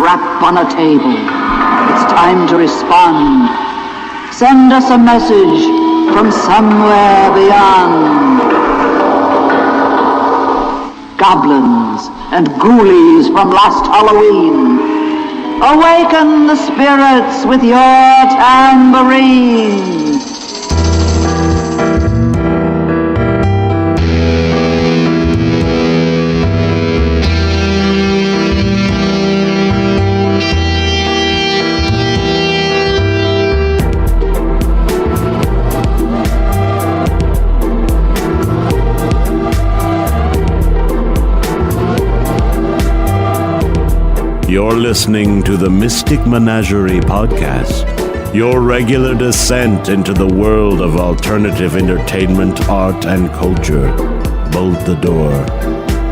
trap on a table. It's time to respond. Send us a message from somewhere beyond. Goblins and ghoulies from last Halloween, awaken the spirits with your tambourine. You're listening to the Mystic Menagerie podcast, your regular descent into the world of alternative entertainment, art, and culture. Bolt the door,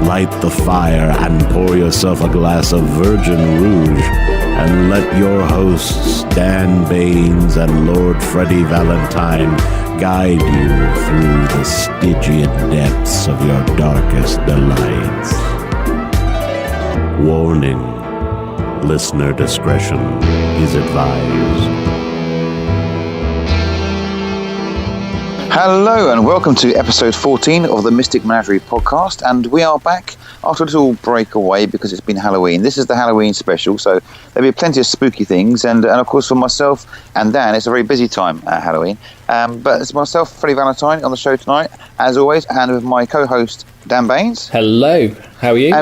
light the fire, and pour yourself a glass of Virgin Rouge, and let your hosts, Dan Baines and Lord Freddie Valentine, guide you through the Stygian depths of your darkest delights. Warning. Listener discretion is advised. Hello and welcome to episode 14 of the Mystic Menagerie podcast, and we are back after a little breakaway because it's been Halloween. This is the Halloween special, so there'll be plenty of spooky things, and of course for myself and Dan, it's a very busy time at Halloween, but it's myself, Freddie Valentine, on the show tonight, as always, and with my co-host Dan Baines. Hello, how are you?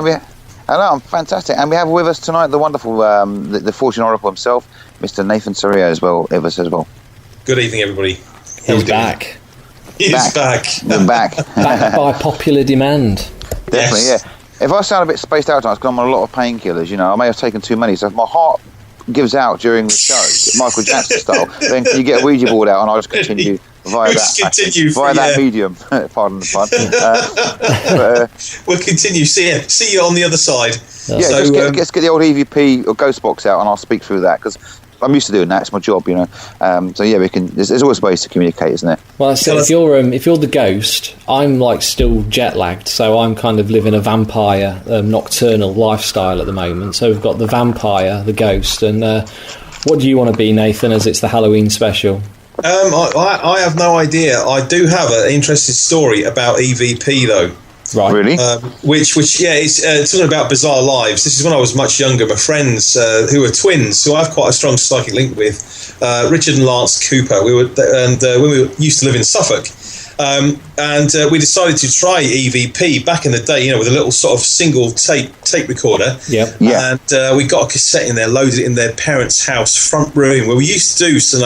Hello, I'm fantastic. And we have with us tonight the wonderful, the Fortune Oracle himself, Mr. Nathan Surya as well. Good evening, everybody. He's back. He's back. We're back. Back by popular demand. Definitely, yes. Yeah. If I sound a bit spaced out tonight, it's because I'm on a lot of painkillers, I may have taken too many. So if my heart gives out during the show, Michael Jackson style, then can you get a Ouija board out and I'll just continue via that medium. Pardon the pun. We'll continue. See you on the other side. Yeah, so, let's get the old EVP or ghost box out and I'll speak through that because I'm used to doing that. It's my job, So yeah, we can. There's always ways to communicate, isn't there? Well, so if you're the ghost, I'm like still jet lagged, so I'm kind of living a vampire nocturnal lifestyle at the moment. So we've got the vampire, the ghost, and what do you want to be, Nathan? As it's the Halloween special. I have no idea. I do have an interesting story about EVP though. Right. Really? Which it's talking about bizarre lives. This is when I was much younger. My friends who were twins, who I have quite a strong psychic link with, Richard and Lance Cooper. When we used to live in Suffolk, and we decided to try EVP back in the day, with a little sort of single tape recorder. Yep. Yeah. And we got a cassette in there, loaded it in their parents' house front room, where we used to do. So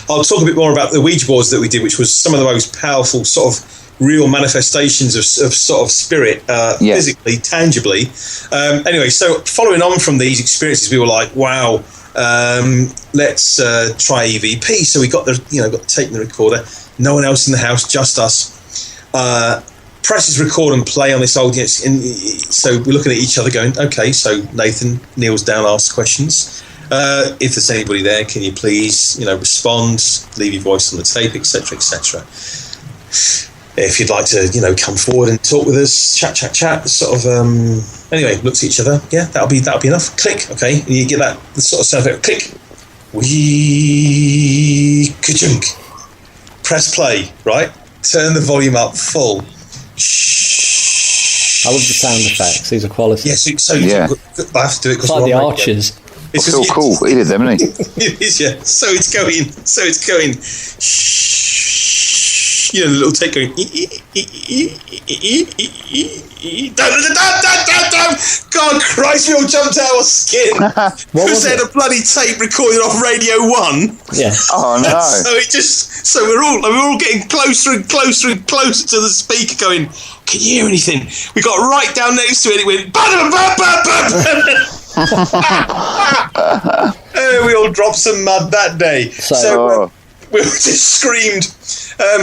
I'll talk a bit more about the Ouija boards that we did, which was some of the most powerful sort of real manifestations of sort of spirit, physically, tangibly. Anyway, so following on from these experiences, we were like, wow, let's try EVP. So we got the tape and the recorder. No one else in the house, just us. Presses record and play on this audience. And so we're looking at each other going, okay, so Nathan kneels down, asks questions. If there's anybody there, can you please, respond, leave your voice on the tape, etc., etc. If you'd like to, come forward and talk with us, chat, sort of. Anyway, look at each other. Yeah, that'll be enough. Click. Okay, and you get that the sort of sound effect. Click. Wee ka-chunk. Press play. Right. Turn the volume up full. I love the sound effects. These are quality. Yes. So I have to do it because like the Archers. It's so cool. He did them, isn't he? It is, yeah. So it's going. The little tape going. God Christ, we all jumped out of our skin because they had a bloody tape recorded off Radio 1. Yeah. Oh no. So we're all getting closer and closer and closer to the speaker going, can you hear anything? We got right down next to it. It went we all dropped some mud that day. So we all just screamed. I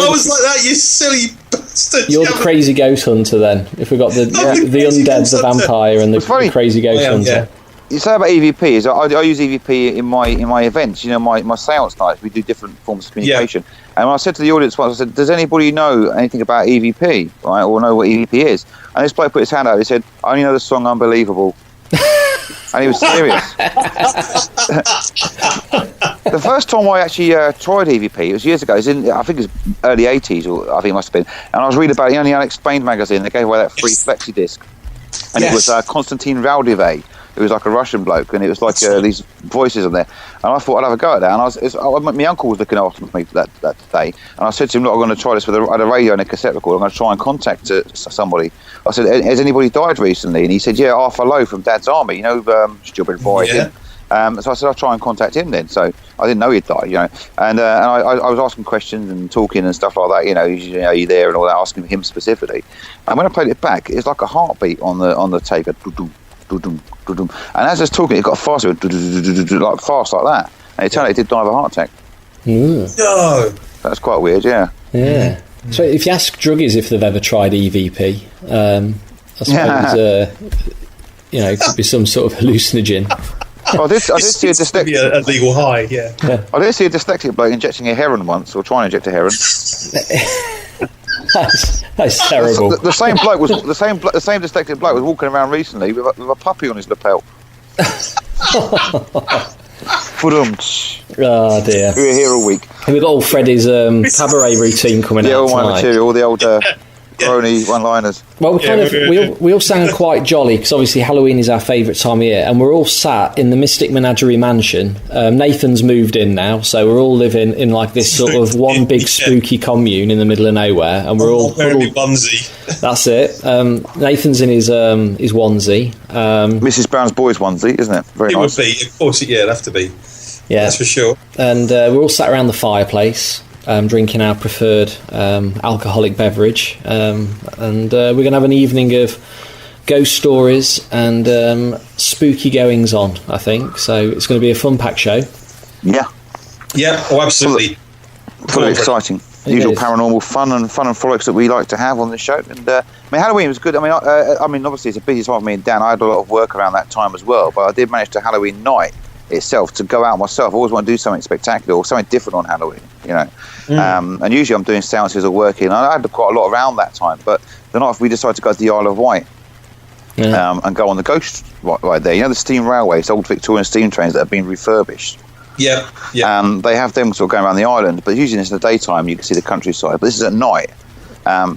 was like that, you silly bastard. You're the crazy ghost hunter then. If we got the undead, the vampire, and the crazy ghost hunter. Yeah. You say about EVP is I use EVP in my events. My seance nights. We do different forms of communication. Yeah. And when I said to the audience once, I said, "Does anybody know anything about EVP, right, or know what EVP is?" And this bloke put his hand out. He said, "I only know the song Unbelievable." And he was serious. The first time I actually tried EVP, it was years ago. It was I think it was early 80s, or I think it must have been. And I was reading about it in the Unexplained magazine. They gave away that free flexi disc. And it was Konstantin Raudive. It was like a Russian bloke, and it was like these voices on there. And I thought I'd have a go at that. And my uncle was looking after me that day. And I said to him, look, I'm going to try this with a radio and a cassette recorder. I'm going to try and contact somebody. I said, has anybody died recently? And he said, yeah, Arthur Lowe from Dad's Army, you know, stupid boy. Yeah. So I said, I'll try and contact him then. So I didn't know he'd died, you know. And I was asking questions and talking and stuff like that, you know, are you there and all that, asking him specifically. And when I played it back, it's like a heartbeat on the tape. And as I was talking, it got faster, like fast like that. And it turned out he did die of a heart attack. No. That's quite weird, yeah. Yeah. So if you ask druggies if they've ever tried EVP, I suppose, you know, it could be some sort of hallucinogen. I did see a dyslexic. A legal high, yeah. I did see a dyslexic bloke injecting a heroin once, or trying to inject a heroin. That's terrible. The same bloke was the same dyslexic bloke was walking around recently with a puppy on his lapel. Oh dear. We were here all week. And we've got all Freddie's cabaret routine coming out all my tonight. material, all the old crony one-liners. Well, we all sound quite jolly because obviously Halloween is our favourite time of year, and we're all sat in the Mystic Menagerie mansion. Nathan's moved in now, so we're all living in like this sort of one big spooky commune in the middle of nowhere, and we're all wearing my onesie. That's it. Nathan's in his onesie. Mrs. Brown's boys onesie, isn't it? Very nice. It would be, of course. Yeah, it'd have to be. Yeah, that's for sure. And we're all sat around the fireplace. Drinking our preferred alcoholic beverage, and we're going to have an evening of ghost stories and spooky goings on, I think. So it's going to be a fun-packed show. Yeah. Oh, absolutely. Full of exciting. Usual paranormal fun and frolics that we like to have on the show. And I mean, Halloween was good. I mean, obviously it's a busy time for me and Dan. I had a lot of work around that time as well, but I did manage to Halloween night itself to go out myself. I always want to do something spectacular or something different on Halloween, you know. And usually I'm doing seances or working. I had quite a lot around that time, but the night we decided to go to the Isle of Wight and go on the ghost right there. You know, the steam railways, old Victorian steam trains that have been refurbished. Yeah. They have them sort of going around the island, but usually it's in the daytime. You can see the countryside, but this is at night.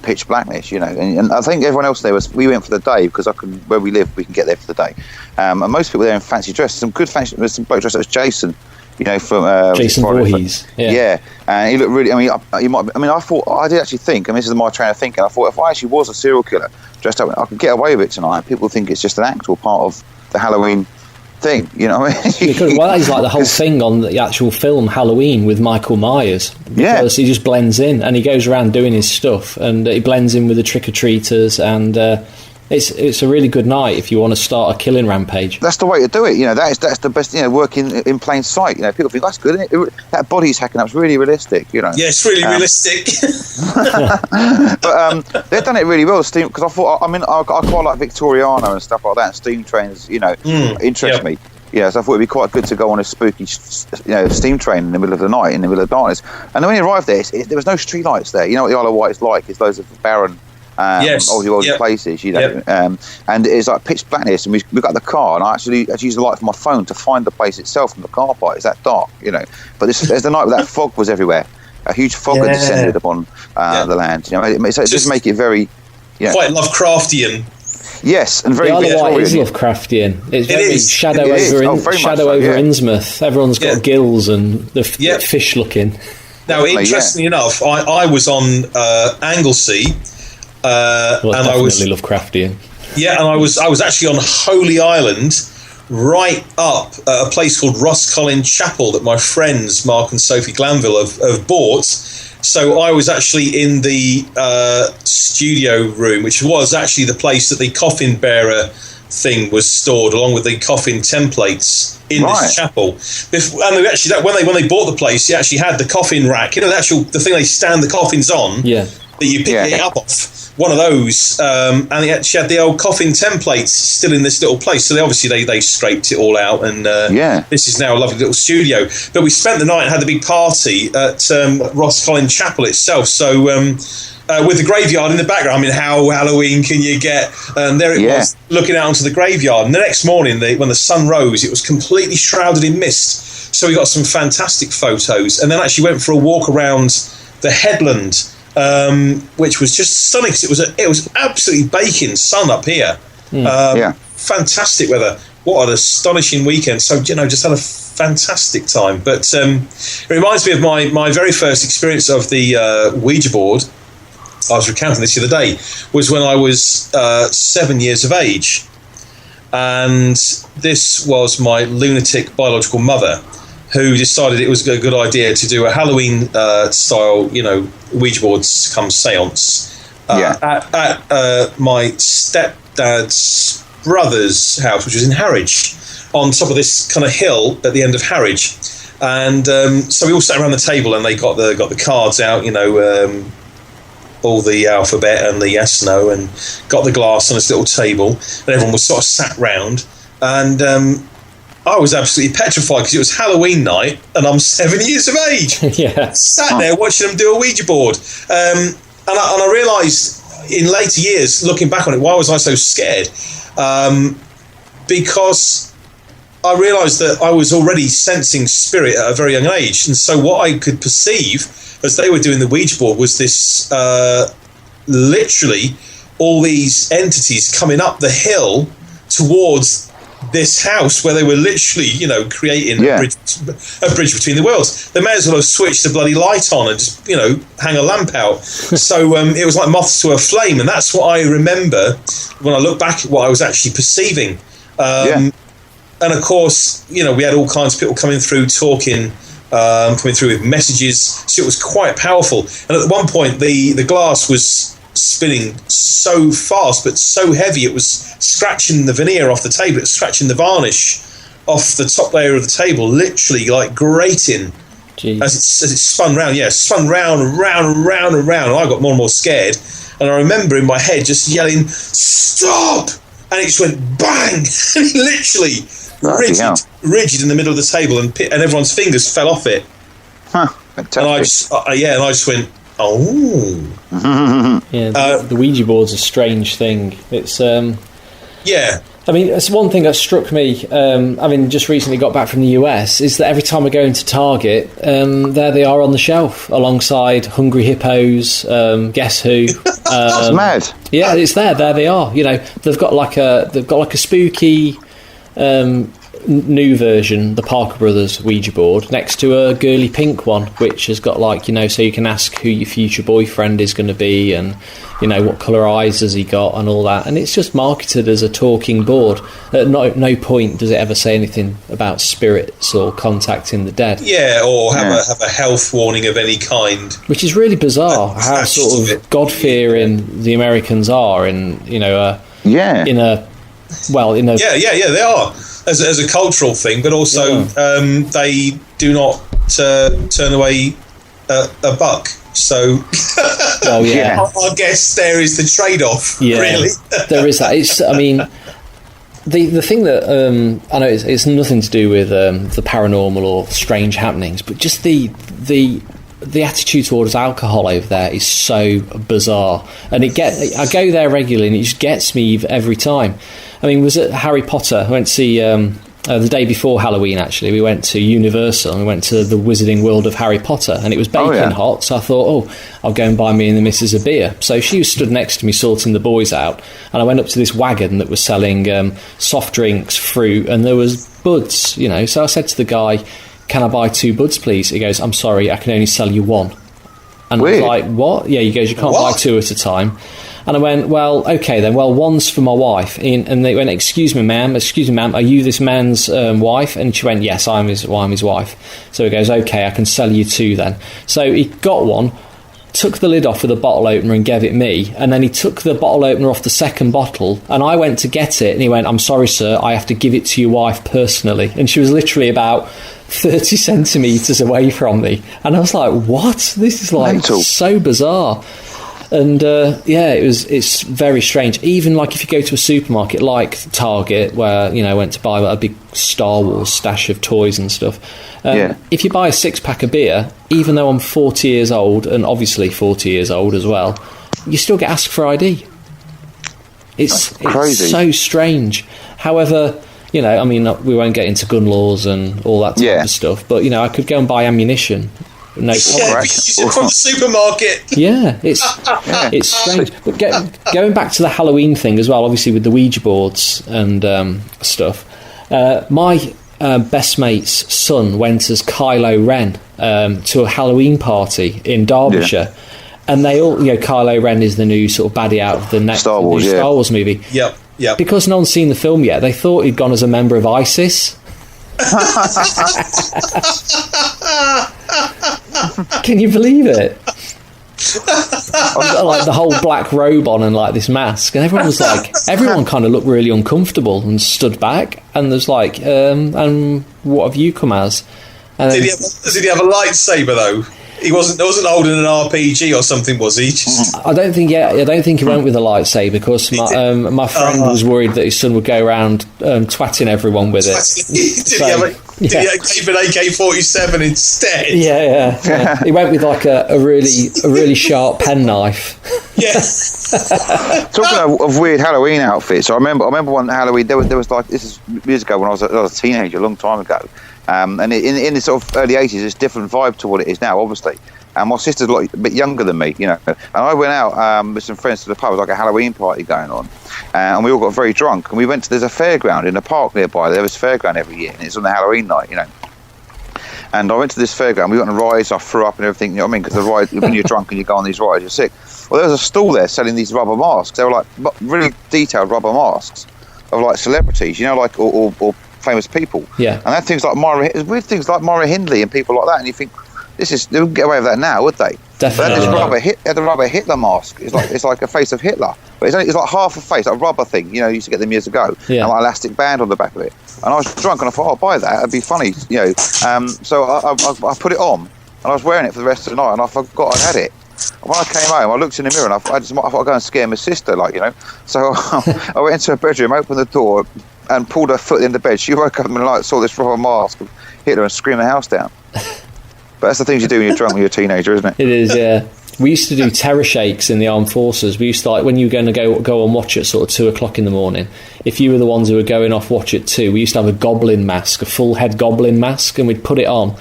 Pitch blackness, you know, and I think everyone else there we went for the day because where we live, we can get there for the day. And most people there in fancy dress. Some good fancy. There's some bloke dressed as Jason, you know, from Jason Voorhees. Yeah, and he looked really. I mean, I did actually think, and this is my train of thinking. I thought if I actually was a serial killer dressed up, I could get away with it tonight. People think it's just an act or part of the Halloween thing, you know what I mean? Well, that is like the whole thing on the actual film Halloween with Michael Myers, because he just blends in and he goes around doing his stuff and he blends in with the trick-or-treaters, and it's a really good night if you want to start a killing rampage. That's the way to do it, you know. That's the best, you know, working in plain sight, you know. People think that's good, isn't it? That body he's hacking up's really realistic, you know. Yeah, it's really realistic. But they've done it really well, steam, because I thought, I mean, I quite like Victoriana and stuff like that, and steam trains, you know, interest me. Yeah, so I thought it'd be quite good to go on a spooky, you know, steam train in the middle of the night, in the middle of darkness. And then when you arrived there, there was no street lights there. You know what the Isle of Wight is like? It's those of barren, old places, you know. And it's like pitch blackness, and we got the car, and I actually used the light from my phone to find the place itself from the car park. It's that dark, you know. But there's the night where that fog was everywhere. A huge fog had descended upon the land. You know, so it just make it very, quite Lovecraftian. Yes, and very. The Isle of Wight is Lovecraftian. It's very shadow over Innsmouth. Everyone's got gills and the fish looking. Now, interestingly enough, I was on Anglesey, and I was Lovecraftian. Yeah, and I was actually on Holy Island, right up at a place called Roscollin Chapel that my friends Mark and Sophie Glanville have bought. So I was actually in the studio room, which was actually the place that the coffin bearer thing was stored, along with the coffin templates in this chapel. And they actually, when they bought the place, they actually had the coffin rack. You know, the thing they stand the coffins on. Yeah. That you pick it up off. One of those, and they actually had the old coffin templates still in this little place. So they scraped it all out, and this is now a lovely little studio. But we spent the night and had a big party at Roscollin Chapel itself. So with the graveyard in the background. I mean, how Halloween can you get? And there it was, looking out onto the graveyard. And the next morning, when the sun rose, it was completely shrouded in mist. So we got some fantastic photos, and then actually went for a walk around the headland, which was just stunning because it was absolutely baking sun up here. Fantastic weather. What an astonishing weekend. So, just had a fantastic time. But it reminds me of my very first experience of the Ouija board. I was recounting this the other day, was when I was 7 years of age. And this was my lunatic biological mother, who decided it was a good idea to do a Halloween style, Ouija boards come seance at my stepdad's brother's house, which was in Harwich, on top of this kind of hill at the end of Harwich. And so we all sat around the table, and they got the cards out, all the alphabet and the yes, no, and got the glass on this little table, and everyone was sort of sat round. And I was absolutely petrified because it was Halloween night, and I'm 7 years of age. Sat there watching them do a Ouija board, and I realised in later years, looking back on it, why was I so scared? Because I realised that I was already sensing spirit at a very young age, and so what I could perceive as they were doing the Ouija board was this literally all these entities coming up the hill towards this house where they were literally, creating a bridge between the worlds. They may as well have switched the bloody light on and just, hang a lamp out. So it was like moths to a flame, and that's what I remember when I look back at what I was actually perceiving. And of course, we had all kinds of people coming through talking, coming through with messages, so it was quite powerful. And at one point, the glass was spinning so fast but so heavy it was scratching the veneer off the table, it was scratching the varnish off the top layer of the table, literally like grating. Jeez. as it spun round. Spun round and round and round and round, and I got more and more scared. And I remember in my head just yelling, "Stop!" And it just went bang, and it literally rigid in the middle of the table, and everyone's fingers fell off it. Fantastic. And I just went, oh. The Ouija board's a strange thing. It's I mean, it's one thing that struck me, having just recently got back from the US, is that every time I go into Target, there they are on the shelf, alongside Hungry Hippos, Guess Who. That's mad. Yeah, it's there they are. They've got like a spooky new version, the Parker Brothers Ouija board, next to a girly pink one, which has got so you can ask who your future boyfriend is going to be, and what colour eyes has he got, and all that. And it's just marketed as a talking board. At no point does it ever say anything about spirits or contacting the dead. Yeah, or have a health warning of any kind. Which is really bizarre how sort of God-fearing the Americans are, and they are as a cultural thing, but also they do not turn away a buck. So I guess there is the trade-off. Really, there is that. The thing that I know it's nothing to do with the paranormal or strange happenings, but just the attitude towards alcohol over there is so bizarre, and I go there regularly, and it just gets me every time. I mean, was it Harry Potter? I went to see the day before Halloween. Actually, we went to Universal and we went to the Wizarding World of Harry Potter, and it was baking hot. So I thought, I'll go and buy me and the missus a beer. So she was stood next to me sorting the boys out, and I went up to this wagon that was selling soft drinks, fruit, and there was buds. So I said to the guy, "Can I buy 2 buds, please?" He goes, "I'm sorry, I can only sell you 1." And I was like, "What?" Yeah, he goes, "You can't buy 2 at a time." And I went, "Well, okay then. Well, one's for my wife." And they went, "Excuse me, ma'am. Are you this man's wife?" And she went, "Yes, I'm his wife." So he goes, "Okay, I can sell you 2 then." So he got one, took the lid off with a bottle opener and gave it me, and then he took the bottle opener off the second bottle, and I went to get it, and he went, "I'm sorry, sir, I have to give it to your wife personally." And she was literally about 30 centimetres away from me, and I was like, what? This is mental. So bizarre. And it's very strange. Even if you go to a supermarket like Target, where I went to buy a big Star Wars stash of toys and stuff, if you buy a 6-pack of beer, even though I'm 40 years old, and obviously 40 years old as well, you still get asked for ID. It's crazy. It's so strange. However, you know, I mean, we won't get into gun laws and all that type of stuff, but, you know, I could go and buy ammunition. No problem. From the supermarket. Yeah, it's strange. But going back to the Halloween thing as well, obviously with the Ouija boards and stuff, my best mate's son went as Kylo Ren to a Halloween party in Derbyshire. And they all, you know, Kylo Ren is the new sort of baddie out of the next Star Wars movie. Yep. Because no one's seen the film yet, they thought he'd gone as a member of ISIS. Can you believe it? I've got like the whole black robe on and like this mask, and everyone kind of looked really uncomfortable and stood back. And there's like, and what have you come as? And did he have a lightsaber though? He wasn't holding an RPG or something, was he? I don't think he went with a lightsaber because my friend was worried that his son would go around twatting everyone with it. Did he keep an AK-47 instead? Yeah. He went with like a really sharp penknife. Yeah. Talking of weird Halloween outfits, I remember one Halloween. There was like, this is years ago when I was a teenager, a long time ago. And in the sort of early 80s, it's a different vibe to what it is now, obviously. And my sister's a bit younger than me, you know. And I went out with some friends to the pub. It was like a Halloween party going on. And we all got very drunk. And we went to, there's a fairground in a park nearby. There was a fairground every year. And it's on the Halloween night, you know. And I went to this fairground. We went on rides. I threw up and everything, you know what I mean? Because the ride, when you're drunk and you go on these rides, you're sick. Well, there was a stall there selling these rubber masks. They were like really detailed rubber masks of like celebrities, you know, like or famous people. Yeah. And that things like weird things like Myra Hindley and people like that, and you think they wouldn't get away with that now, would they? Definitely. They had the rubber Hitler mask. It's like a face of Hitler, but it's like half a face, like a rubber thing. You know, you used to get them years ago, and like elastic band on the back of it. And I was drunk, and I thought, I'll buy that. It'd be funny, you know. So I put it on, and I was wearing it for the rest of the night, and I forgot I had it. When I came home, I looked in the mirror, and I thought I'd go and scare my sister, like, you know. So I went into her bedroom, opened the door, and pulled her foot in the bed. She woke up in the night, saw this rubber mask, hit her and screamed the house down. But that's the things you do when you're drunk when you're a teenager, isn't it? It is, yeah. We used to do terror shakes in the armed forces. We used to, like, when you were going to go and watch at sort of 2 o'clock in the morning, if you were the ones who were going off watch at 2, we used to have a goblin mask, a full head goblin mask, and we'd put it on.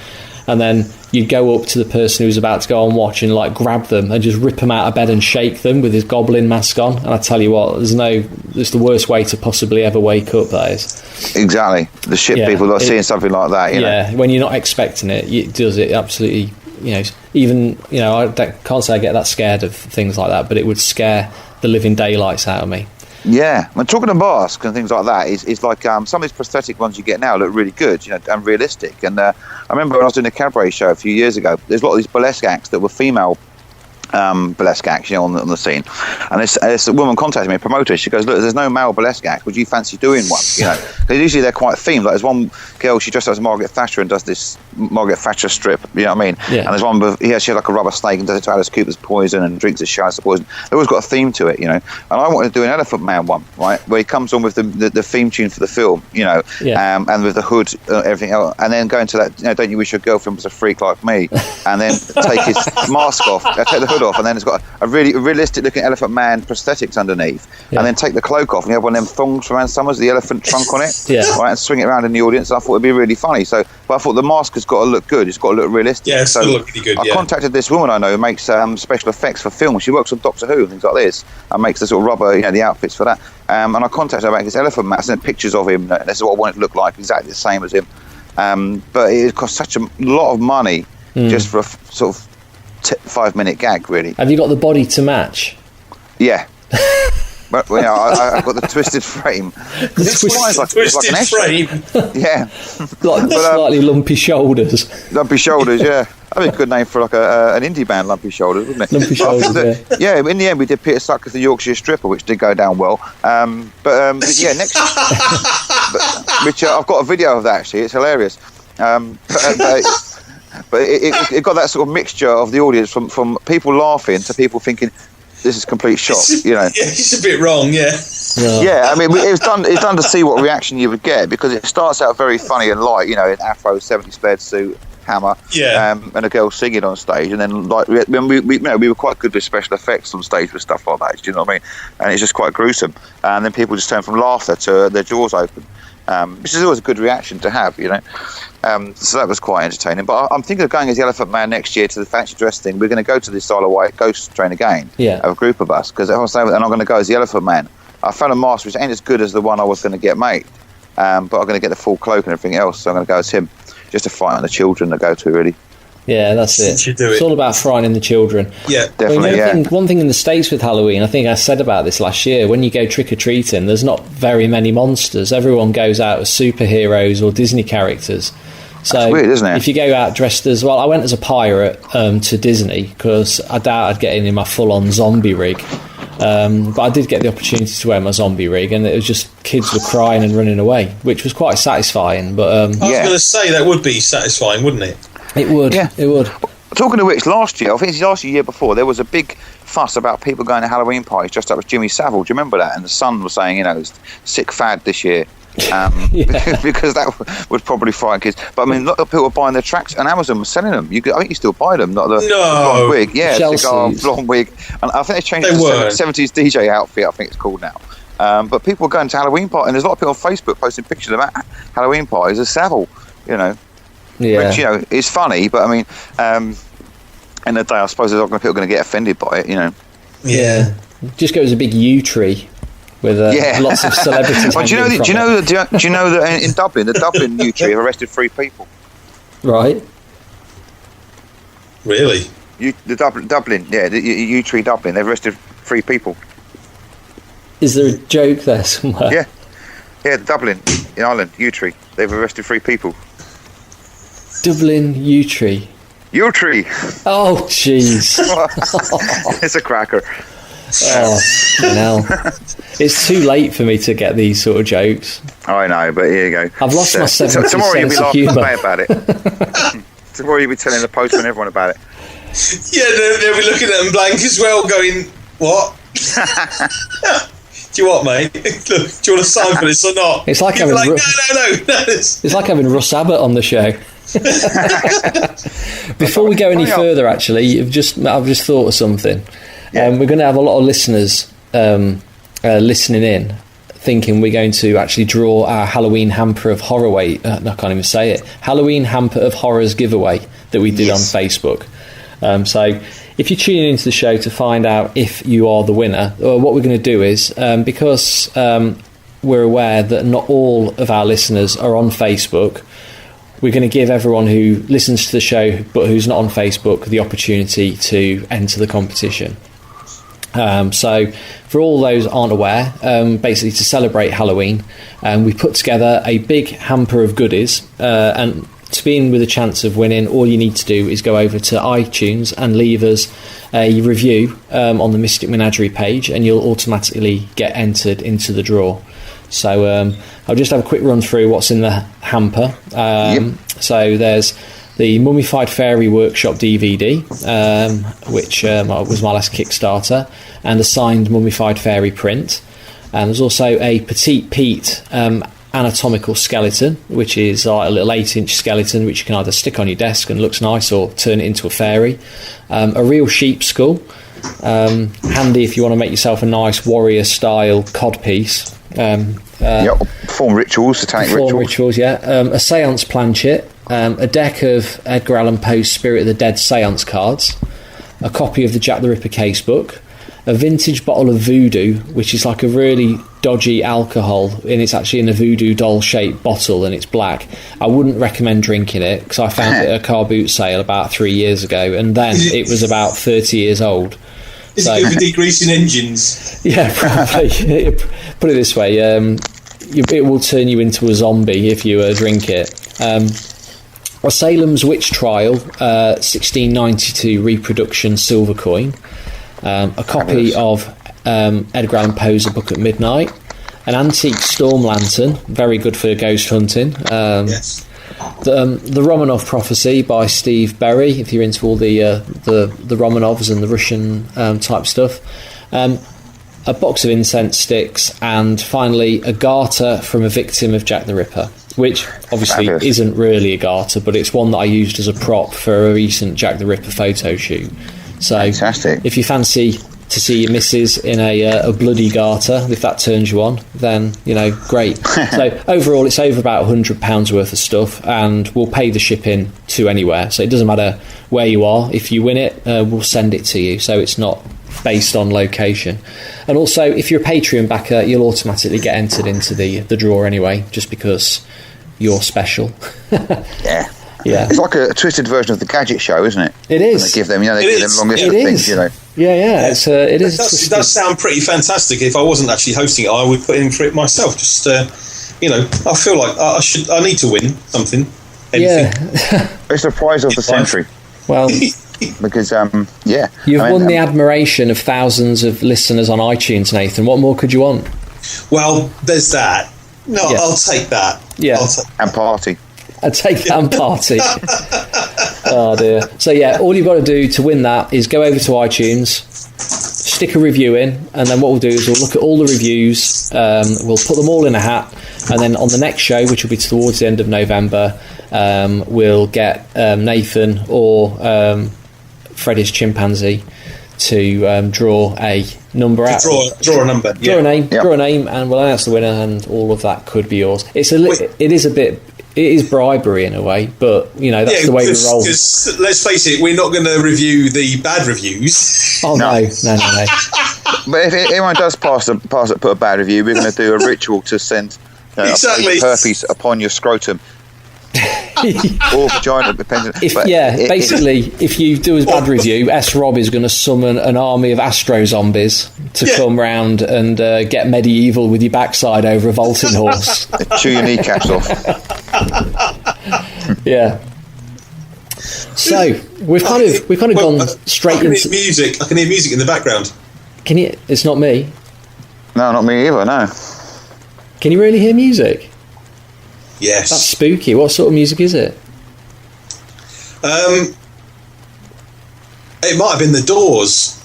And then you'd go up to the person who was about to go on watch and like grab them and just rip them out of bed and shake them with his goblin mask on. And I tell you what, it's the worst way to possibly ever wake up, that is. Exactly. The shit people like seeing something like that, you know. Yeah, when you're not expecting it, it does it absolutely, you know, even, you know, I can't say I get that scared of things like that, but it would scare the living daylights out of me. Yeah, when talking to masks and things like that, is like some of these prosthetic ones you get now look really good, you know, and realistic. And I remember when I was doing a cabaret show a few years ago, there's a lot of these burlesque acts that were female burlesque acts, you know, on the scene. And this woman contacted me, a promoter. She goes, "Look, there's no male burlesque act. Would you fancy doing one?" You know, because usually they're quite themed. Like there's one girl, she dressed up as Margaret Thatcher and does this Margaret Thatcher strip. You know what I mean? Yeah. And there's one with she had like a rubber snake and does it to Alice Cooper's Poison and drinks a Chalice of Poison. They always got a theme to it, you know. And I wanted to do an Elephant Man one, right, where he comes on with the theme tune for the film, you know, and with the hood, everything else, and then go into that, you know, don't you wish your girlfriend was a freak like me, and then take his mask off, take the hood off, and then it's got a really realistic looking Elephant Man prosthetics underneath, and then take the cloak off and you have one of them thongs from Ann Summers, the elephant trunk on it, right, and swing it around in the audience. And I thought it'd be really funny. So, but I thought the mask has got to look good. It's got to look realistic. Yeah, it's so got to look really good. I contacted this woman I know who makes special effects for film. She works on Doctor Who and things like this, and makes the sort of rubber, you know, the outfits for that. And I contacted her about this Elephant Man. I sent pictures of him. And this is what I wanted to look like, exactly the same as him. But it cost such a lot of money just for a sort of 5-minute gag, really. Have you got the body to match? Yeah. But you know, I've got the twisted frame. It's like an frame. Yeah. Like slightly lumpy shoulders. Lumpy shoulders, yeah. That'd be a good name for like an indie band, Lumpy Shoulders, wouldn't it? Lumpy Shoulders, yeah. In the end, we did Peter Suckers, the Yorkshire Stripper, which did go down well. But yeah, next... which I've got a video of that, actually. It's hilarious. But it got that sort of mixture of the audience from people laughing to people thinking, this is complete shock, you know. Yeah, it's a bit wrong, yeah. Yeah, I mean, it's done to see what reaction you would get, because it starts out very funny and light, you know, in afro 70s flared suit, hammer, and a girl singing on stage, and then like we were quite good with special effects on stage with stuff like that. Do you know what I mean? And it's just quite gruesome. And then people just turn from laughter to their jaws open, which is always a good reaction to have, you know. So that was quite entertaining. But I'm thinking of going as the Elephant Man next year to the fancy dress thing. We're going to go to this Isle of Wight ghost train again, a group of us, and I'm going to go as the Elephant Man. I found a mask which ain't as good as the one I was going to get made, but I'm going to get the full cloak and everything else, so I'm going to go as him, just to frighten the children to go to, really. Yeah, that's it. It's all about frightening the children. Yeah, definitely. One thing in the States with Halloween, I think I said about this last year, when you go trick-or-treating, there's not very many monsters. Everyone goes out as superheroes or Disney characters. So that's weird, isn't it? If you go out dressed as... Well, I went as a pirate to Disney, because I doubt I'd get in my full-on zombie rig. But I did get the opportunity to wear my zombie rig, and it was just kids were crying and running away, which was quite satisfying. But I was going to say, that would be satisfying, wouldn't it? It would, it would. Talking of which, last year, I think it's last year before, there was a big fuss about people going to Halloween parties dressed up as Jimmy Savile. Do you remember that? And the Sun was saying, it's sick fad this year. Because that would probably frighten kids. But I mean, a lot of people were buying their tracks, and Amazon was selling them. I think you still buy them, not the blonde wig. Yeah, cigar, blonde wig. And I think they changed it to 70s DJ outfit, I think it's called now. But people were going to Halloween parties, and there's a lot of people on Facebook posting pictures of Halloween parties as Savile, Which, is funny, but I mean, in the day, I suppose there's a lot of people going to get offended by it, Yeah. Just go as a big yew tree with lots of celebrities. Well, do you know that in Dublin, the Dublin yew tree have arrested 3 people? Right. Really? The yew tree Dublin, they've arrested 3 people. Is there a joke there somewhere? Yeah, Dublin, in Ireland, yew tree, they've arrested 3 people. Dublin yew tree. Yew tree. Oh, jeez. It's a cracker. Oh, hell. It's too late for me to get these sort of jokes. I know, but here you go. I've lost my 70s tomorrow you'll be laughing humour about it. Tomorrow you'll be telling the postman everyone about it. Yeah, they'll be looking at them blank as well, going, what? Do you what, mate? Look, do you want to sign for this or not? It's like having no. It's like having Russ Abbott on the show. Before we go any further, actually, I've just thought of something. We're going to have a lot of listeners listening in, thinking we're going to actually draw our Halloween hamper of horror I can't even say it. Halloween hamper of horrors giveaway that we did on Facebook. So if you're tuning into the show to find out if you are the winner, what we're going to do is, because we're aware that not all of our listeners are on Facebook, we're going to give everyone who listens to the show but who's not on Facebook the opportunity to enter the competition. So for all those aren't aware, basically to celebrate Halloween, we put together a big hamper of goodies, and to be in with a chance of winning, all you need to do is go over to iTunes and leave us a review on the Mystic Menagerie page, and you'll automatically get entered into the draw. So I'll just have a quick run through what's in the hamper. So there's the Mummified Fairy Workshop DVD, which was my last Kickstarter, and a signed Mummified Fairy print. And there's also a Petite Pete anatomical skeleton, which is like a little 8-inch skeleton which you can either stick on your desk and looks nice or turn it into a fairy. A real sheep skull, handy if you want to make yourself a nice warrior style codpiece. Perform rituals, satanic rituals. A seance planchet, a deck of Edgar Allan Poe's Spirit of the Dead seance cards, a copy of the Jack the Ripper casebook, a vintage bottle of voodoo, which is like a really dodgy alcohol, and it's actually in a voodoo doll shaped bottle and it's black. I wouldn't recommend drinking it because I found it at a car boot sale about 3 years ago, and then it was about 30 years old. Is it good for degreasing engines? Yeah, probably. Put it this way, it will turn you into a zombie if you drink it. A Salem's Witch Trial 1692 reproduction silver coin, a copy of Edgar Allan Poe's A Book at Midnight, an antique storm lantern, very good for ghost hunting. Yes. The Romanov Prophecy by Steve Berry, if you're into all the Romanovs and the Russian type stuff. a box of incense sticks, and finally a garter from a victim of Jack the Ripper, which obviously isn't really a garter, but it's one that I used as a prop for a recent Jack the Ripper photo shoot. So fantastic. If you fancy to see your missus in a bloody garter, if that turns you on, then, great. So overall, it's over about £100 worth of stuff, and we'll pay the shipping to anywhere. So it doesn't matter where you are. If you win it, we'll send it to you. So it's not based on location. And also, if you're a Patreon backer, you'll automatically get entered into the draw anyway, just because you're special. Yeah. Yeah. It's like a twisted version of the Gadget Show, isn't it? It is. When they give them, they give them a long list of things, Yeah. It is. It does sound pretty fantastic. If I wasn't actually hosting it, I would put in for it myself. Just, I feel like I need to win something. Anything. Yeah. It's the prize of the century. Well, because, you've won the admiration of thousands of listeners on iTunes, Nathan. What more could you want? Well, there's that. No, yeah. I'll take that. Yeah. And party. I'd take that and party. Oh dear. So yeah, all you've got to do to win that is go over to iTunes, stick a review in, and then what we'll do is we'll look at all the reviews, we'll put them all in a hat, and then on the next show, which will be towards the end of November, we'll get Nathan or Freddie's chimpanzee to draw a number out. Draw a number. Draw a name. Yep. Draw a name, and we'll announce the winner, and all of that could be yours. It is bribery in a way, but that's the way we roll. Because let's face it, we're not going to review the bad reviews. Oh no. But if anyone does put a bad review, we're going to do a ritual to send herpes upon your scrotum. Or vagina, depending. If you do a bad review, S-Rob is going to summon an army of Astro zombies to come round and get medieval with your backside over a vaulting horse. Chew your kneecaps off. Yeah. So we've kind of gone straight into music. I can hear music in the background. Can you? It's not me. No, not me either. No. Can you really hear music? Yes. That's spooky. What sort of music is it? It might have been the Doors.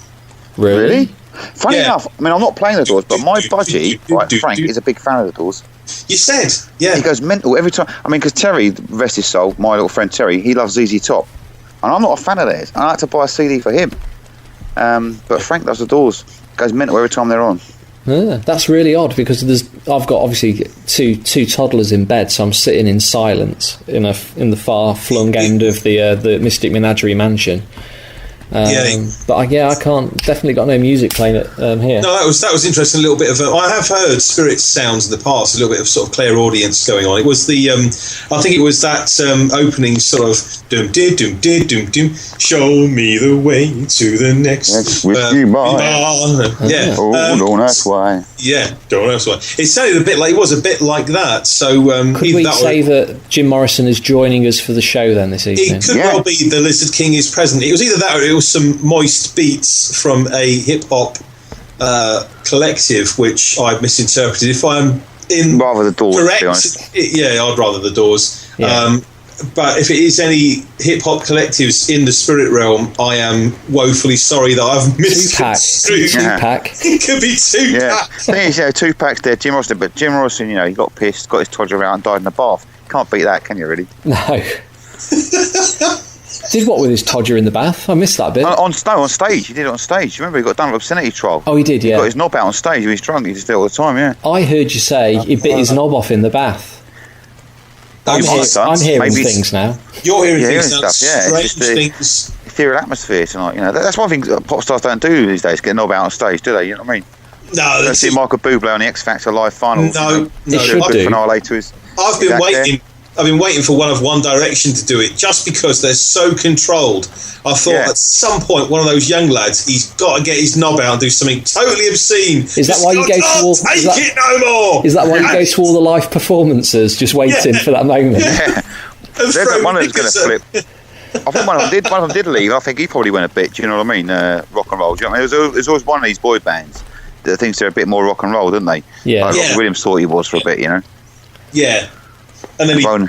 Really? Funny enough, I mean, I'm not playing the Doors, but my budgie, Frank, is a big fan of the Doors. You said, yeah. He goes mental every time. I mean, because Terry, rest his soul, my little friend Terry, he loves ZZ Top, and I'm not a fan of theirs. I had to buy a CD for him. But Frank loves the Doors. Goes mental every time they're on. Yeah, that's really odd because I've got obviously two toddlers in bed, so I'm sitting in silence in the far flung end of the Mystic Menagerie mansion. But I can't. Definitely got no music playing here. No, that was interesting. A little bit of. I have heard spirit sounds in the past. A little bit of sort of clairaudience going on. It was the. I think it was that opening sort of dum dum dum dum dum dum. Show me the way to the next whiskey bar. Yeah. Don't ask why. Yeah, don't ask why. It sounded a bit like it was a bit like that. So could we say that Jim Morrison is joining us for the show then this evening? It could well be the Lizard King is present. It was either that or it was some moist beats from a hip hop collective, which I misinterpreted. If I'm rather the Doors, correct, to be honest. I'd rather the Doors. Yeah. But if it is any hip hop collectives in the spirit realm, I am woefully sorry that I've misconstrued. Tupac. It could be Tupac. The thing is, Tupac's there, Jim Morrison, but Jim Morrison, he got pissed, got his todger out, and died in a bath. Can't beat that, can you? Really? No. Did what with his todger in the bath? I missed that bit. On stage. He did it on stage. Remember, he got done with obscenity trial. Oh, he did, yeah. He got his knob out on stage. He was drunk. He just did it all the time, yeah. I heard you say he bit his knob off in the bath. I'm hearing things now. You're hearing stuff, yeah. It's just things. Ethereal atmosphere tonight. That's one thing pop stars don't do these days. Get a knob out on stage, do they? You know what I mean? No. Don't see Michael Bublé on the X Factor live finals. No. It should do. Finale to his. I've been waiting. I've been waiting for One Direction to do it just because they're so controlled. I thought at some point one of those young lads, he's got to get his knob out and do something totally obscene. Is that why you go to all? It no more. Is that why you go to all the live performances, just waiting for that moment? Yeah. There's one who's going to flip. I think one of them did leave. I think he probably went a bit. Do you know what I mean? Rock and roll. Do you know what I mean? There's always one of these boy bands that thinks they're a bit more rock and roll, don't they? Yeah. Like Robbie Williams thought he was for a bit, Yeah. And then Ronan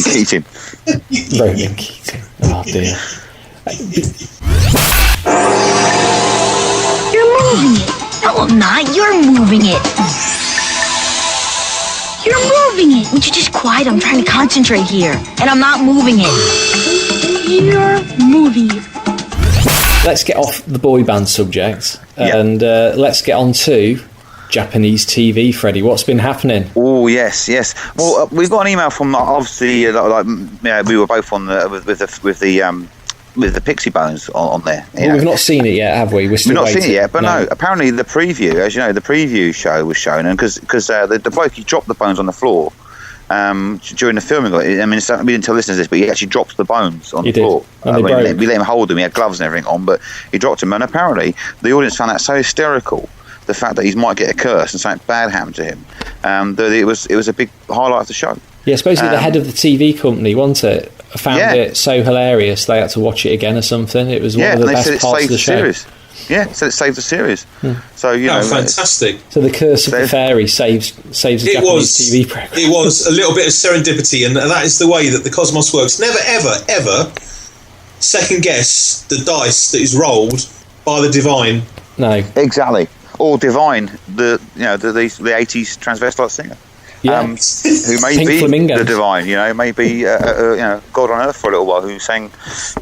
Keating. Ronan Keating. Oh dear. You're moving. No, I'm not. You're moving it. You're moving it. Would you just quiet? I'm trying to concentrate here. And I'm not moving it. You're moving it. Let's get off the boy band subject and let's get on to Japanese TV, Freddie. What's been happening? Oh, yes. Well, we've got an email from, obviously, we were both on with the Pixie Bones on there. Well, we've not seen it yet, have we? We're still We've not waiting. seen it yet, but no. Apparently the preview, as you know, the preview show was shown, and because the bloke, he dropped the bones on the floor during the filming. I mean, we didn't tell listeners this, but he actually dropped the bones on the floor. And we let him hold them. He had gloves and everything on, but he dropped them, and apparently the audience found that so hysterical, the fact that he might get a curse and something bad happened to him, that it was a big highlight of the show. Yeah, supposedly the head of the TV company, wasn't it? Found it so hilarious they had to watch it again or something. It was one of the best parts of the show. Series. Yeah, so it saved the series. So you know, fantastic. So the curse of the fairy saves the Japanese TV program. It was a little bit of serendipity, and that is the way that the cosmos works. Never, ever second guess the dice that is rolled by the divine. No, exactly. Or Divine, the 80s transvestite singer. Yeah. Who may Pink be Flamingos. the divine, may be God on earth for a little while, who sang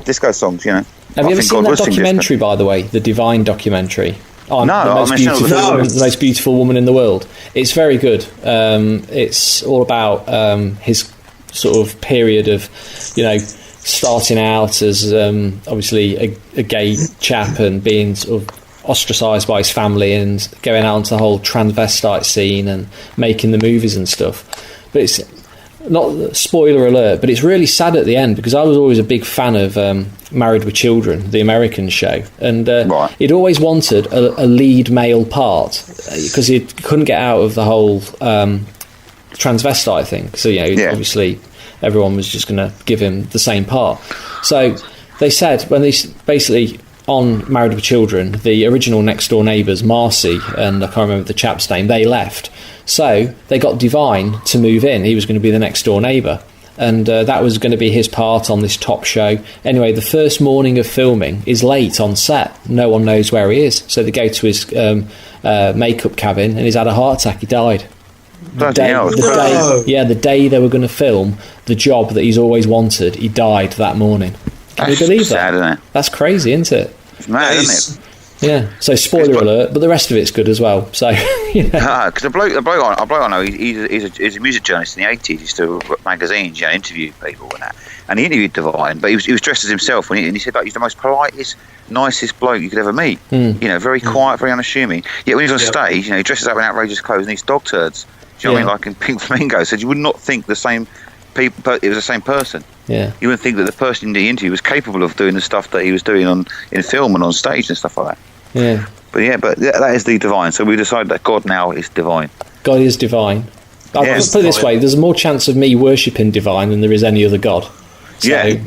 disco songs, Have you ever seen that documentary, by the way, the Divine documentary? The most beautiful woman in the world. It's very good. It's all about his sort of period of, starting out as obviously a gay chap and being sort of ostracised by his family and going out into the whole transvestite scene and making the movies and stuff. But it's not spoiler alert, but it's really sad at the end, because I was always a big fan of Married with Children, the American show, and he'd always wanted a lead male part because he couldn't get out of the whole transvestite thing. So obviously everyone was just going to give him the same part. So they said, when they basically on Married with Children, the original next door neighbours, Marcy and I can't remember the chap's name, they left. So they got Divine to move in. He was going to be the next door neighbour, and that was going to be his part on this top show. Anyway, the first morning of filming is late on set. No one knows where he is. So they go to his makeup cabin, and he's had a heart attack. He died. The day they were going to film the job that he's always wanted, he died that morning. Can you believe that? Isn't it? That's crazy, isn't it? It's mad, isn't it? Yeah. So spoiler alert, but the rest of it's good as well. So because the bloke I know, he's a music journalist in the 80s. He used to write magazines, interview people and that. And he interviewed Divine, but he was dressed as himself, and he said he's the most politest, nicest bloke you could ever meet. Very quiet, very unassuming. Yet when he's on stage, he dresses up in outrageous clothes and these dog turds. Do you know what I mean? Like in Pink Flamingos. So you would not think the same people. It was the same person. Yeah. You wouldn't think that the person in the interview was capable of doing the stuff that he was doing in film and on stage and stuff like that. Yeah. But that is the divine. So we decided that God now is divine. God is divine. I'll put it this way: there's more chance of me worshipping divine than there is any other god. So,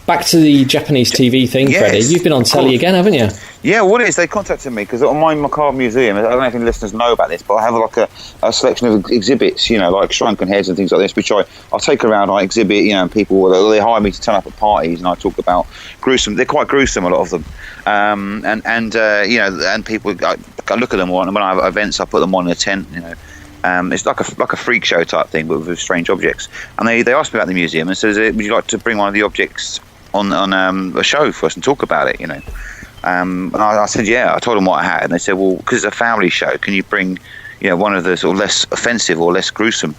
back to the Japanese TV thing, Freddie. You've been on telly again, haven't you? Yeah, what it is, they contacted me because on my macabre museum, I don't know if any listeners know about this, but I have like a selection of exhibits, like shrunken heads and things like this, which I'll take around, I exhibit, and people, they hire me to turn up at parties, and I talk about gruesome, they're quite gruesome, a lot of them, and people, I look at them when I have events, I put them on in a tent, it's like a freak show type thing, but with strange objects. And they asked me about the museum and said, would you like to bring one of the objects on a show for us and talk about it, and I said, yeah. I told them what I had, and they said, well, because it's a family show, can you bring, one of the sort of less offensive or less gruesome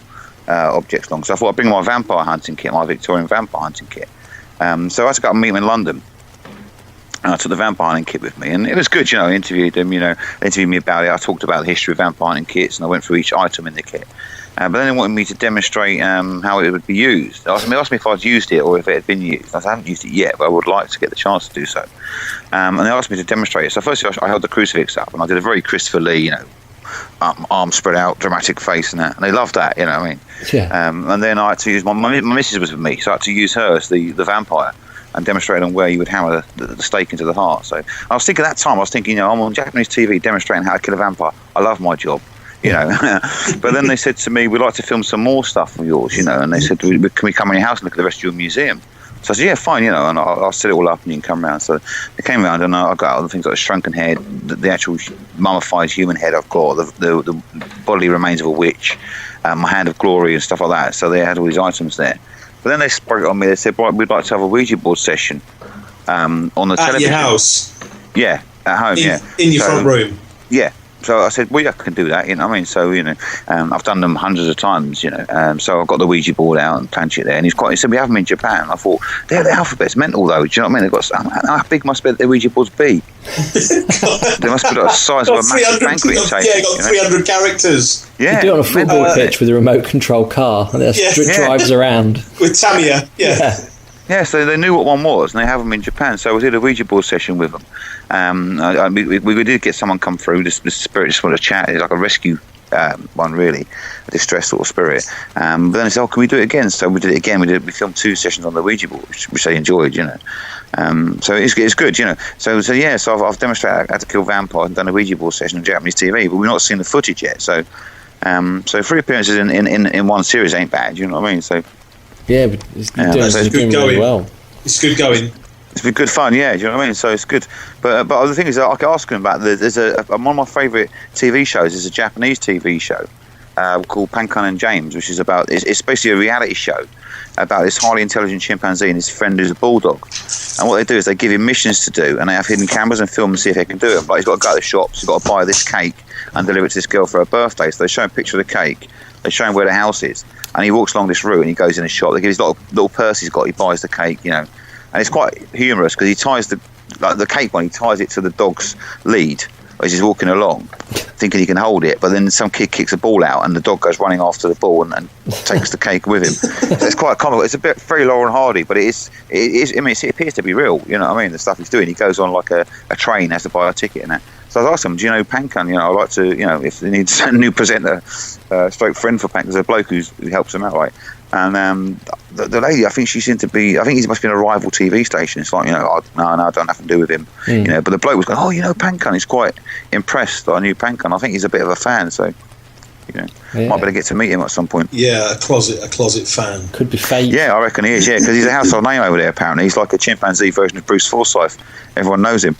objects along? So I thought I'd bring my vampire hunting kit, my Victorian vampire hunting kit. So I had to go and meet them in London. And I took the vampire hunting kit with me, and it was good, I interviewed them, they interviewed me about it. I talked about the history of vampire hunting kits, and I went through each item in the kit. But then they wanted me to demonstrate how it would be used. They asked me if I'd used it or if it had been used. I said, I haven't used it yet, but I would like to get the chance to do so. And they asked me to demonstrate it. So first I held the crucifix up, and I did a very Christopher Lee, arms spread out, dramatic face and that. And they loved that, you know what I mean? Yeah. And then I had to use, my missus was with me, so I had to use her as the vampire and demonstrate on where you would hammer the stake into the heart. So I was thinking at that time, I'm on Japanese TV demonstrating how to kill a vampire. I love my job. But then they said to me, we'd like to film some more stuff of yours, and they said, can we come in your house and look at the rest of your museum? So I said, yeah, fine, and I'll set it all up and you can come round. So they came round and I got other things like the shrunken head, the actual mummified human head I've got, the bodily remains of a witch, my hand of glory and stuff like that. So they had all these items there. But then they sprung it on me. They said, right, we'd like to have a Ouija board session on the television. At your house? Yeah, at home, In your front room? Yeah. So I said, well, yeah, I can do that, what I mean? So, I've done them hundreds of times, so I've got the Ouija board out and planchette there. And he said, we have them in Japan. I thought, the alphabet's mental, though. Do you know what I mean? They've got, how big must the Ouija boards be? They must be like the size of a massive banquet table. Yeah, got 300 characters. Yeah. You do it on a football pitch with a remote control car and it drives around. With Tamiya, Yeah, so they knew what one was, and they have them in Japan. So we did a Ouija board session with them. We did get someone come through. The spirit just wanted to chat. It's like a rescue one, really, a distressed sort of spirit. But then they said, "Oh, can we do it again?" So we did it again. We filmed 2 sessions on the Ouija board, which they enjoyed, So it's good, So I've demonstrated how to kill vampires and done a Ouija board session on Japanese TV, but we've not seen the footage yet. So 3 appearances in one series ain't bad. You know what I mean? So. Yeah, but it's doing really well. It's good going. It's been good fun, yeah. Do you know what I mean? So it's good. But the thing is, I can ask him about. There's one of my favourite TV shows is a Japanese TV show called Pankan and James, which is about. It's basically a reality show about this highly intelligent chimpanzee and his friend who's a bulldog. And what they do is they give him missions to do, and they have hidden cameras and film and see if they can do it. But he's got to go to the shops. He's got to buy this cake and deliver it to this girl for her birthday. So they show him a picture of the cake. They show him where the house is. And he walks along this route and he goes in a shop. They give his little purse he's got. He buys the cake, And it's quite humorous because he ties the cake one. He ties it to the dog's lead as he's walking along, thinking he can hold it. But then some kid kicks a ball out and the dog goes running after the ball and takes the cake with him. So it's quite comical. It's a bit very Laurel and Hardy, but it is. I mean, it appears to be real. You know what I mean? The stuff he's doing. He goes on like a train, has to buy a ticket and that. So I asked him, do you know Pankan? I'd like to, if they need a new presenter, stroke friend for Pankan, there's a bloke who helps him out, right? And the lady, I think she seemed to be, I think he must have been a rival TV station. It's like, no, I don't have to do with him, But the bloke was going, Pankan. He's quite impressed that I knew Pankan. I think he's a bit of a fan, so, might better get to meet him at some point. Yeah, a closet fan. Could be fake. Yeah, I reckon he is, because he's a household name over there, apparently. He's like a chimpanzee version of Bruce Forsyth. Everyone knows him.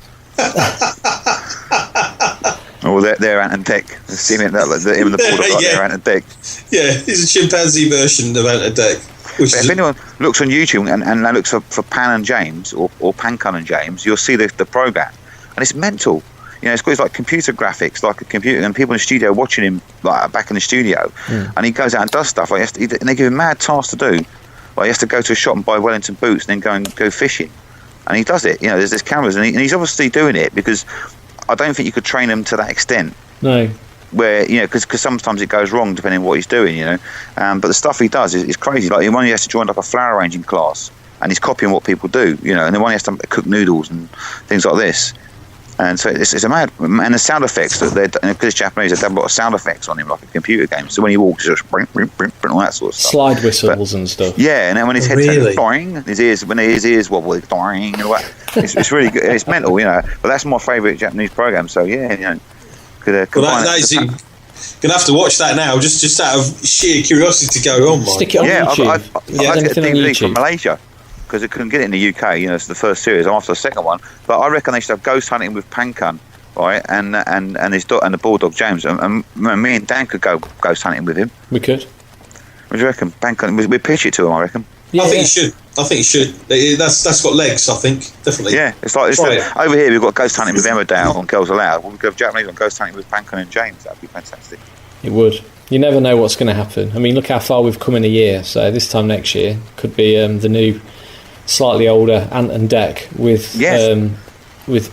Or they're Ant and Dec. Him and the bulldog, they're Ant and Dec. Yeah, he's a chimpanzee version of Ant and Dec. If anyone looks on YouTube and looks for Pan and James or Pankan and James, you'll see the programme, and it's mental. It's got like computer graphics, like a computer, and people in the studio watching him like back in the studio, and he goes out and does stuff. And they give him mad tasks to do. Like he has to go to a shop and buy Wellington boots, and then go fishing. And he does it. There's cameras, and he's obviously doing it because I don't think you could train him to that extent. No. Where because sometimes it goes wrong depending on what he's doing. But the stuff he does is crazy. Like when he has to join up a flower arranging class, and he's copying what people do. And then when he has to cook noodles and things like this. And so it's a mad, and the sound effects that because it's Japanese, they've done a lot of sound effects on him, like a computer game. So when he walks, it's just all that sort of stuff. Slide whistles and stuff. Yeah, and then when his head goes boing, his ears wobble, boing, and all that. It's really good. It's mental, But that's my favourite Japanese program. So yeah, Gonna have to watch that now, just out of sheer curiosity to go on. Stick it on YouTube. I'd get a DVD from Malaysia. Because it couldn't get it in the UK, it's the first series. I'm after the second one, but I reckon they should have ghost hunting with Pankan, right? And his dog and the bulldog James, and me and Dan could go ghost hunting with him. We could. What do you reckon? Pankan, we pitch it to him, I reckon. Yeah, I think you should. That's got legs. I think definitely. Yeah, it's like over here we've got ghost hunting with Emmerdale on Girls Aloud. We could have Japanese on ghost hunting with Pankan and James. That'd be fantastic. It would. You never know what's going to happen. I mean, look how far we've come in a year. So this time next year could be the new. Slightly older Ant and Dec with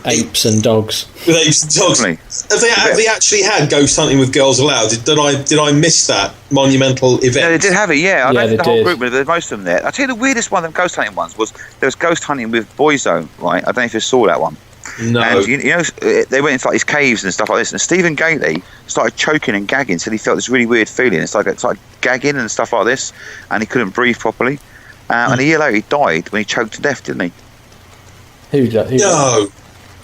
apes and dogs. With apes and dogs. Have they actually had ghost hunting with Girls Aloud? Did I miss that monumental event? Yeah, they did have it. Yeah, I don't think the whole did. group, but there's most of them there. I tell you, the weirdest one of them ghost hunting ones was there was ghost hunting with Boyzone. Right, I don't know if you saw that one. No. And they went into like these caves and stuff like this, and Stephen Gately started choking and gagging, said he felt this really weird feeling. It's like gagging and stuff like this, and he couldn't breathe properly. And a year later, he died when he choked to death, didn't he? Who? No.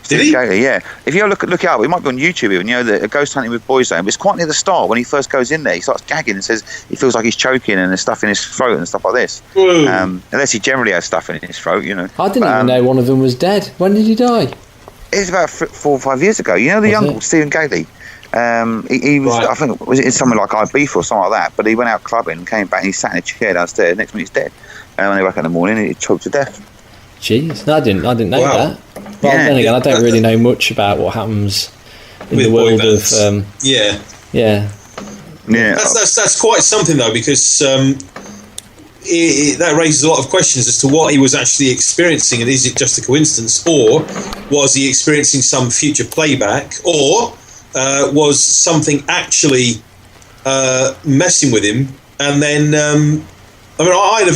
Did he? Gailey, yeah. If you look it up, it might be on YouTube even, the Ghost Hunting with Boys Zone. But it's quite near the start when he first goes in there. He starts gagging and says he feels like he's choking and there's stuff in his throat and stuff like this. Unless he generally has stuff in his throat, I didn't even know one of them was dead. When did he die? It's about 4 or 5 years ago. The young Stephen Gailey. He was, right. I think, was it something like Ibiza or something like that? But he went out clubbing and came back and he sat in a chair downstairs. Next minute he's dead. And when they woke up in the morning, he choked to death. Jeez, I didn't know that. But then again, I don't really know much about what happens in the world of. Yeah. That's quite something though, because that raises a lot of questions as to what he was actually experiencing, and is it just a coincidence, or was he experiencing some future playback, or was something actually messing with him? And then, I had a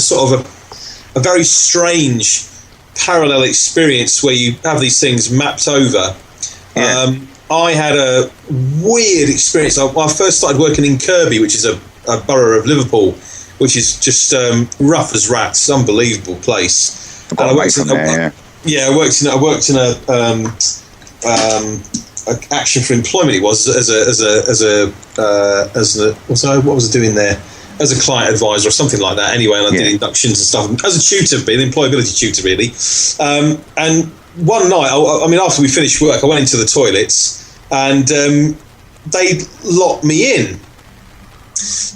sort of a very strange parallel experience where you have these things mapped over. I had a weird experience. I first started working in Kirby, which is a borough of Liverpool, which is just rough as rats, unbelievable place. And I worked in a action for employment. It was what was I doing there? As a client advisor or something like that. Anyway, and I did inductions and stuff as a tutor, an employability tutor, really. And one night, after we finished work, I went into the toilets and they locked me in.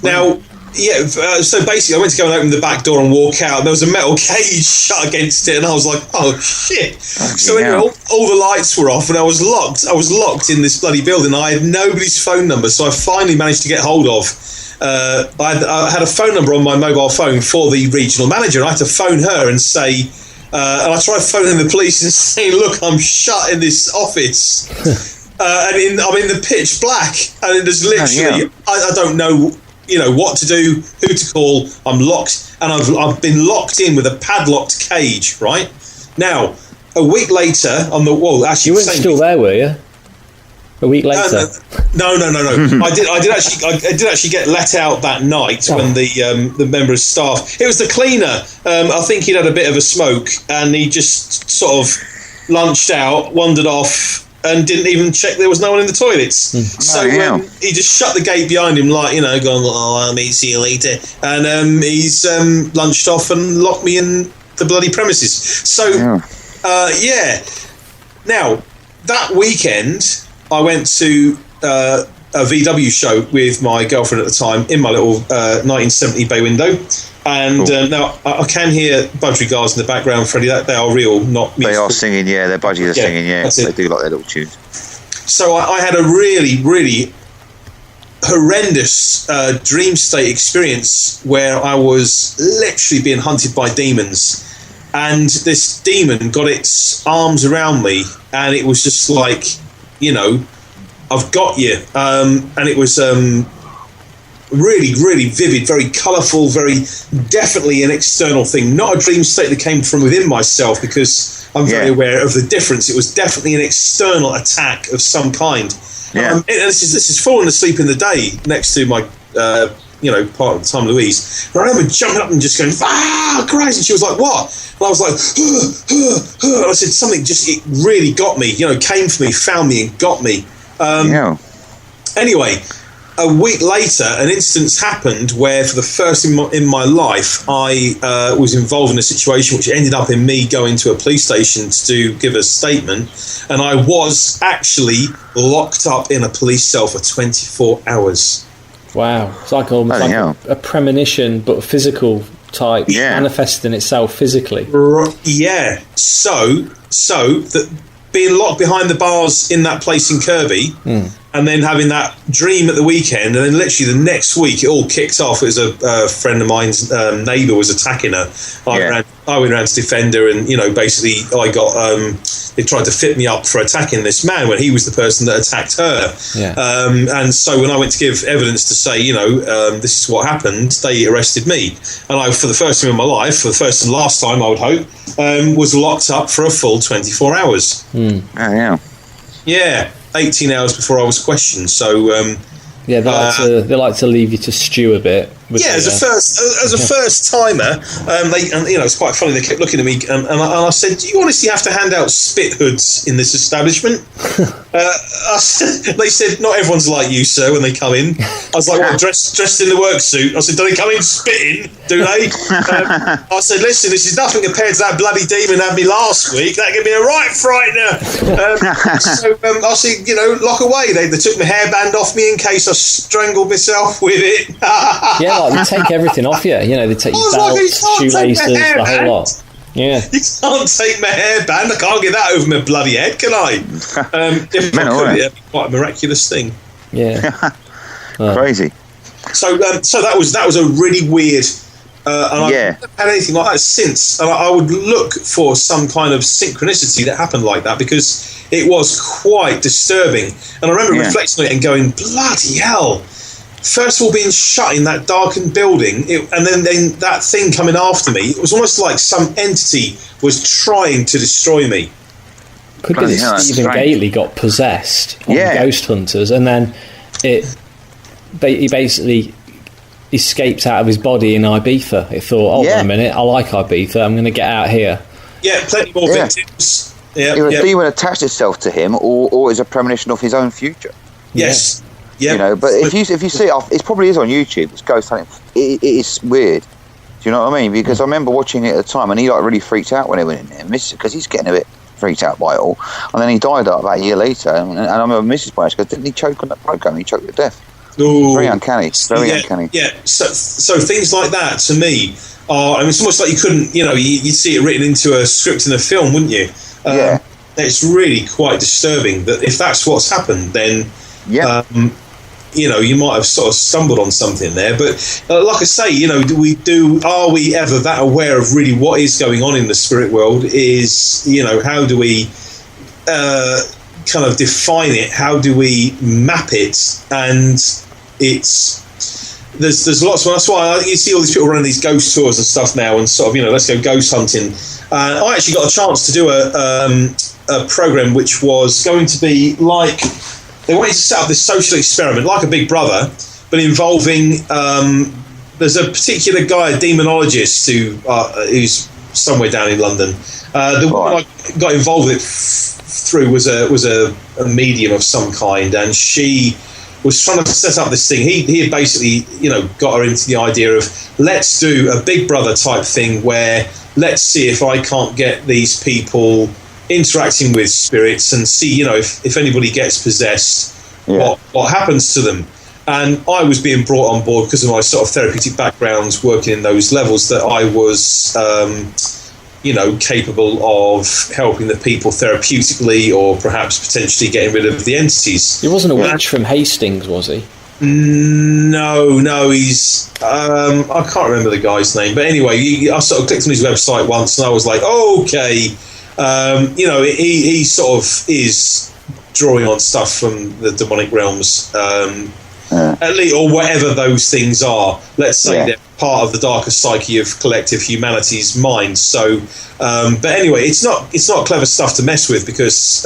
Now, so basically I went to go and open the back door and walk out, and there was a metal cage shut against it, and I was like, oh shit. So anyway, all the lights were off and I was locked in this bloody building. I had nobody's phone number, so I finally managed to get hold of I had a phone number on my mobile phone for the regional manager. I had to phone her and say, and I tried phoning the police and saying, look, I'm shut in this office. And I'm in the pitch black, and there's literally, I don't know, what to do, who to call. I'm locked, and I've been locked in with a padlocked cage. Right now, a week later, on the wall. Actually, you weren't still there, were you? A week later? No. I did actually get let out that night when the member of staff. It was the cleaner. I think he'd had a bit of a smoke, and he just sort of lunched out, wandered off, and didn't even check there was no one in the toilets. He just shut the gate behind him, going, I'll see you later. And he's lunched off and locked me in the bloody premises. So, Now, that weekend, I went to a VW show with my girlfriend at the time in my little 1970 bay window. And now I can hear budgerigars in the background, Freddie. They are real, not musical. They are singing, their budgies are singing, They do like their little tunes. So I had a really, really horrendous dream state experience where I was literally being hunted by demons. And this demon got its arms around me, and it was just like, I've got you. And it was really, really vivid, very colourful, very definitely an external thing, not a dream state that came from within myself, because I'm very aware of the difference. It was definitely an external attack of some kind. And this is falling asleep in the day next to my part of the time, Louise. And I remember jumping up and just going, Christ, and she was like, what? And I was like, and I said, something it really got me, came for me, found me and got me. Anyway, a week later, an instance happened where, for the first in my life, I was involved in a situation which ended up in me going to a police station to give a statement, and I was actually locked up in a police cell for 24 hours. Wow. It's like almost a premonition, but physical type, manifesting itself physically. Yeah. So that being locked behind the bars in that place in Kirby, and then having that dream at the weekend, and then literally the next week it all kicked off. It was a friend of mine's neighbour was attacking her. I went around to defend her, and basically I got they tried to fit me up for attacking this man when he was the person that attacked her. And so when I went to give evidence to say, this is what happened, they arrested me, and I, for the first time in my life, for the first and last time I would hope, was locked up for a full 24 hours. 18 hours before I was questioned. So Yeah, they like to leave you to stew a bit. As a first timer, it's quite funny. They kept looking at me, and I said, "Do you honestly have to hand out spit hoods in this establishment?" They said, "Not everyone's like you, sir." When they come in, I was like, "What, dressed in the work suit?" I said, "Do they come in spitting? Do they?" I said, "Listen, this is nothing compared to that bloody demon had me last week. That gave me a right frightener." So I said, lock away. They took my hairband off me in case I strangled myself with it. Yeah, like they take everything off you. They take your belts, shoelaces, the whole lot. Yeah. You can't take my hairband. I can't get that over my bloody head, can I? If I could, it'd be quite a miraculous thing. Yeah. Crazy. So that was a really weird. And I've never had anything like that since. And I would look for some kind of synchronicity that happened like that, because it was quite disturbing. And I remember reflecting on it and going, bloody hell. First of all, being shut in that darkened building, and then that thing coming after me, it was almost like some entity was trying to destroy me. Could be that Stephen Gately got possessed on Ghost Hunters, and then he basically escaped out of his body in Ibiza. It thought, hold on a minute, I like Ibiza, I'm going to get out here. Yeah, plenty more victims. Yeah, a demon attached itself to him, or is a premonition of his own future. Yes. Yeah. But if you see it probably is on YouTube. It's Ghost Hunting. It is weird. Do you know what I mean? Because I remember watching it at the time, and he really freaked out when he went in there, because he's getting a bit freaked out by it all. And then he died about a year later, and I remember Mrs. Bryce goes, "Didn't he choke on that program? He choked to death." Ooh. Very uncanny. Very uncanny. Yeah. So things like that to me are. It's almost like you couldn't. You'd see it written into a script in a film, wouldn't you? It's really quite disturbing that if that's what's happened, then you might have sort of stumbled on something there. But like I say, are we ever that aware of really what is going on in the spirit world? Is how do we kind of define it? How do we map it? And there's lots of, that's why you see all these people running these ghost tours and stuff now, and sort of let's go ghost hunting. I actually got a chance to do a program which was going to be like, they wanted to set up this social experiment like a Big Brother, but involving there's a particular guy, a demonologist who's somewhere down in London. The woman I got involved with through was a medium of some kind, and she was trying to set up this thing. He had basically got her into the idea of, let's do a Big Brother type thing where let's see if I can't get these people interacting with spirits and see if anybody gets possessed, what happens to them. And I was being brought on board because of my sort of therapeutic backgrounds working in those levels, that I was capable of helping the people therapeutically, or perhaps potentially getting rid of the entities. He wasn't a witch from Hastings, was he? No, he's I can't remember the guy's name, but anyway, I sort of clicked on his website once and I was like, okay. He sort of is drawing on stuff from the demonic realms, at least, or whatever those things are. Let's say they're part of the darker psyche of collective humanity's mind. So, but anyway, it's not clever stuff to mess with, because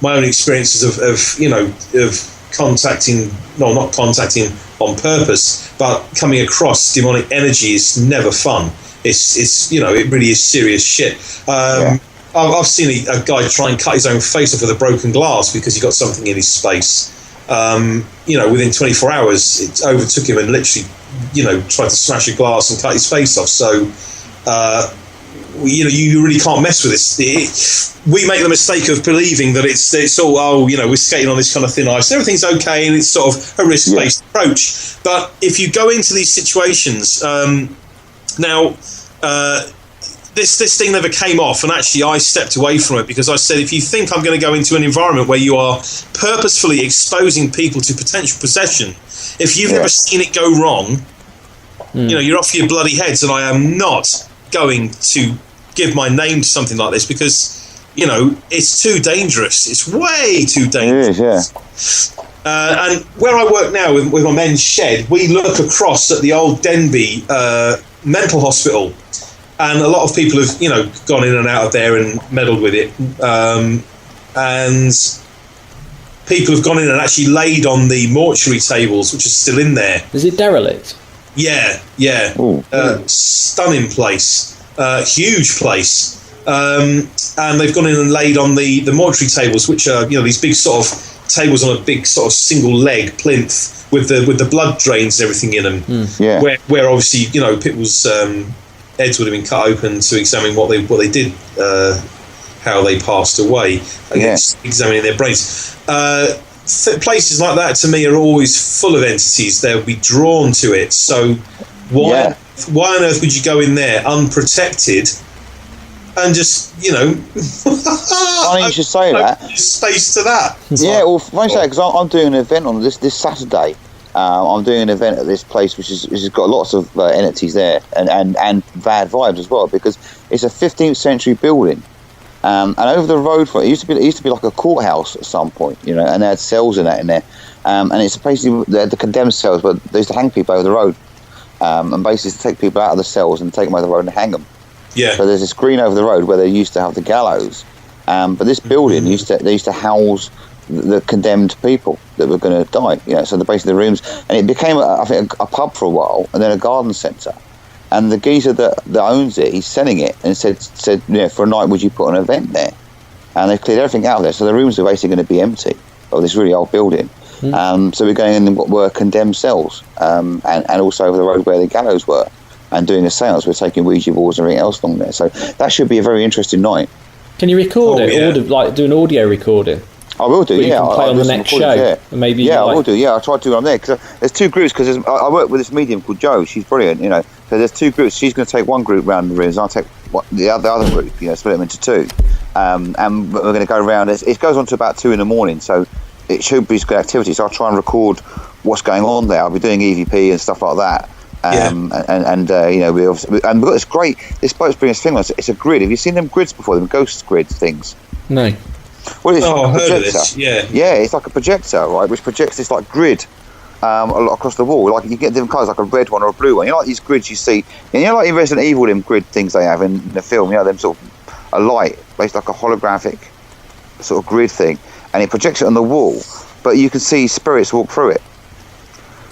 my own experiences of contacting, not contacting on purpose, but coming across demonic energy is never fun. It's it really is serious shit. I've seen a guy try and cut his own face off with a broken glass because he got something in his space. Within 24 hours, it overtook him and literally, tried to smash a glass and cut his face off. So, you really can't mess with this. We make the mistake of believing that it's all, we're skating on this kind of thin ice. Everything's okay, and it's sort of a risk-based approach. But if you go into these situations, this thing never came off, and actually I stepped away from it because I said, if you think I'm going to go into an environment where you are purposefully exposing people to potential possession, if you've never seen it go wrong, you're off your bloody heads, and I am not going to give my name to something like this because, it's too dangerous. It's way too dangerous. It is, and where I work now with my men's shed, we look across at the old Denby mental hospital. And a lot of people have, gone in and out of there and meddled with it. And people have gone in and actually laid on the mortuary tables, which are still in there. Is it derelict? Yeah. Stunning place, huge place. And they've gone in and laid on the mortuary tables, which are these big sort of tables on a big sort of single leg plinth with the blood drains and everything in them. Yeah. Where obviously people's heads would have been cut open to examine what they did, how they passed away, against examining their brains. Places like that to me are always full of entities. They'll be drawn to it. So why on earth would you go in there unprotected? And just, Funny you should say that. Space to that. Yeah, well, funny you say that, because I'm doing an event on this Saturday. I'm doing an event at this place which has got lots of entities there and bad vibes as well, because it's a 15th century building. And over the road from it used to be like a courthouse at some point, and they had cells in there. And it's basically the condemned cells, but they used to hang people over the road. And basically to take people out of the cells and take them over the road and hang them. Yeah. So there's this green over the road where they used to have the gallows, but this building used to house the condemned people that were going to die. So basically the rooms, and it became I think a pub for a while, and then a garden centre. And the geezer that owns it, he's selling it, and said for a night would you put an event there? And they cleared everything out of there, so the rooms are basically going to be empty of this really old building. So we're going in what were condemned cells, and also over the road where the gallows were. And doing a seance, we're taking Ouija boards and everything else along there. So that should be a very interesting night. Can you record it? Yeah. Or do an audio recording? I will do, You can play on the next show. And maybe I will do, I try to do it on there. Because there's two groups, because I work with this medium called Jo. She's brilliant, So there's two groups. She's going to take one group round the rooms, and I'll take the other group, split them into two. And we're going to go around. It goes on to about 2 in the morning, so it should be good activity. So I'll try and record what's going on there. I'll be doing EVP and stuff like that. We obviously, and we've got this bloke's bringing us thing. It's a grid. Have you seen them grids before? Them ghost grid things? No. Well, it's I heard of this. Yeah, it's like a projector, right? Which projects this like grid across the wall. Like you get different colours, like a red one or a blue one. Like these grids you see, and like in Resident Evil, them grid things they have in the film. Them sort of a light, based like a holographic sort of grid thing, and it projects it on the wall. But you can see spirits walk through it.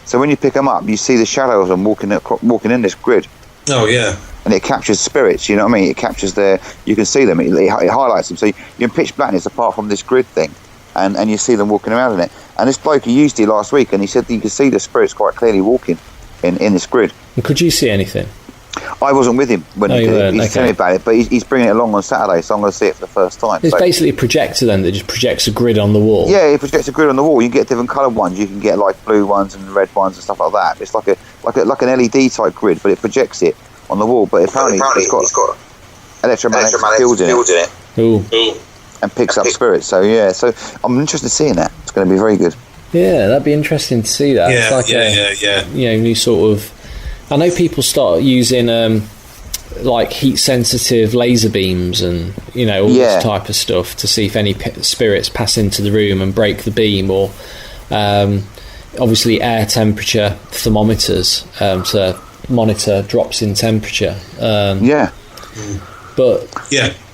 So when you pick them up, you see the shadow of them walking in this grid. Oh, yeah. And it captures spirits, you know what I mean? It captures you can see them, it highlights them. So you're in pitch blackness apart from this grid thing. And you see them walking around in it. And this bloke, he used it last week, and he said that you could see the spirits quite clearly walking in this grid. And could you see anything? I wasn't with him when he did it. He's telling me about it, but he's bringing it along on Saturday, so I'm going to see it for the first time. It's basically a projector then that just projects a grid on the wall. Yeah, it projects a grid on the wall. You can get different coloured ones. You can get like blue ones and red ones and stuff like that. It's like an LED type grid, but it projects it on the wall. But apparently it's got electromagnetic fields in it. Ooh. And picks up spirits. So so I'm interested in seeing that. It's going to be very good. Yeah, that'd be interesting to see that. Yeah, it's like new sort of. I know people start using like heat sensitive laser beams and all this type of stuff to see if any spirits pass into the room and break the beam, or obviously air temperature thermometers to monitor drops in temperature. But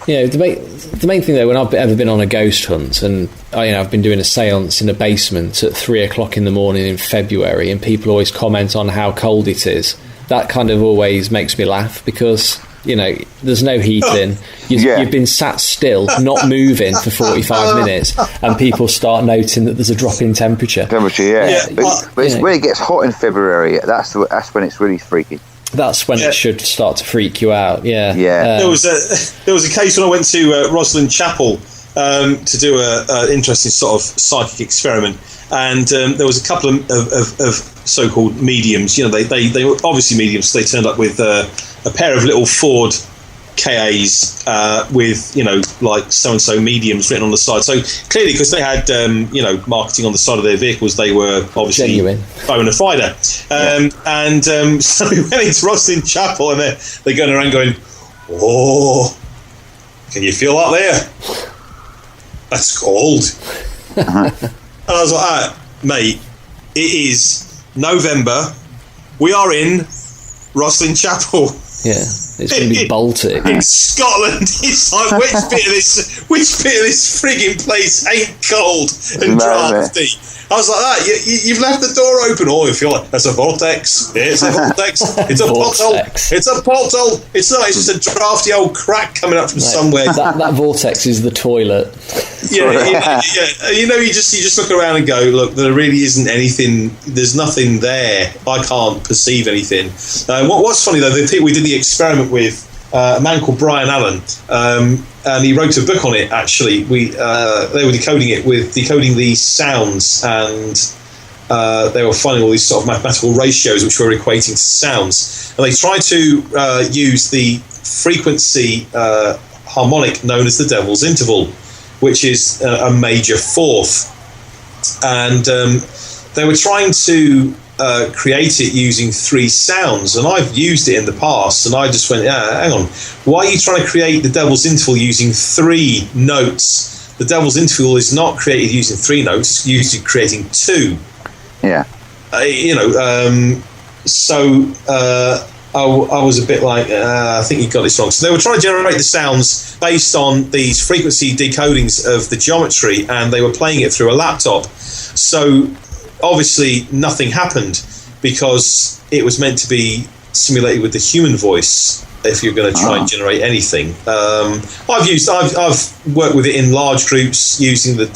the main thing though, when I've ever been on a ghost hunt, and I've been doing a seance in a basement at 3:00 in the morning in February, and people always comment on how cold it is. That kind of always makes me laugh, because there's no heating. You've been sat still, not moving for 45 minutes, and people start noting that there's a drop in temperature. But it's when it gets hot in February, that's when it's really freaky. That's when it should start to freak you out. There was a case when I went to Rosslyn Chapel to do an interesting sort of psychic experiment, and there was a couple of so-called mediums. They were obviously mediums. So they turned up with a pair of little Ford KAs with like so-and-so mediums written on the side. So clearly, because they had marketing on the side of their vehicles, they were obviously genuine, bona fide. And so we went into Rosslyn Chapel, and they're going around going, "Oh, can you feel that there? That's cold." And I was like, "Mate, it is November. We are in Rosslyn Chapel." Yeah. It's going to be Baltic. In Scotland, it's like, which bit of this frigging place ain't cold and drafty? I was like that. You've left the door open. Oh, you feel like that's a vortex. Yeah, it's a vortex. It's a pothole. It's a pothole. It's not. It's just a drafty old crack coming up from somewhere. That vortex is the toilet. Yeah. You just look around and go, look, there really isn't anything. There's nothing there. I can't perceive anything. What's funny though, we did the experiment with a man called Brian Allen, and he wrote a book on it. Actually, they were decoding these sounds, and they were finding all these sort of mathematical ratios which were equating to sounds, and they tried to use the frequency harmonic known as the Devil's Interval, which is a major fourth, and they were trying to create it using 3 sounds, and I've used it in the past, and I just went, hang on, why are you trying to create the Devil's Interval using 3 notes? The Devil's Interval is not created using 3 notes, it's usually creating 2. Yeah. I was a bit like, I think you got this wrong. So they were trying to generate the sounds based on these frequency decodings of the geometry, and they were playing it through a laptop. So obviously nothing happened because it was meant to be simulated with the human voice if you're going to try and generate anything. I've worked with it in large groups using the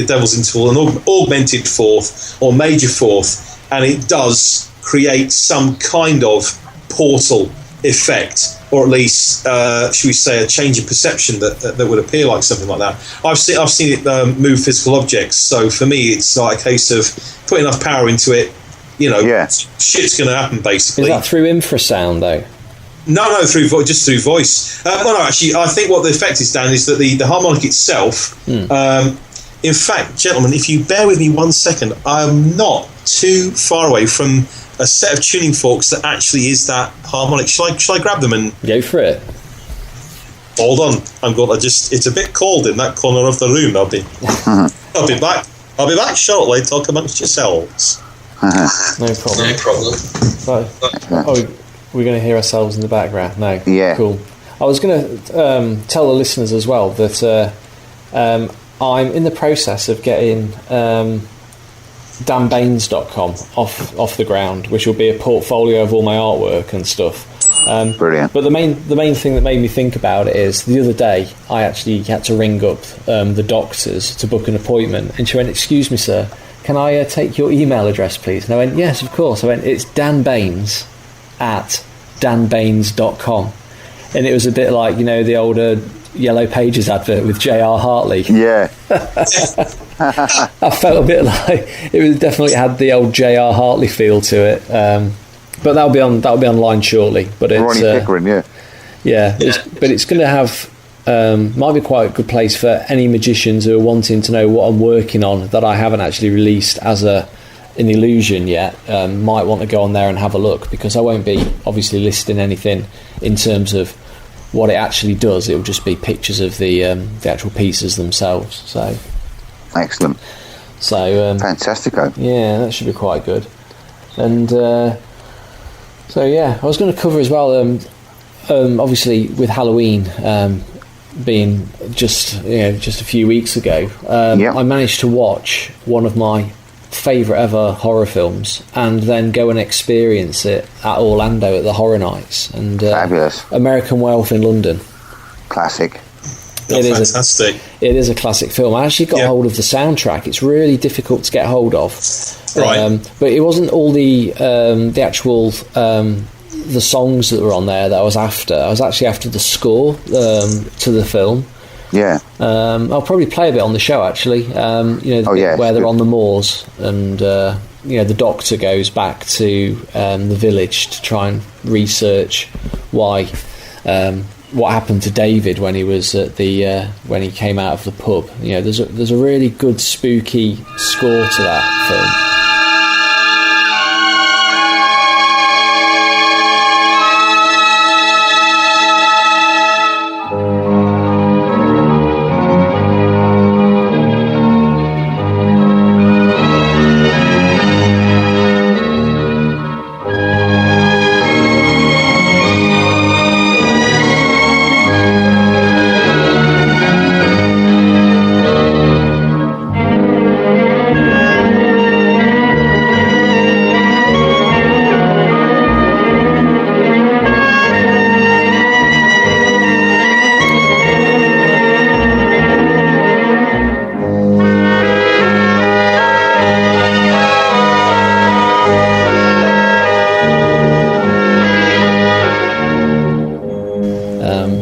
Devil's Interval, an augmented fourth or major fourth, and it does create some kind of portal effect, or at least should we say a change in perception that would appear like something like that. I've seen it move physical objects, so for me it's like a case of putting enough power into it, shit's going to happen basically. Is that through infrasound though? No, just through voice. Actually, I think what the effect is, Dan, is that the harmonic itself. In fact, gentlemen, if you bear with me 1 second, I'm not too far away from a set of tuning forks that actually is that harmonic. Shall I grab them and go for it? Hold on, I'm going to it's a bit cold in that corner of the room. I'll be back. I'll be back shortly. Talk amongst yourselves. No problem. So, we're going to hear ourselves in the background. No. Yeah. Cool. I was going to tell the listeners as well that I'm in the process of getting danbaines.com off the ground, which will be a portfolio of all my artwork and stuff. Brilliant. But the main thing that made me think about it is the other day I actually had to ring up the doctors to book an appointment, and she went, "Excuse me, sir, can I take your email address, please?" And I went, "Yes, of course." I went, "It's danbaines@danbaines.com," and it was a bit like the older Yellow Pages advert with J.R. Hartley. Yeah. I felt a bit like it definitely had the old J.R. Hartley feel to it, but that'll be online shortly. But it's Ronnie Pickering, but it's going to have might be quite a good place for any magicians who are wanting to know what I'm working on that I haven't actually released as an illusion yet. Might want to go on there and have a look, because I won't be obviously listing anything in terms of what it actually does. It will just be pictures of the actual pieces themselves. So excellent. So fantastico. Yeah, that should be quite good. And I was going to cover as well. Obviously, with Halloween being just a few weeks ago, I managed to watch one of my favourite ever horror films, and then go and experience it at Orlando at the Horror Nights. And fabulous. American Werewolf in London. It Classic. is fantastic. It is a classic film. I actually got hold of the soundtrack. It's really difficult to get hold of. Right. But it wasn't all the actual the songs that were on there that I was after. I was actually after the score to the film. Yeah. I'll probably play a bit on the show actually. Where they're on the moors, and the doctor goes back to the village to try and research why what happened to David when he was at the when he came out of the pub. There's a really good spooky score to that film.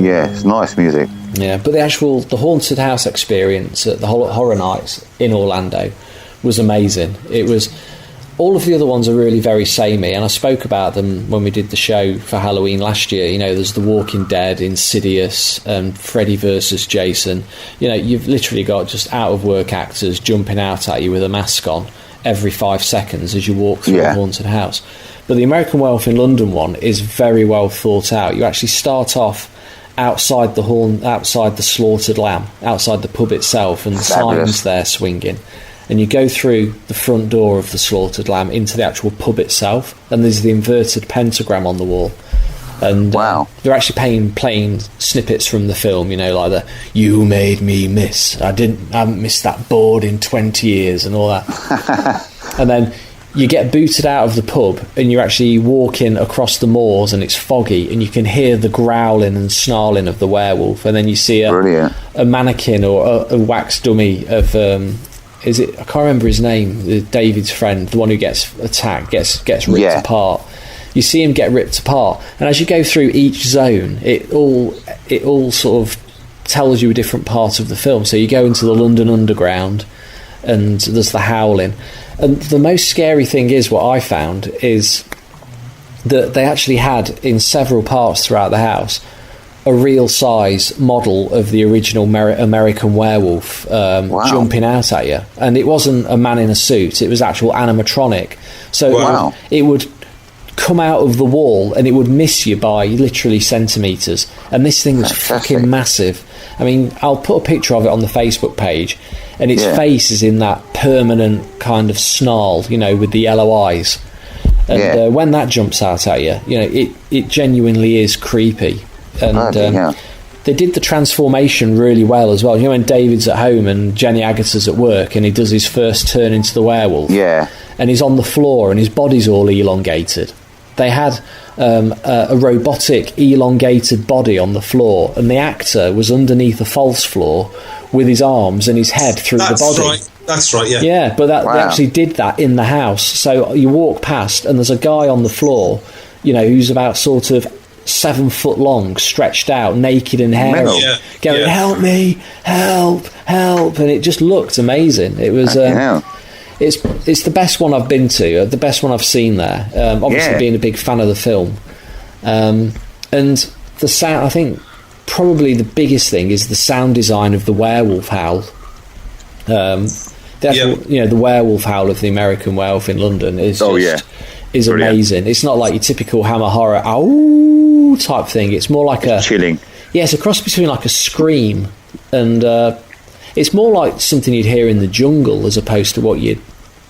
Yeah, it's nice music. Yeah, but the haunted house experience at the Horror Nights in Orlando was amazing. It was. All of the other ones are really very samey, and I spoke about them when we did the show for Halloween last year. You know, there's The Walking Dead, Insidious, Freddy versus Jason. You know, you've literally got just out-of-work actors jumping out at you with a mask on every 5 seconds as you walk through a haunted house. But the American Werewolf in London one is very well thought out. You actually start off outside the slaughtered lamb, outside the pub itself, and the signs there swinging. And you go through the front door of the slaughtered lamb into the actual pub itself, and there's the inverted pentagram on the wall. And they're actually playing snippets from the film, you know, like the "You made me miss. I haven't missed that board in 20 years" and all that. And then you get booted out of the pub, and you're actually walking across the moors, and it's foggy, and you can hear the growling and snarling of the werewolf. And then you see a mannequin or a wax dummy of. I can't remember his name, David's friend, the one who gets attacked, gets ripped apart. You see him get ripped apart, and as you go through each zone, it all sort of tells you a different part of the film. So you go into the London Underground, and there's the howling. And the most scary thing is, what I found, is that they actually had, in several parts throughout the house, a real size model of the original American Werewolf jumping out at you, and it wasn't a man in a suit, it was actual animatronic. So it would come out of the wall and it would miss you by literally centimetres, and this thing was fucking massive. I mean, I'll put a picture of it on the Facebook page, and its face is in that permanent kind of snarl, you know, with the yellow eyes, and when that jumps out at you, you know, it genuinely is creepy. And they did the transformation really well as well. You know, when David's at home and Jenny Agutter's at work, and he does his first turn into the werewolf, and he's on the floor and his body's all elongated. They had a robotic elongated body on the floor, and the actor was underneath a false floor with his arms and his head through the body. That's right, yeah. Yeah, but they actually did that in the house. So you walk past and there's a guy on the floor, you know, who's about sort of 7 foot long, stretched out, naked and hairy, going, "Help me, help, help," and it just looked amazing. It was it's the best one I've been to, the best one I've seen there, obviously being a big fan of the film, and the sound. I think probably the biggest thing is the sound design of the werewolf howl. You know, the werewolf howl of the American Werewolf in London is is amazing. It's not like your typical Hammer horror ow type thing. It's more like chilling. Yeah, it's a cross between like a scream and it's more like something you'd hear in the jungle as opposed to what you'd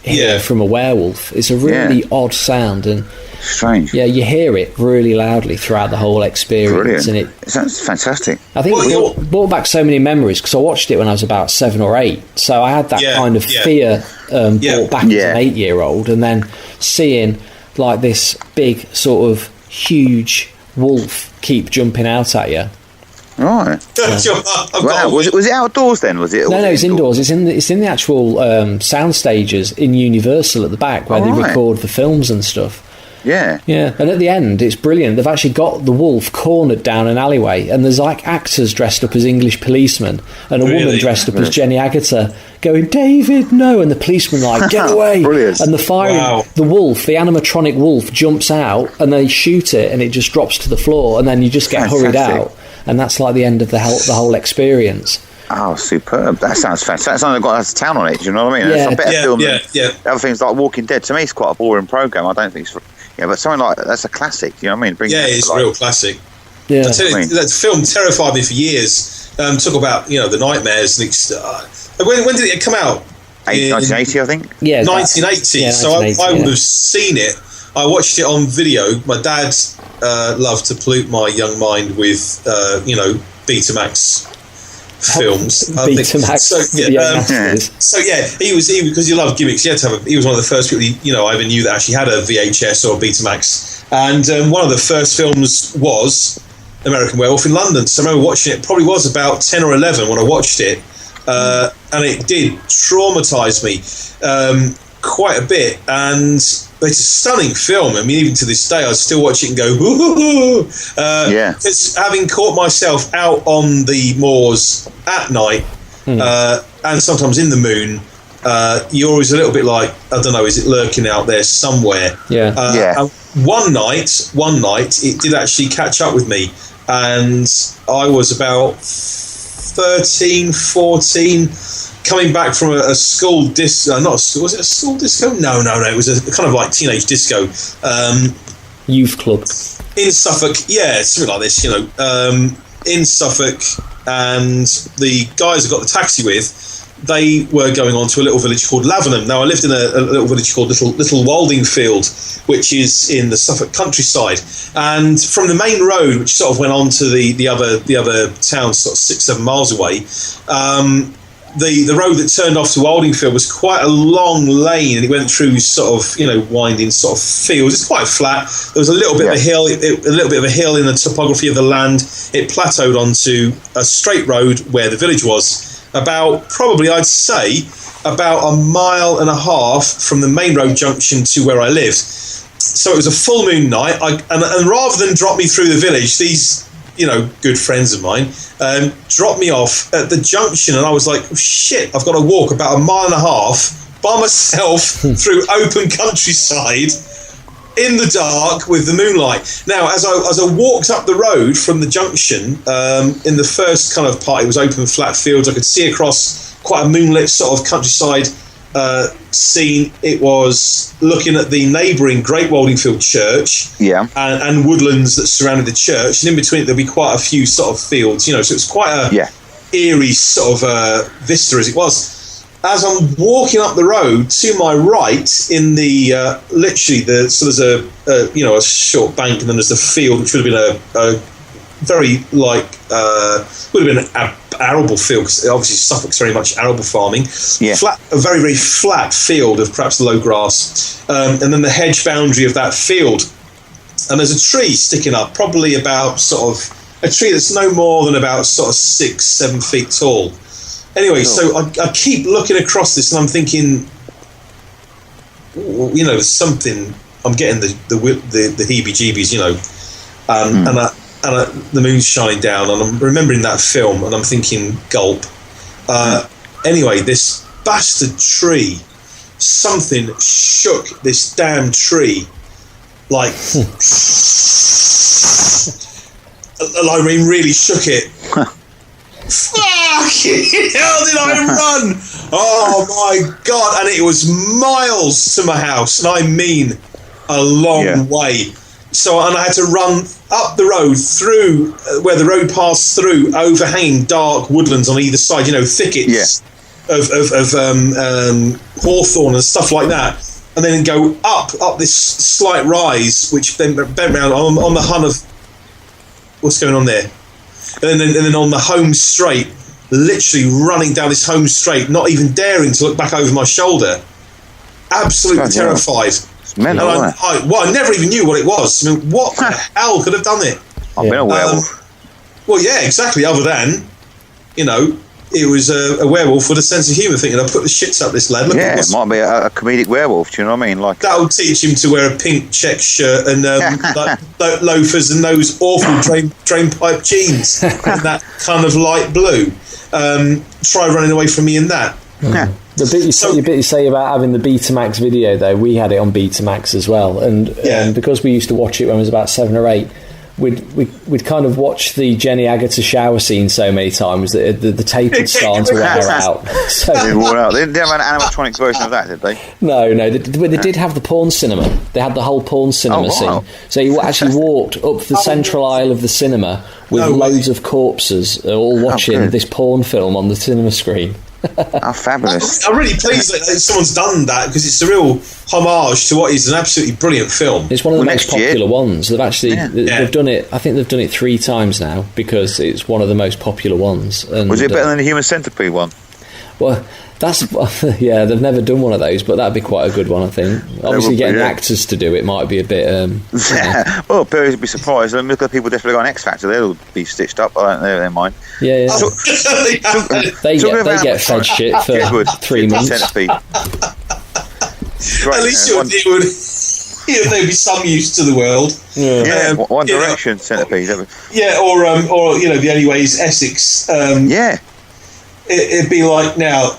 hear from a werewolf. It's a really odd sound and strange. Yeah, you hear it really loudly throughout the whole experience. Brilliant. And it sounds fantastic. I think it brought back so many memories because I watched it when I was about 7 or 8. So I had that kind of fear brought back as an 8-year-old, and then seeing like this big sort of huge wolf keep jumping out at you. Right. Wow. Was it outdoors then? Was it? No, it's indoors. It's in the actual sound stages in Universal at the back where they record the films and stuff. Yeah. Yeah. And at the end, it's brilliant. They've actually got the wolf cornered down an alleyway, and there's like actors dressed up as English policemen and a woman dressed up as Jenny Agutter going, "David, no!" And the policeman like, "Get away!" Brilliant. And the wolf, the animatronic wolf, jumps out, and they shoot it, and it just drops to the floor, and then you just get hurried out, and that's like the end of the whole experience. Oh, superb. That sounds fantastic. That sounds like it's a town on it, do you know what I mean? It's a better film than other things like Walking Dead. To me, it's quite a boring programme. I don't think it's... but something like that's a classic, do you know what I mean? It's a real classic. Yeah. I tell you, that film terrified me for years. Talk about, the nightmares. When did it come out? 1980, I think. Yeah. 1980. Yeah, so I would have seen it. I watched it on video. My dad loved to pollute my young mind with, Betamax films. Betamax. He was because you love gimmicks. He was one of the first people I ever knew that actually had a VHS or a Betamax. And one of the first films was American Werewolf in London. So I remember watching it. Probably was about 10 or 11 when I watched it, and it did traumatise me quite a bit. And it's a stunning film. I mean, even to this day, I still watch it and go, woo-hoo-hoo. It's having caught myself out on the moors at night and sometimes in the moon. You're always a little bit like, I don't know, is it lurking out there somewhere? And one night, it did actually catch up with me, and I was about 13, 14, coming back from a school disco. Not a school, was it a school disco? No, it was a kind of like teenage disco. Youth club. In Suffolk, something like this, in Suffolk, and the guys I got the taxi with, they were going on to a little village called Lavenham. Now, I lived in a little village called Little Waldingfield, which is in the Suffolk countryside. And from the main road, which sort of went on to the other town, sort of 6-7 miles away, the road that turned off to Waldingfield was quite a long lane, and it went through sort of, winding sort of fields. It's quite flat. There was a little bit of a hill, in the topography of the land. It plateaued onto a straight road where the village was. About, probably I'd say, about 1.5 miles from the main road junction to where I lived. So it was a full moon night, and rather than drop me through the village, these, good friends of mine, dropped me off at the junction, and I was like, shit, I've got to walk about 1.5 miles by myself through open countryside in the dark with the moonlight. Now, as I walked up the road from the junction, in the first kind of part, it was open flat fields. I could see across quite a moonlit sort of countryside scene. It was looking at the neighbouring Great Waldingfield Church, and woodlands that surrounded the church, and in between there'd be quite a few sort of fields, so it was quite a eerie sort of vista as it was. As I'm walking up the road, to my right, in the so there's a short bank, and then there's the field, which would have been a very would have been an arable field, because obviously Suffolk's very much arable farming. A very, very flat field of perhaps low grass, and then the hedge boundary of that field, and there's a tree sticking up, probably about sort of a tree that's no more than about sort of 6-7 feet tall. Anyway, so I keep looking across this, and I'm thinking, there's something. I'm getting the heebie-jeebies, and the moon's shining down, and I'm remembering that film, and I'm thinking, gulp. Anyway, this bastard tree, something shook this damn tree, like, I mean, really shook it. Fucking hell did I run? Oh my God. And it was miles to my house, and I mean a long way. So, and I had to run up the road through where the road passed through overhanging dark woodlands on either side, thickets of hawthorn and stuff like that, and then go up this slight rise, which then bent round on the hun of what's going on there. And then on the home straight, literally running down this home straight, not even daring to look back over my shoulder. Absolutely terrified. It's mental, isn't it? I never even knew what it was. I mean, what the hell could have done it? I've been a werewolf. Well, yeah, exactly. Other than, it was a werewolf with a sense of humour, thinking, I'll put the shits up this lad. Look, it might be a comedic werewolf, do you know what I mean? That'll teach him to wear a pink check shirt and loafers and those awful drain pipe jeans and that kind of light blue. Try running away from me in that. The bit you say about having the Betamax video, though, we had it on Betamax as well, and because we used to watch it when I was about 7 or 8, we'd kind of watch the Jenny Agutter shower scene so many times that the tape had started to wear out. So, they didn't have an animatronics version of that, did they? No, they did have the porn cinema. They had the whole porn cinema scene. So you actually walked up the central aisle of the cinema with loads of corpses all watching this porn film on the cinema screen. How fabulous. I'm really pleased that someone's done that, because it's a real homage to what is an absolutely brilliant film. It's one of the most popular ones. They've actually they've done it. I think they've done it 3 times now, because it's one of the most popular ones. And, was it better than the Human Centipede one? Well, that's they've never done one of those, but that'd be quite a good one, I think. Obviously, getting the actors to do it might be a bit. Well, people would be surprised. I mean, look at people definitely on X Factor; they'll be stitched up. I don't know their mind. Yeah. They get fed shit for 3 months. Centipede. At least you're dealing with. there'd be some use to the world. Yeah, One Direction centipede. Yeah, or the only way is Essex. It'd be like now,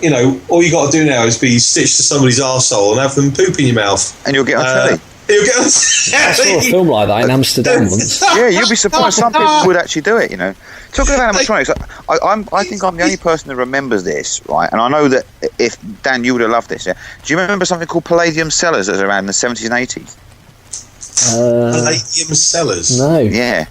all you got to do now is be stitched to somebody's arsehole and have them poop in your mouth, and you'll get on telly. I saw a film like that in Amsterdam once. Yeah, you'll be surprised. Some people would actually do it. Talking about animatronics, I think I'm the only person that remembers this, right? And I know that if Dan, you would have loved this. Yeah? Do you remember something called Palladium Cellars that was around in the 70s and 80s? Palladium Cellars? No. Yeah.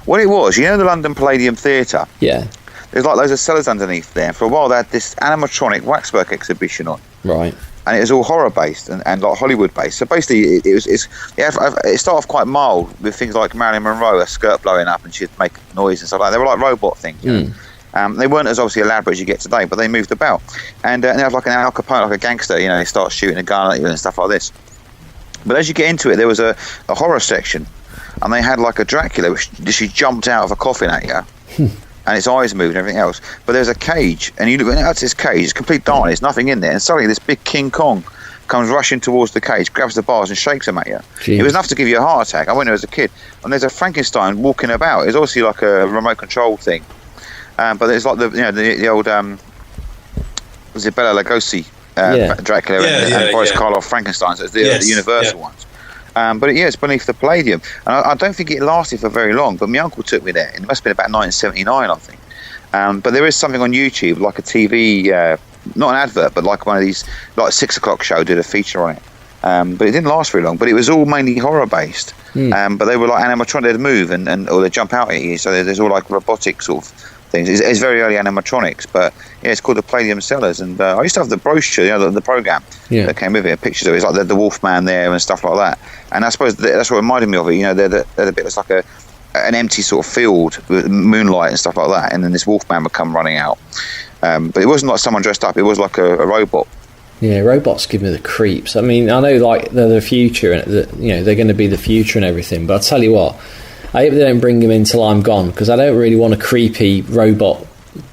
What it was, the London Palladium Theatre? Yeah. There's like loads of cellars underneath there. For a while, they had this animatronic waxwork exhibition on. Right. And it was all horror based and like Hollywood based. So basically, it started off quite mild with things like Marilyn Monroe, her skirt blowing up, and she'd make noise and stuff like that. They were like robot things. They weren't as obviously elaborate as you get today, but they moved about. And they have like an Al Capone, like a gangster. They start shooting a gun at you and stuff like this. But as you get into it, there was a horror section, and they had like a Dracula, which she jumped out of a coffin at you. And its eyes moved and everything else. But there's a cage, and you look at this cage, it's complete darkness, nothing in there, and suddenly this big King Kong comes rushing towards the cage, grabs the bars and shakes them at you. Jeez. It was enough to give you a heart attack. I went there as a kid, and there's a Frankenstein walking about. It's obviously like a remote control thing, but there's like the old was it Bela Lugosi Dracula and Boris Karloff Frankenstein, so it's the Universal ones. But it's beneath the Palladium, and I don't think it lasted for very long. But my uncle took me there, and it must have been about 1979, I think. But there is something on YouTube, like a TV, not an advert, but like one of these, like 6 o'clock show did a feature on it. But it didn't last very long. But it was all mainly horror based. But they were like animatronic, they'd move or they'd jump out at you. So there's all like robotic sort of things. It's very early animatronics, but it's called the Palladium Cellars. And I used to have the brochure, the program that came with it, pictures of it. It's like the Wolfman there and stuff like that. And I suppose that's what reminded me of it. They're a bit, it's like an empty sort of field with moonlight and stuff like that. And then this Wolfman would come running out. But it wasn't like someone dressed up. It was like a robot. Yeah, robots give me the creeps. I mean, I know like they're the future, and they're going to be the future and everything. But I'll tell you what, I hope they don't bring them in till I'm gone, because I don't really want a creepy robot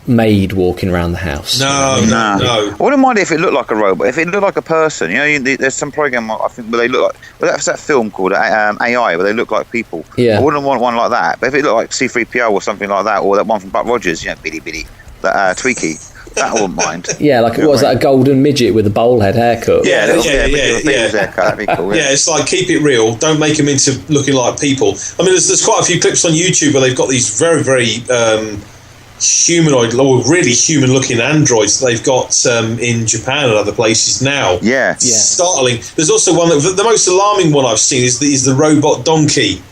maid walking around the house. No. I wouldn't mind if it looked like a robot. If it looked like a person, there's some program I think where they look like. Well, that's that film called AI, where they look like people. Yeah. I wouldn't want one like that. But if it looked like C-3PO or something like that, or that one from Buck Rogers, Biddy, that Tweaky. That I wouldn't mind. Yeah, like what was that, a golden midget with a bowl head haircut? Yeah. Haircut, that'd be cool. Yeah, it's like keep it real. Don't make them into looking like people. I mean, there's quite a few clips on YouTube where they've got these very, very humanoid, or really human-looking androids that they've got in Japan and other places now. Yeah. Startling. There's also one the most alarming one I've seen is the robot donkey.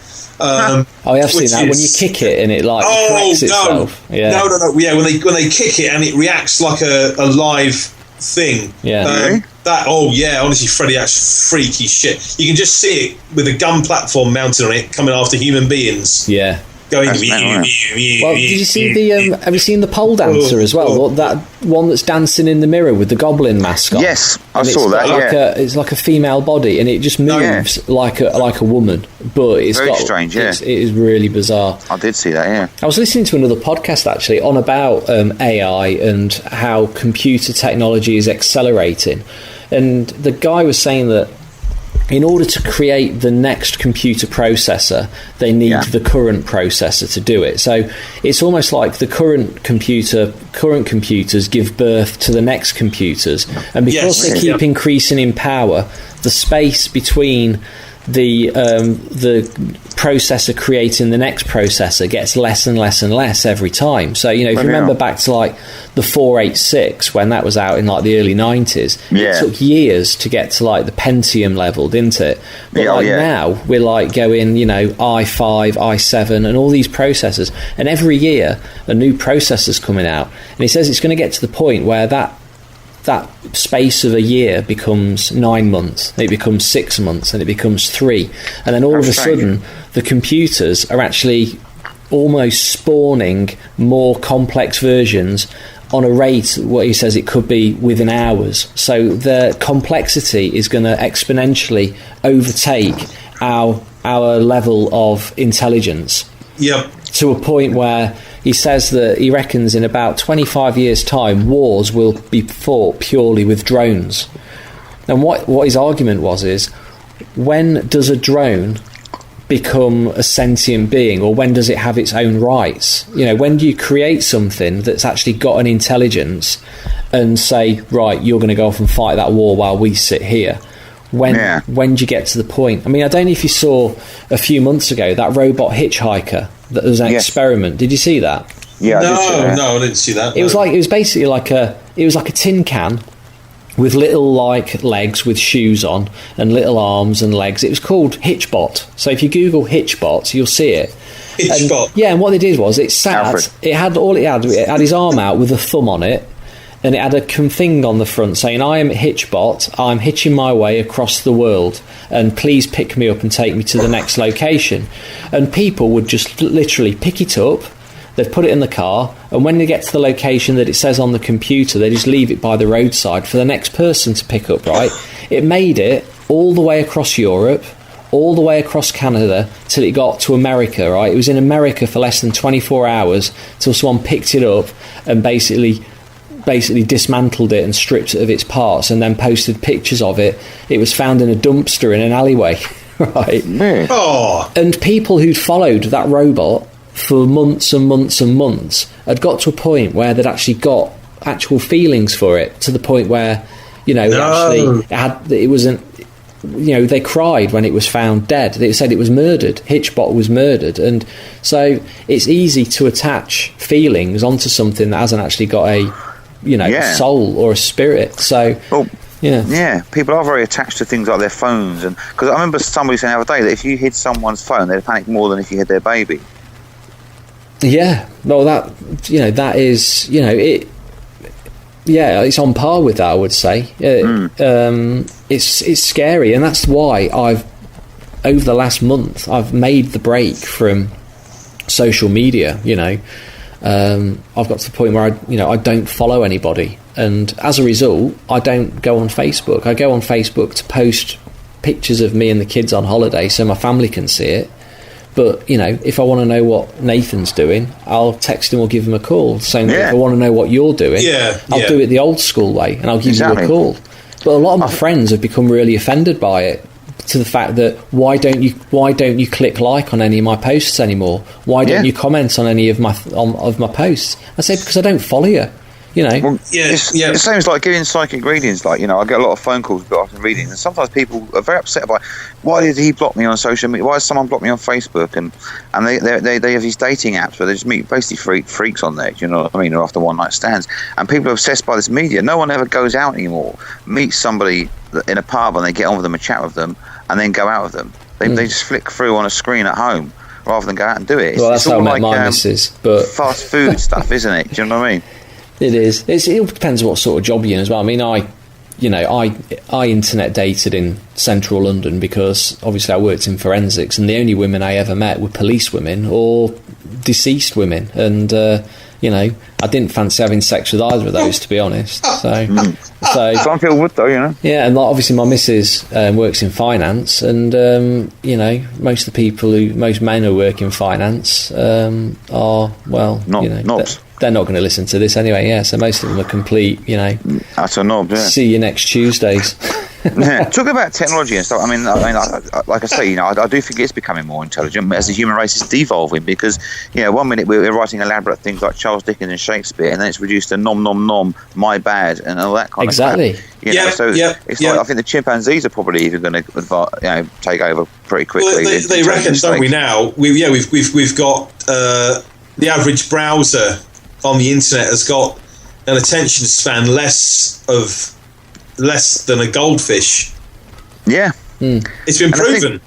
I have seen that when you kick it and it corrects itself. No. Yeah, when they kick it and it reacts like a live thing. Yeah. Honestly, Freddie, that's freaky shit. You can just see it with a gun platform mounted on it coming after human beings. Yeah. Going. Well, did you see the? Have you seen the pole dancer as well? That one that's dancing in the mirror with the goblin mask on. Yes, I saw that. It's like a female body, and it just moves like a woman, but it's very strange. It is really bizarre. I did see that. Yeah, I was listening to another podcast actually on about AI and how computer technology is accelerating, and the guy was saying that in order to create the next computer processor, they need the current processor to do it. So it's almost like the current computers give birth to the next computers, and because they keep increasing in power, the space between the processor creating the next processor gets less and less and less every time. So if you remember back to like the 486 when that was out in like the early 90s, it took years to get to like the Pentium level, didn't it? But now we're like going i5, i7 and all these processors, and every year a new processor's coming out, and he says it's going to get to the point where that space of a year becomes 9 months, it becomes 6 months, and it becomes 3, and then all of a sudden the computers are actually almost spawning more complex versions on a rate, what he says, it could be within hours. So the complexity is going to exponentially overtake our level of intelligence. Yep. To a point where he says that he reckons in about 25 years' time, wars will be fought purely with drones. And what his argument is, when does a drone become a sentient being, or when does it have its own rights? You know, when do you create something that's actually got an intelligence and say, right, you're going to go off and fight that war while we sit here? When do you get to the point? I mean, I don't know if you saw a few months ago that robot hitchhiker that was an experiment. Did you see that? Yeah, no, I didn't see that. It was basically like a tin can with little like legs with shoes on and little arms and legs. It was called Hitchbot. So if you Google Hitchbot, you'll see it. Hitchbot. And what they did was it sat. Alfred. It had his arm out with a thumb on it. And it had a thing on the front saying, I am Hitchbot, I'm hitching my way across the world, and please pick me up and take me to the next location. And people would just literally pick it up, they'd put it in the car, and when they get to the location that it says on the computer, they just leave it by the roadside for the next person to pick up, right? It made it all the way across Europe, all the way across Canada, till it got to America, right? It was in America for less than 24 hours till someone picked it up and basically dismantled it and stripped it of its parts and then posted pictures of it. It was found in a dumpster in an alleyway, right? Oh. And people who'd followed that robot for months and months and months had got to a point where they'd actually got actual feelings for it, to the point where, you know, it wasn't, you know, they cried when it was found dead. They said it was murdered. Hitchbot was murdered. And so it's easy to attach feelings onto something that hasn't actually got a a soul or a spirit. So people are very attached to things like their phones, and because I remember somebody saying the other day that if you hid someone's phone, they'd panic more than if you hid their baby. Yeah, well, that is, it. Yeah, it's on par with that, I would say. It's scary, and that's why over the last month, I've made the break from social media. I've got to the point where I don't follow anybody, and as a result, I don't go on Facebook. I go on Facebook to post pictures of me and the kids on holiday so my family can see it. But if I want to know what Nathan's doing, I'll text him or give him a call. Same way, if I want to know what you're doing, I'll do it the old school way, and I'll give you a call. But a lot of my friends have become really offended by it, to the fact that why don't you click like on any of my posts anymore? Why don't you comment on any of my posts? I say, because I don't follow you. Well, it seems like giving psychic readings. Like, I get a lot of phone calls after readings, and sometimes people are very upset about, why did he block me on social media? Why does someone block me on Facebook? And they have these dating apps where they just meet basically freaks on there. Do you know what I mean? Or after one night stands, and people are obsessed by this media. No one ever goes out anymore, meets somebody in a pub, and they get on with them and chat with them, and then go out with them. They just flick through on a screen at home rather than go out and do it. Well, that's how I met my missus. But fast food stuff, isn't it? Do you know what I mean? It is. It depends what sort of job you're in as well. I mean, I internet dated in central London because obviously I worked in forensics, and the only women I ever met were police women or deceased women, and I didn't fancy having sex with either of those, to be honest. So some people would, though, Yeah, and obviously my missus works in finance, and most of the people most men who work in finance are knobs. They're not going to listen to this anyway, so most of them are complete, That's a knob, see you next Tuesdays. Talk about technology and stuff. I mean, like I say, I do think it's becoming more intelligent as the human race is devolving, because, 1 minute we're writing elaborate things like Charles Dickens and Shakespeare, and then it's reduced to nom nom nom, my bad, and all that kind of stuff. Exactly. I think the chimpanzees are probably even going to take over pretty quickly. Well, they reckon, don't we now? We've got the average browser on the internet has got an attention span less than a goldfish. Yeah. It's been proven.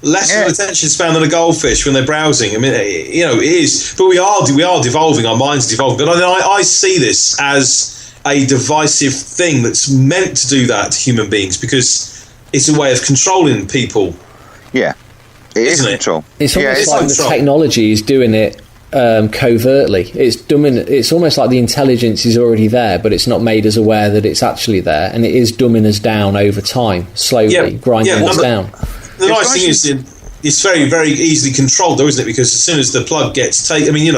Less of an attention span than a goldfish when they're browsing. I mean, it is. But we are devolving. Our minds are devolving. But I see this as a divisive thing that's meant to do that to human beings, because it's a way of controlling people. Yeah. It is control. It's almost like the technology is doing it covertly. It's almost like the intelligence is already there, but it's not made us aware that it's actually there, and it is dumbing us down over time, slowly grinding us down. The nice thing is it's very, very easily controlled, though, isn't it? Because as soon as the plug gets taken, I mean,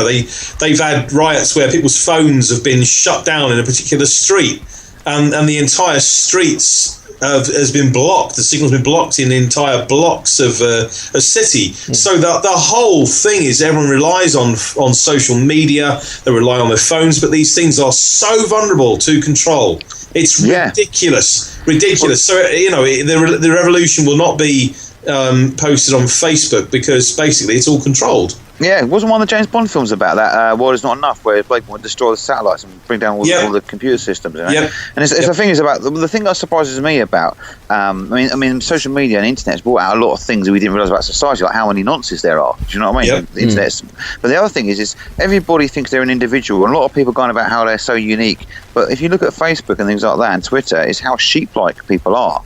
they've had riots where people's phones have been shut down in a particular street, and the entire streets has been blocked. The signal's been blocked in entire blocks of a city. So the whole thing is everyone relies on social media. They rely on their phones, but these things are so vulnerable to control. It's ridiculous. So the revolution will not be posted on Facebook because basically it's all controlled. Yeah, it wasn't one of the James Bond films about that, War Is Not Enough, where Blake would destroy the satellites and bring down all the computer systems. You know? And the thing is about, the thing that surprises me about, I mean, social media and internet has brought out a lot of things that we didn't realise about society, like how many nonces there are. Do you know what I mean? The internet's, but the other thing is everybody thinks they're an individual, and a lot of people are going about how they're so unique. But if you look at Facebook and things like that, and Twitter, it's how sheep-like people are.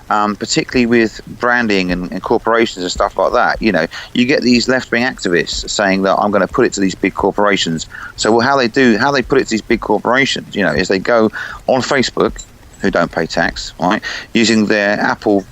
Particularly with branding and corporations and stuff like that, you know, you get these left-wing activists saying that I'm going to put it to these big corporations. So how they put it to these big corporations, you know, is they go on Facebook, who don't pay tax, right, using their Apple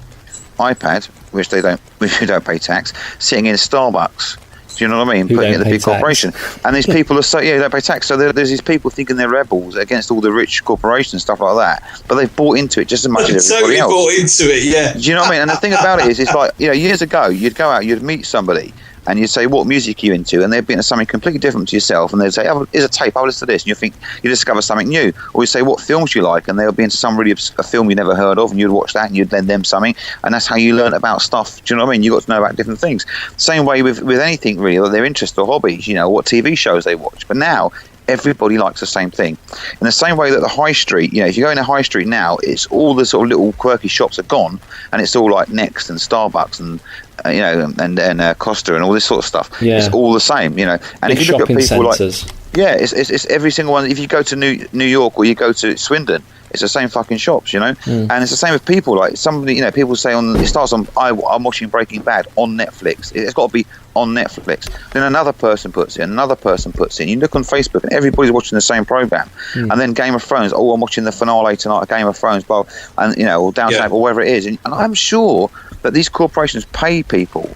iPad, which who don't pay tax, sitting in Starbucks. Do you know what I mean? Putting it in the big corporation. And these people are they don't pay tax. So there's these people thinking they're rebels against all the rich corporations and stuff like that. But they've bought into it just as much as everybody else. Bought into it, yeah. Do you know what I mean? And the thing about it is, it's like, you know, years ago, you'd go out, you'd meet somebody, and you'd say, what music are you into? And they'd be into something completely different to yourself. And they'd say, oh, here's a tape, I'll listen to this. And you discover something new. Or you say, what films you like? And they'll be into some a film you never heard of, and you'd watch that, and you'd lend them something. And that's how you learn about stuff. Do you know what I mean? You got to know about different things. Same way with anything, really, like their interests or hobbies, you know, what TV shows they watch. But now, everybody likes the same thing. In the same way that the high street, you know, if you go in the high street now, it's all the sort of little quirky shops are gone, and it's all like Next and Starbucks and you know, and Costa and all this sort of stuff. Yeah. It's all the same, you know. And big if you look at people centers. like, it's every single one. If you go to New York or you go to Swindon, it's the same fucking shops, you know. And it's the same with people. Like somebody, you know, people say it starts on. I'm watching Breaking Bad on Netflix. It's got to be on Netflix. Then another person puts it, another person puts it. You look on Facebook and everybody's watching the same program. And then Game of Thrones. Oh, I'm watching the finale tonight of Game of Thrones. Well, and you know, or Downton or wherever it is. And I'm sure that these corporations pay people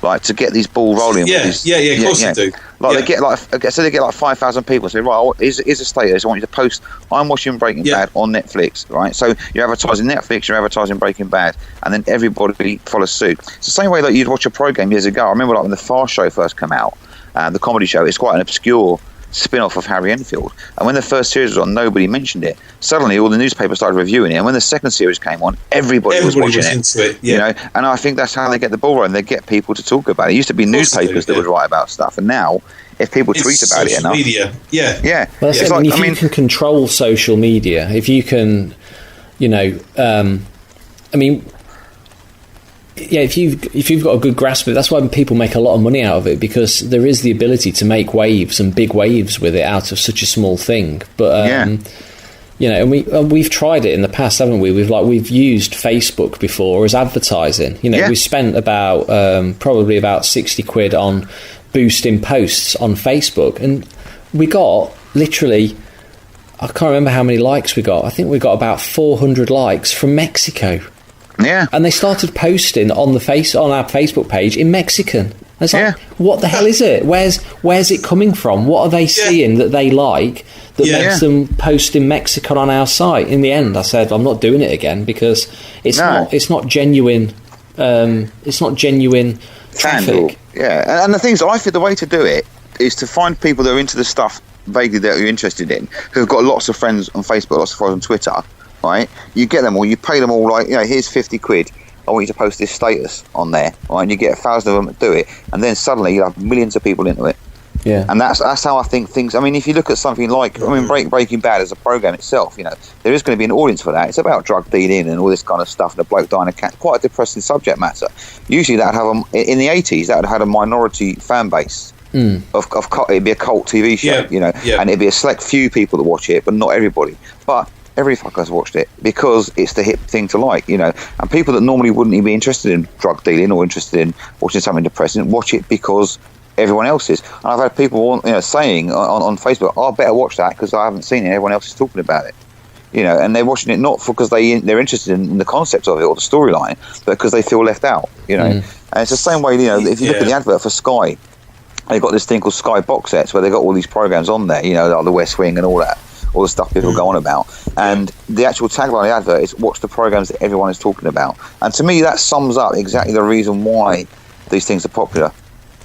like to get these ball rolling. Of course they do. Like they get they get like 5,000 people. So right, here's a status. I want you to post. I'm watching Breaking Bad on Netflix, right? So you're advertising Netflix, you're advertising Breaking Bad, and then everybody follows suit. It's the same way that you'd watch a program years ago. I remember like when the Fast Show first came out, the comedy show. It's quite an obscure spin-off of Harry Enfield, and when the first series was on, nobody mentioned it. Suddenly all the newspapers started reviewing it, and when the second series came on, everybody was watching it, you know. And I think that's how they get the ball rolling. They get people to talk about it. It used to be newspapers that would write about stuff, and now if people tweet about it enough, media. Well, that's it. Like, if you can control social media, if you can, you know, I mean, yeah, if you've got a good grasp of it, that's why people make a lot of money out of it, because there is the ability to make waves and big waves with it out of such a small thing. But you know, and we've tried it in the past, haven't we? We've used Facebook before as advertising. You know, we spent about probably about 60 quid on boosting posts on Facebook, and we got literally, I can't remember how many likes we got. I think we got about 400 likes from Mexico. Yeah. And they started posting on our Facebook page in Mexican. It's like, what the hell is it? Where's it coming from? What are they seeing that they like that makes them post in Mexican on our site? In the end, I said, I'm not doing it again, because it's not genuine. It's not genuine traffic. Yeah, and the thing is, I think the way to do it is to find people that are into the stuff vaguely that you're interested in, who've got lots of friends on Facebook, lots of friends on Twitter. Right, you get them all, you pay them all, like, you know, here's 50 quid, I want you to post this status on there, right? And you get 1,000 of them that do it, and then suddenly you have millions of people into it. Yeah, and that's how I think things. I mean, if you look at something like, I mean, Breaking Bad as a program itself, you know, there is going to be an audience for that. It's about drug dealing and all this kind of stuff, and a bloke dying of cancer. Quite a depressing subject matter. Usually, that would have in the 80s, that would have had a minority fan base. It'd be a cult TV show, you know, and it'd be a select few people that watch it, but not everybody. But every fucker's watched it because it's the hip thing to like, you know. And people that normally wouldn't even be interested in drug dealing or interested in watching something depressing watch it because everyone else is. And I've had people, you know, saying on Facebook, "I better watch that because I haven't seen it. Everyone else is talking about it." You know, and they're watching it not because they're interested in the concept of it or the storyline, but because they feel left out. You know, and it's the same way. You know, if you look at the advert for Sky, they've got this thing called Sky Box Sets where they've got all these programs on there. You know, like The West Wing and all that. all the stuff people go on about. And the actual tagline of the advert is watch the programs that everyone is talking about. And to me, that sums up exactly the reason why these things are popular.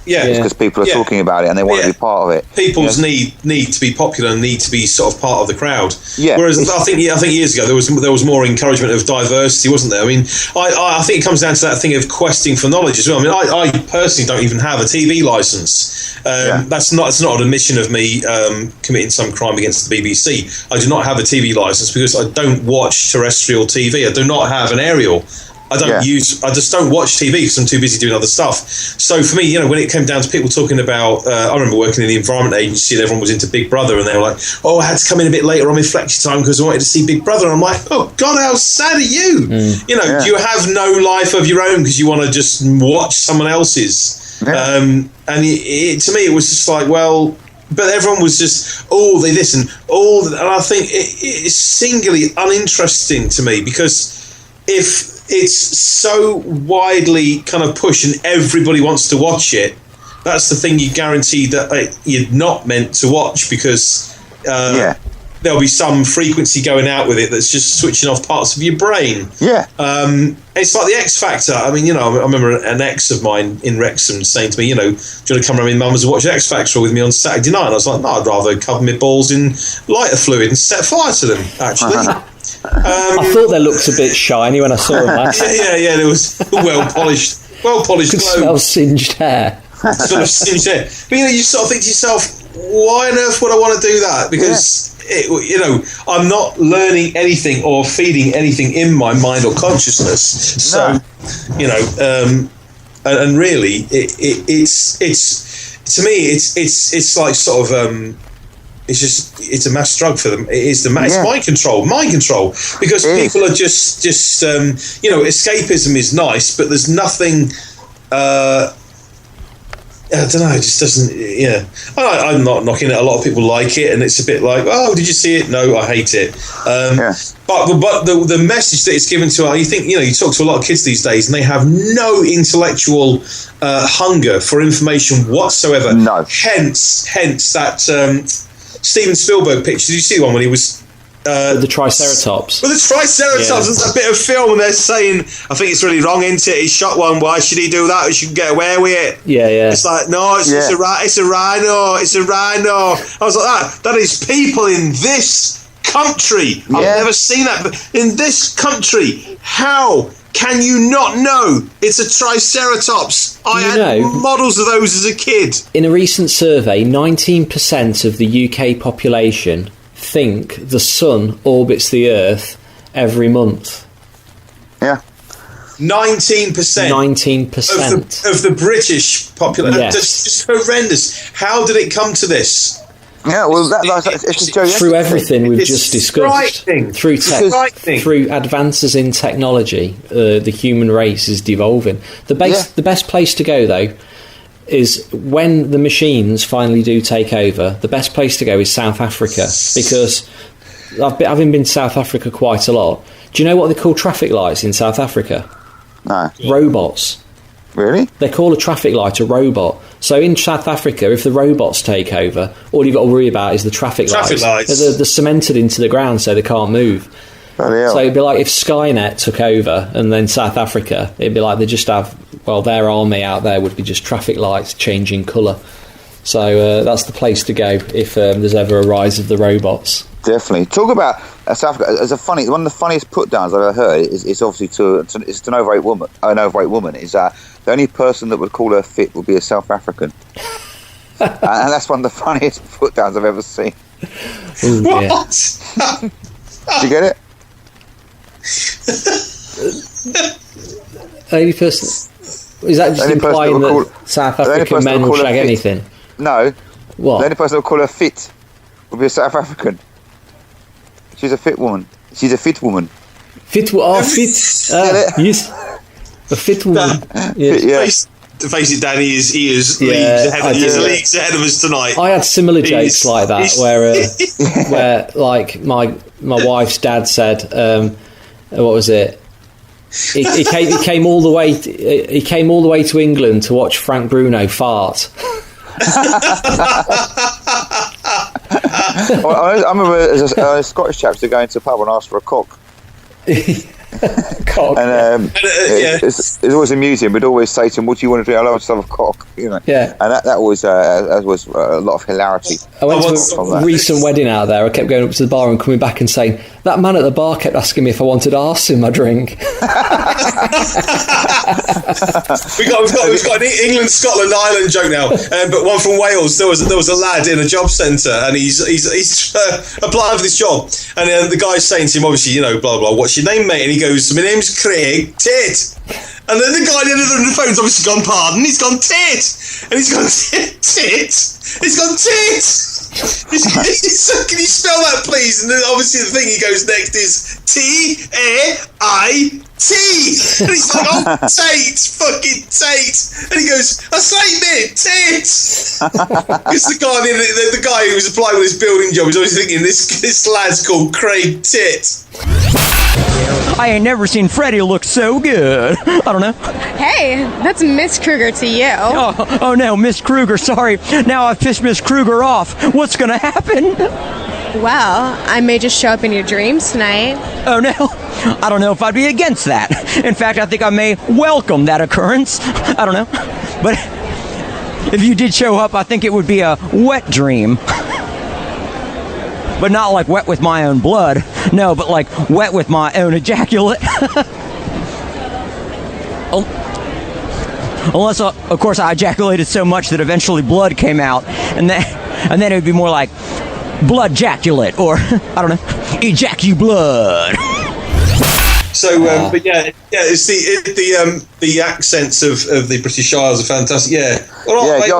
Yeah, because people are talking about it and they want to be part of it. People's need to be popular and need to be sort of part of the crowd. Yeah. Whereas I think years ago there was more encouragement of diversity, wasn't there? I mean, I think it comes down to that thing of questing for knowledge as well. I mean, I personally don't even have a TV license. That's not an admission of me committing some crime against the BBC. I do not have a TV license because I don't watch terrestrial TV. I do not have an aerial. I just don't watch TV because I'm too busy doing other stuff. So for me, when it came down to people talking about, I remember working in the Environment Agency and everyone was into Big Brother and they were like, oh, I had to come in a bit later on my flexi time because I wanted to see Big Brother. And I'm like, oh God, how sad are you? Do you have no life of your own because you want to just watch someone else's? Yeah. And to me, it was just like, well, but everyone was just, they listen, and I think it's singularly uninteresting to me because if it's so widely kind of pushed and everybody wants to watch it, that's the thing you guarantee that you're not meant to watch because there'll be some frequency going out with it that's just switching off parts of your brain. Yeah. It's like the X Factor. I mean, I remember an ex of mine in Wrexham saying to me, do you want to come around with Mum's and watch the X Factor with me on Saturday night? And I was like, no, I'd rather cover my balls in lighter fluid and set fire to them, actually. I thought they looked a bit shiny when I saw them last. Yeah, there was well polished could smell singed hair. Sort of singed hair. But you sort of think to yourself, why on earth would I want to do that? Because I'm not learning anything or feeding anything in my mind or consciousness. So and really, it's to me, it's like sort of. It's a mass drug for them. It is it's mind control because people are just escapism is nice, but there's nothing. I don't know. It just doesn't. Yeah, I'm not knocking it. A lot of people like it, and it's a bit like, oh, did you see it? No, I hate it. But the message that it's given to, you think, you talk to a lot of kids these days, and they have no intellectual hunger for information whatsoever. No. Hence that. Steven Spielberg picture. Did you see the one when he was the Triceratops? Well, the Triceratops is a bit of film, and they're saying, I think it's really wrong, isn't it? He shot one. Why should he do that? He should get away with it. Yeah. It's like, no, it's a rhino. It's a rhino. I was like, that is people in this country. I've never seen that, but in this country, how can you not know it's a Triceratops? I had models of those as a kid. In a recent survey, 19% of the UK population think the sun orbits the Earth every month. Yeah. 19%. 19% of the British population. Yes. That's just horrendous. How did it come to this? Yeah, well, it's through everything we've just discussed, through advances in technology, the human race is devolving. The best place to go, though, is when the machines finally do take over. The best place to go is South Africa, because having been to South Africa quite a lot. Do you know what they call traffic lights in South Africa? No. Robots. Really? They call a traffic light a robot. So in South Africa, if the robots take over, all you've got to worry about is the traffic lights. They're cemented into the ground so they can't move. So it'd be like if Skynet took over and then South Africa, it'd be like they just have, their army out there would be just traffic lights changing colour. So that's the place to go if there's ever a rise of the robots. Definitely. Talk about South Africa as one of the funniest put downs I've ever heard is obviously to an overweight woman. An overweight woman is that the only person that would call her fit would be a South African, and that's one of the funniest put downs I've ever seen. Ooh, what? Did you get it? Only person. Is that just implying that South African men will shag anything? No. What? The only person that would call her fit would be a South African. She's a fit woman. She's a fit woman. Fit? Yes. A fit woman. Yes. To face it, Danny is leagues ahead of us tonight. I had similar jokes like that where like my wife's dad said, what was it? He came all the way. He came all the way to England to watch Frank Bruno fart. I remember as a Scottish chap to go into a pub and ask for a cock. Cock. And it's always amusing. We'd always say to him, "What do you want to do?" "I'll have a cock," Yeah. And that was a lot of hilarity. I went to a recent wedding out there. I kept going up to the bar and coming back and saying, "That man at the bar kept asking me if I wanted arse in my drink." We've got an England, Scotland, Ireland joke now, but one from Wales. There was a lad in a job centre, and he's applying for this job, and the guy's saying to him, obviously, blah blah. "What's your name, mate?" And he goes, "My name's Craig Tit." And then the guy on the other end of the phone's obviously gone, "Pardon?" He's gone, "Tit." And he's gone, "Tit." He's gone, "Tit." Can you spell that, please? And then obviously the thing he goes next is T-A-I-T. And he's like, "Oh, Tate, fucking Tate." And he goes, "That's right, mate, Tate." Because the guy who was applying with his building job is always thinking this lad's called Craig Tit. I ain't never seen Freddie look so good. I don't know. Hey, that's Miss Kruger to you. Oh no, Miss Kruger, sorry. Now I've pissed Miss Kruger off. What's gonna happen? Well, I may just show up in your dreams tonight. Oh no, I don't know if I'd be against that. In fact, I think I may welcome that occurrence. I don't know. But if you did show up, I think it would be a wet dream. But not like wet with my own blood. No, but like wet with my own ejaculate. Unless, of course, I ejaculated so much that eventually blood came out. And then it would be more like blood-jaculate. Or, I don't know, ejacu-blood. So, but it's the accents of the British Isles are fantastic. Yeah. All right,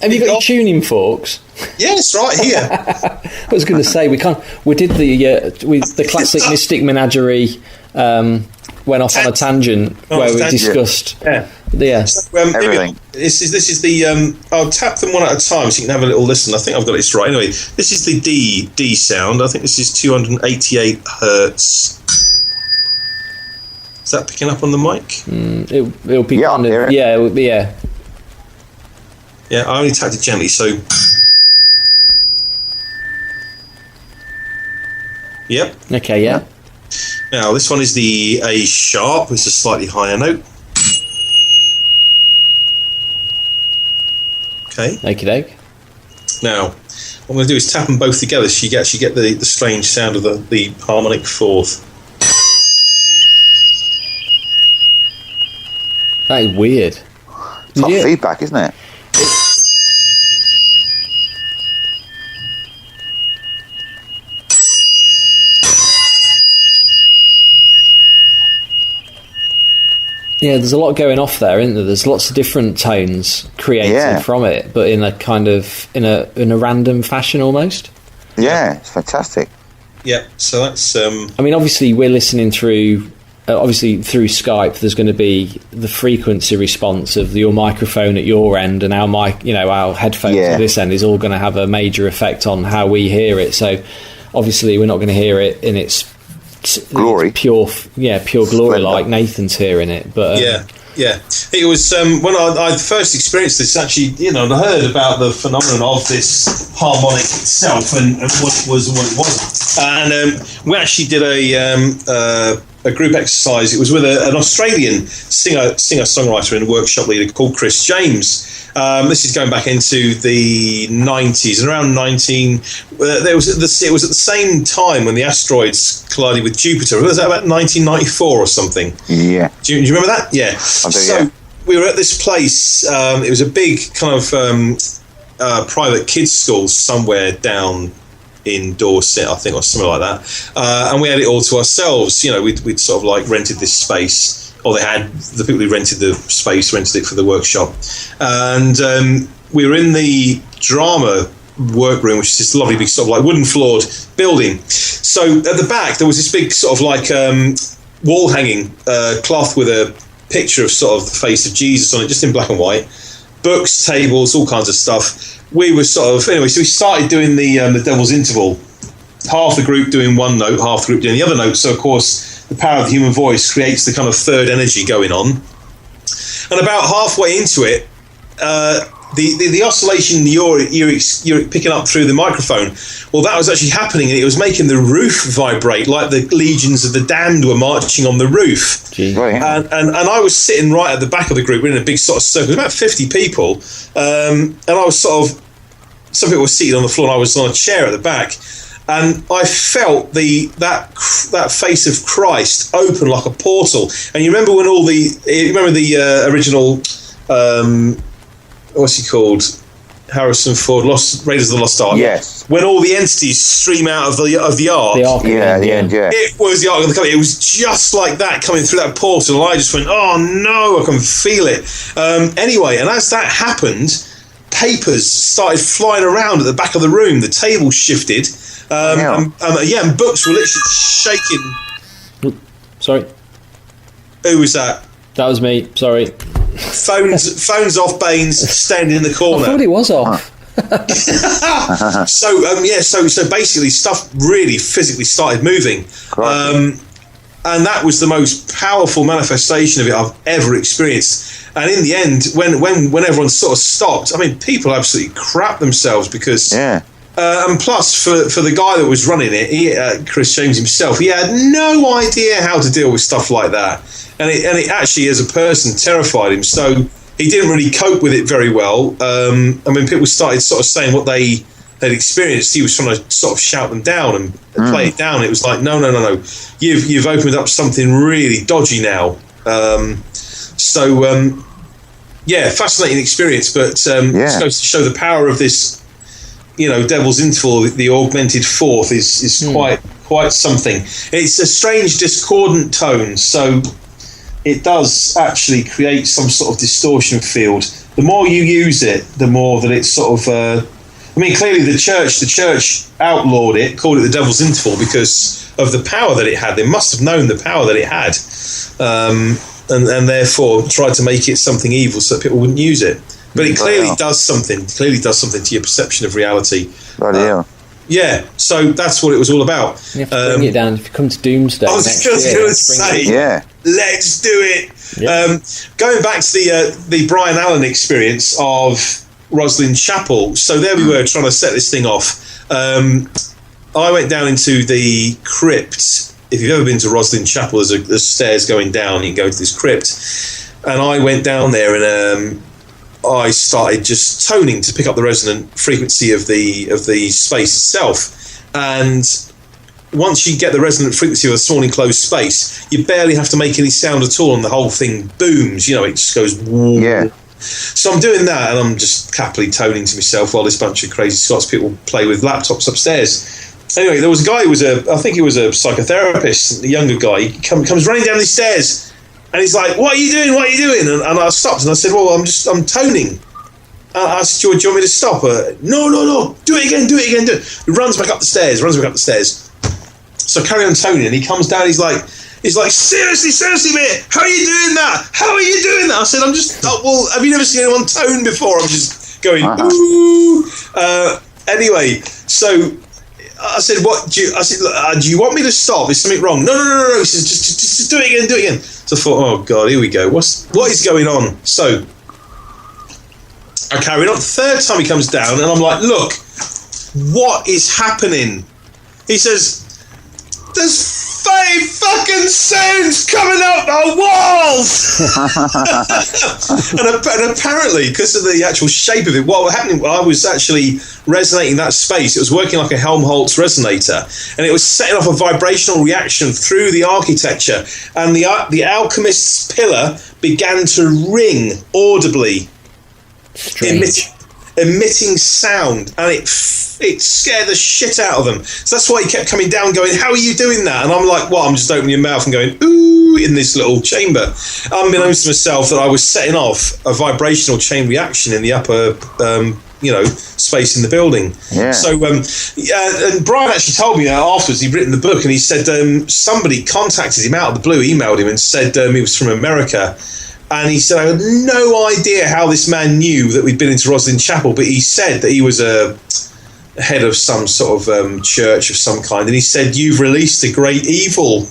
have you got your tuning forks? Yes, right here. I was going to say we did the classic Mystic Menagerie. Went off on a tangent where we discussed. Yeah. So, everything. This is the. I'll tap them one at a time so you can have a little listen. I think I've got this right. Anyway, this is the D sound. I think this is 288 hertz. Is that picking up on the mic? It'll be kind of, yeah. Yeah, I only tapped it gently, so. Yep. Okay, yeah. Now, this one is the A sharp, it's a slightly higher note. Okay. Okey-doke. Now, what I'm going to do is tap them both together so you actually get the strange sound of the harmonic fourth. That is weird. It's like feedback, isn't it? Yeah, there's a lot going off there, isn't there? There's lots of different tones created from it, but in a kind of in a random fashion almost. Yeah, it's fantastic. Yeah, so that's. I mean, obviously, we're listening through. Obviously, through Skype, there's going to be the frequency response of your microphone at your end, and our our headphones at this end is all going to have a major effect on how we hear it. So, obviously, we're not going to hear it in its glory, pure glory, like Nathan's hearing it. But yeah. It was when I first experienced this. Actually, I heard about the phenomenon of this harmonic itself and what it was and what it wasn't. And we actually did a group exercise. It was with an Australian singer-songwriter and workshop leader called Chris James. This is going back into the 90s, and around it was at the same time when the asteroids collided with Jupiter. Was that about 1994 or something? Yeah. Do you remember that? Yeah. So we were at this place. It was a big kind of private kids' school somewhere down in Dorset, I think, or something like that. And we had it all to ourselves. We'd sort of like rented this space. Or the people who rented the space rented it for the workshop, and we were in the drama workroom, which is this lovely big sort of like wooden floored building. So at the back there was this big sort of like wall hanging cloth with a picture of sort of the face of Jesus on it, just in black and white. Books, tables, all kinds of stuff. We were so we started doing the Devil's Interval. Half the group doing one note, half the group doing the other note. So of course, the power of the human voice creates the kind of third energy going on. And about halfway into it, the oscillation you're picking up through the microphone, well, that was actually happening, and it was making the roof vibrate like the legions of the damned were marching on the roof. And I was sitting right at the back of the group. We're in a big sort of circle, about 50 people, and I was sort of, some people were seated on the floor, and I was on a chair at the back. And I felt that face of Christ open like a portal. And you remember when the original, what's he called? Harrison Ford, Raiders of the Lost Ark. Yes. When all the entities stream out of the ark. The ark. Yeah, the end. Yeah. It was the ark of the covenant. It was just like that coming through that portal, and I just went, "Oh no, I can feel it." Anyway, and as that happened, papers started flying around at the back of the room. The table shifted. And books were literally shaking. Sorry. Who was that? That was me. Sorry. Phones off. Baines standing in the corner. I thought it was off. So basically, stuff really physically started moving, and that was the most powerful manifestation of it I've ever experienced. And in the end, when everyone sort of stopped, I mean, people absolutely crap themselves because. Yeah. And plus, for the guy that was running it, Chris James himself, he had no idea how to deal with stuff like that, and it actually, as a person, terrified him. So he didn't really cope with it very well. And when people started sort of saying what they had experienced, he was trying to sort of shout them down and play it down. It was like, no, you've opened up something really dodgy now. Fascinating experience, but just goes to show the power of this. Devil's Interval, the augmented fourth, is quite something. It's a strange discordant tone, so it does actually create some sort of distortion field. The more you use it, the more that it's sort of. Clearly the church outlawed it, called it the Devil's Interval because of the power that it had. They must have known the power that it had, and therefore tried to make it something evil so that people wouldn't use it. But it clearly does something. Clearly does something to your perception of reality. Yeah. So that's what it was all about. You have to bring it down if you come to Doomsday. I was just going to say, let's do it. Yeah. Going back to the Brian Allen experience of Roslyn Chapel. So there we were trying to set this thing off. I went down into the crypt. If you've ever been to Roslyn Chapel, there's stairs going down. You can go into this crypt, and I went down there and. I started just toning to pick up the resonant frequency of the space itself, and once you get the resonant frequency of a small enclosed space, you barely have to make any sound at all, and the whole thing booms. It just goes. Whoa. Yeah. So I'm doing that, and I'm just happily toning to myself while this bunch of crazy Scots people play with laptops upstairs. Anyway, there was a guy who was I think he was a psychotherapist, a younger guy. He comes running down these stairs. And he's like, "What are you doing? What are you doing?" And I stopped and I said, "Well, I'm toning." I said, "Do you want me to stop?" No, do it again. He runs back up the stairs. So I carry on toning, and he comes down. He's like, seriously, mate, how are you doing that? I said, "I'm just. Well, have you never seen anyone tone before?" I'm just going, ooh. Anyway, so. I said, "What do you?" I said, "Do you want me to stop? Is something wrong?" No. He says, "Just do it again." So I thought, "Oh God, here we go. What is going on?" So I carried on. The third time he comes down, and I'm like, "Look, what is happening?" He says, "There's 5 fucking sounds coming out the walls." and apparently, because of the actual shape of it, what was happening, I was actually resonating that space. It was working like a Helmholtz resonator, and it was setting off a vibrational reaction through the architecture, and the alchemist's pillar began to ring audibly, emitting sound, and it scared the shit out of them. So that's why he kept coming down going, "How are you doing that?" And I'm like, "Well, I'm just opening your mouth and going, ooh," in this little chamber. Unbeknownst to myself that I was setting off a vibrational chain reaction in the upper space in the building. Yeah. So and Brian actually told me afterwards, he'd written the book, and he said somebody contacted him out of the blue, emailed him and said he was from America. And he said, "I had no idea how this man knew that we'd been into Roslyn Chapel, but he said that he was a head of some sort of church of some kind, and he said, 'You've released a great evil.'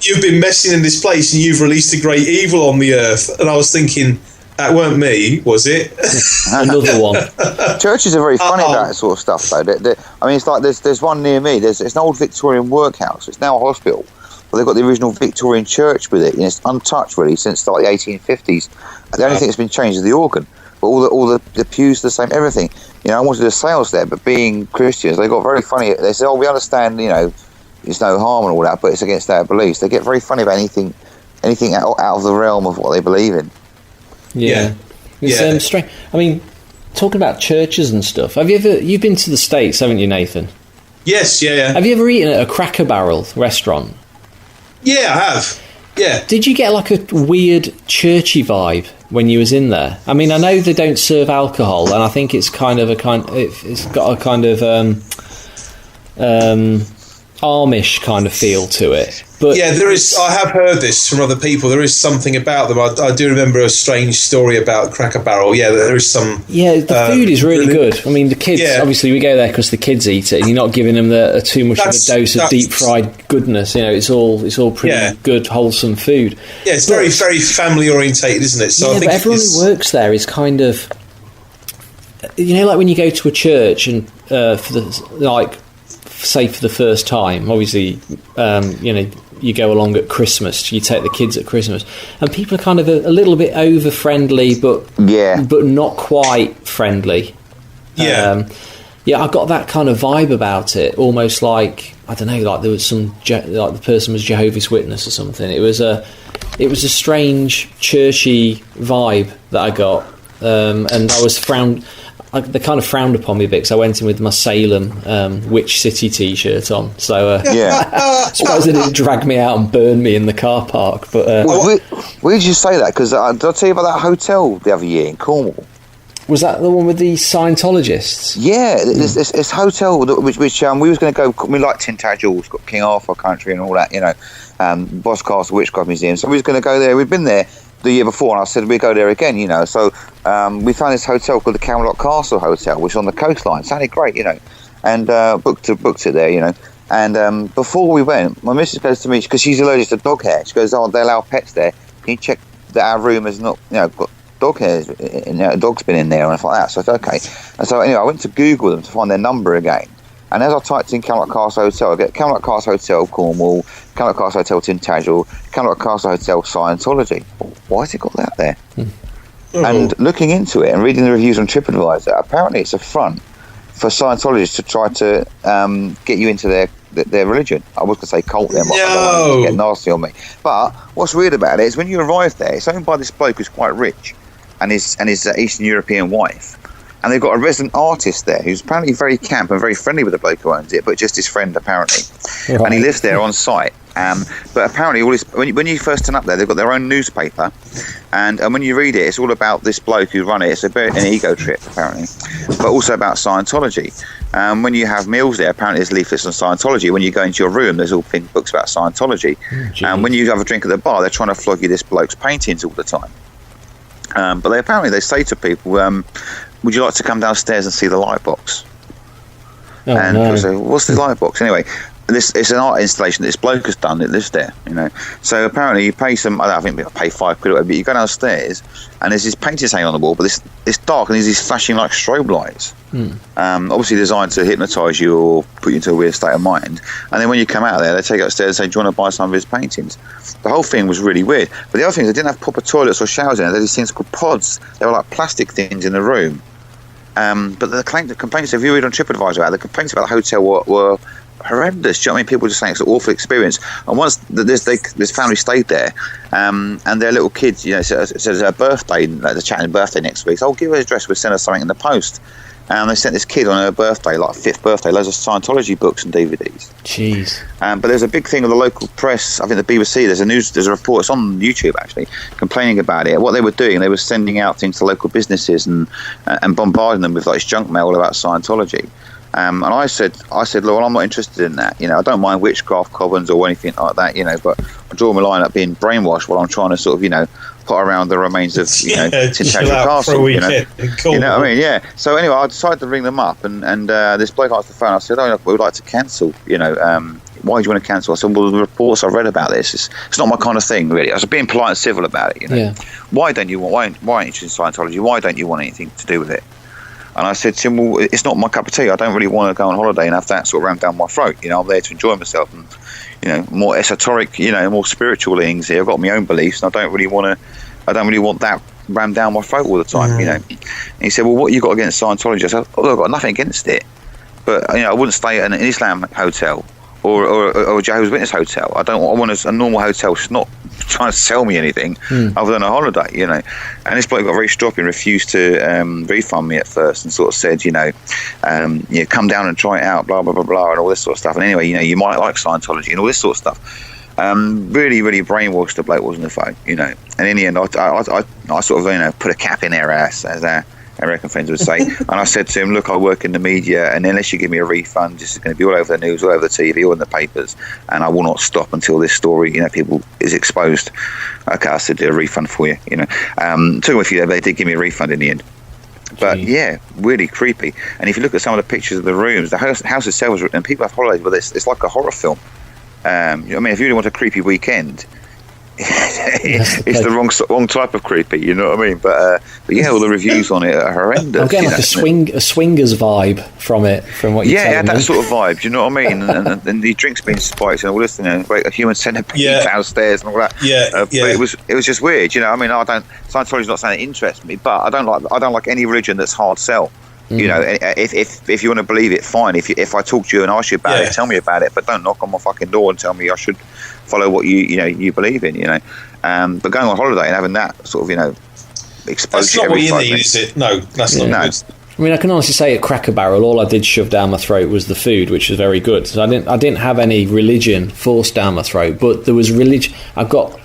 You've been messing in this place, and you've released a great evil on the earth." And I was thinking, That weren't me, was it? Another one. Churches are very funny about that sort of stuff, though. I mean, it's like there's one near me. It's an old Victorian workhouse. It's now a hospital. But they've got the original Victorian church with it. It's untouched, really, since like the 1850s. The only thing that's been changed is the organ. But all the pews are the same, everything. I wanted to do sales there, but being Christians, they got very funny. They said, we understand, there's no harm and all that, but it's against our beliefs. They get very funny about anything out of the realm of what they believe in. Yeah. It's strange. I mean, talking about churches and stuff, you've been to the States, haven't you, Nathan? Yes, yeah. Have you ever eaten at a Cracker Barrel restaurant? Yeah, I have. Yeah. Did you get like a weird churchy vibe when you was in there? I mean, I know they don't serve alcohol, and I think it's got a kind of Amish kind of feel to it. But yeah, there is. I have heard this from other people. There is something about them. I do remember a strange story about Cracker Barrel. Yeah, there is some. Yeah, the food is really good. I mean, the kids. Yeah. Obviously, we go there because the kids eat it, and you're not giving them too much of a dose of deep fried goodness. It's all pretty good, wholesome food. Yeah, it's very, very family orientated, isn't it? So I think but everyone who works there is kind of, like when you go to a church and say for the first time, obviously, you go along at Christmas, you take the kids at Christmas, and people are kind of a little bit over friendly, but not quite friendly. Yeah. I got that kind of vibe about it, almost like, I don't know, like there was some like the person was Jehovah's Witness or something. It was a strange churchy vibe that I got, and I was they kind of frowned upon me a bit because I went in with my Salem Witch City t-shirt on. So I suppose they didn't drag me out and burn me in the car park. But where did you say that? Because did I tell you about that hotel the other year in Cornwall? Was that the one with the Scientologists? Yeah, this hotel which we was going to go. We like Tintagel, it's got King Arthur Country and all that, Boss Castle Witchcraft Museum. So we was going to go there. We'd been there the year before, and I said we'd go there again, So we found this hotel called the Camelot Castle Hotel, which is on the coastline. It sounded great, and booked it there, And before we went, my missus goes to me because she's allergic to dog hair. She goes, "Oh, they allow pets there. Can you check that our room has not, got dog hairs? A dog's been in there and stuff like that." So I said, "Okay." And so anyway, I went to Google them to find their number again. And as I typed in Camelot Castle Hotel, I get Camelot Castle Hotel Cornwall, Camelot Castle Hotel Tintagel, Camelot Castle Hotel Scientology. Why has it got that there? And looking into it and reading the reviews on TripAdvisor, apparently it's a front for Scientologists to try to get you into their religion. I was going to say cult them, but I don't want to get nasty on me. But what's weird about it is when you arrive there, it's owned by this bloke who's quite rich and his Eastern European wife. And they've got a resident artist there who's apparently very camp and very friendly with the bloke who owns it, but just his friend apparently. Right. And he lives there on site. But apparently, when you first turn up there, they've got their own newspaper, and when you read it, it's all about this bloke who run it. It's a bit an ego trip apparently, but also about Scientology. When you have meals there, apparently there's leaflets on Scientology. When you go into your room, there's all pink books about Scientology. And when you have a drink at the bar, they're trying to flog you this bloke's paintings all the time. But they say to people, would you like to come downstairs and see the light box? And people say, what's the light box? Anyway, it's an art installation that this bloke has done that lives there, So apparently you pay I think you pay £5 or whatever, but you go downstairs and there's this painting hanging on the wall, but it's dark and there's these flashing like strobe lights. Obviously designed to hypnotise you or put you into a weird state of mind. And then when you come out of there, they take you upstairs and say, do you want to buy some of his paintings? The whole thing was really weird. But the other thing is they didn't have proper toilets or showers in there. They had these things called pods. They were like plastic things in the room. But the complaints, if you read on TripAdvisor about it, the complaints about the hotel were horrendous. Do you know what I mean? People just saying it's an awful experience. And once this family stayed there, and their little kids, it says her birthday, like the chatting birthday next week. So I'll give her his address. We'll send her something in the post. And they sent this kid on her birthday, like 5th birthday, loads of Scientology books and DVDs. Jeez. But there's a big thing with the local press. I think the BBC. There's a report. It's on YouTube actually, complaining about it. What they were doing, they were sending out things to local businesses and bombarding them with like junk mail about Scientology. And I said, look, I'm not interested in that. I don't mind witchcraft covens or anything like that. But I draw my line at being brainwashed while I'm trying to sort of, put around the remains of Tintagel Castle. Cool. You know what I mean? Yeah. So anyway, I decided to ring them up, and this bloke answered the phone. I said, "Oh, look, we would like to cancel. why do you want to cancel? I said, well, the reports I've read about this, it's not my kind of thing, really. I was being polite and civil about it, you know. Yeah. Why aren't you interested in Scientology? Why don't you want anything to do with it? And I said to him, well, it's not my cup of tea. I don't really want to go on holiday and have that sort of rammed down my throat. You know, I'm there to enjoy myself and, you know, more esoteric, you know, more spiritual things here. I've got my own beliefs and I don't really want that rammed down my throat all the time, you know. And he said, well, what you got against Scientology? I said, oh, I've got nothing against it. But, you know, I wouldn't stay at an Islam hotel or a Jehovah's Witness hotel. I want a normal hotel. She's not trying to sell me anything other than a holiday, you know. And this bloke got very stroppy and refused to refund me at first and sort of said, you know, come down and try it out, blah, blah, blah, blah, and all this sort of stuff. And anyway, you know, you might like Scientology and all this sort of stuff. Really, really brainwashed the bloke was on the phone, you know. And in the end, I sort of, you know, put a cap in their ass, as our American friends would say. And I said to him, look, I work in the media, and unless you give me a refund, this is going to be all over the news, all over the TV, all in the papers, and I will not stop until this story, you know, people is exposed. Okay, I said, do a refund for you, you know. Took them a few days, but they did give me a refund in the end. But yeah, really creepy. And if you look at some of the pictures of the rooms, the house itself, and people have holidays, but it's like a horror film. I mean, if you really want a creepy weekend, it's the wrong type of creepy, you know what I mean? But yeah, all the reviews on it are horrendous. I'm getting like a swingers vibe from it, from what you're telling me. Yeah, that sort of vibe, do you know what I mean? and the drinks being spiked and all this, you know, like a human centipede downstairs and all that. But it was just weird, you know. I mean, Scientology's not saying it interests me, but I don't like any religion that's hard sell. You know, if you want to believe it, fine. If I talk to you and ask you about it, tell me about it, but don't knock on my fucking door and tell me I should follow what you believe in, you know. But going on holiday and having that sort of, you know, exposure. That's not what you need, is it? No, that's not good. I mean, I can honestly say at Cracker Barrel, all I did shove down my throat was the food, which was very good. So I didn't have any religion forced down my throat, but there was religion. I got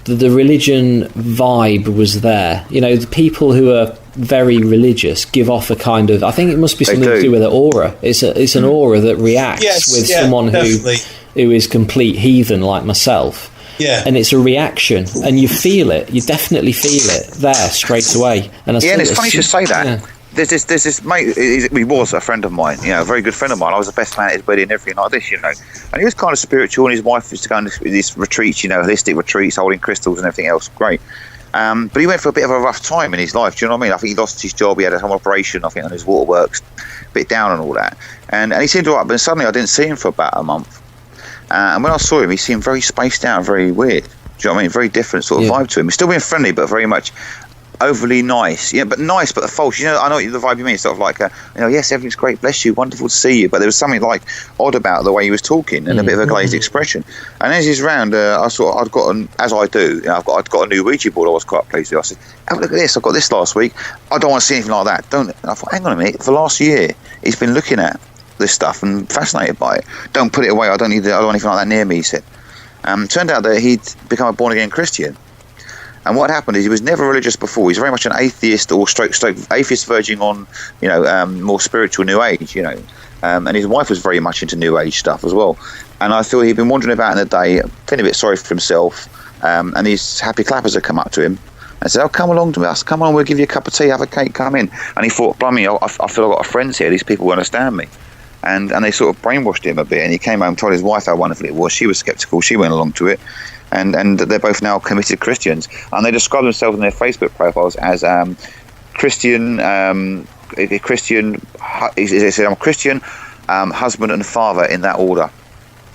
the religion vibe was there. You know, the people who are very religious give off a kind of, I think it must be something to do with an aura. It's an aura that reacts with someone who is complete heathen like myself. Yeah. And it's a reaction, and you feel it. You definitely feel it there straight away. And and it's funny you should say that. Yeah. There's this mate, he was a friend of mine, you know, a very good friend of mine. I was the best man at his wedding and everything like this, you know. And he was kind of spiritual, and his wife used to go on these retreats, you know, holistic retreats, holding crystals and everything else. Great. But he went for a bit of a rough time in his life, do you know what I mean? I think he lost his job, he had some operation, I think, on his waterworks, a bit down and all that. And he seemed all right, but suddenly I didn't see him for about a month. And when I saw him, he seemed very spaced out, very weird. Do you know what I mean? Very different sort of vibe to him. He's still being friendly, but very much overly nice. Yeah, but nice, but false. You know, I know the vibe you mean. Sort of like, you know, yes, everything's great, bless you, wonderful to see you. But there was something like odd about the way he was talking and a bit of a glazed expression. And as he's round, as I do, you know, I've got a new Ouija board. I was quite pleased with. I said, "Oh, look at this! I got this last week. I don't want to see anything like that." And I thought, hang on a minute. For the last year, he's been looking at this stuff and fascinated by it. Don't put it away. I don't want anything like that near me, he said. Turned out that he'd become a born-again Christian. And what happened is he was never religious before. He's very much an atheist or stroke atheist verging on, you know, more spiritual New Age, you know. And his wife was very much into New Age stuff as well. And I thought he'd been wandering about in the day, feeling a bit sorry for himself. And these happy clappers had come up to him and said, "Oh, come along to us. Come on, we'll give you a cup of tea, have a cake, come in." And he thought, blimey, I feel I've got friends here. These people understand me. And they sort of brainwashed him a bit. And he came home and told his wife how wonderful it was. She was sceptical. She went along to it. And they're both now committed Christians. And they describe themselves in their Facebook profiles as Christian. He said, "I'm a Christian husband and father," in that order.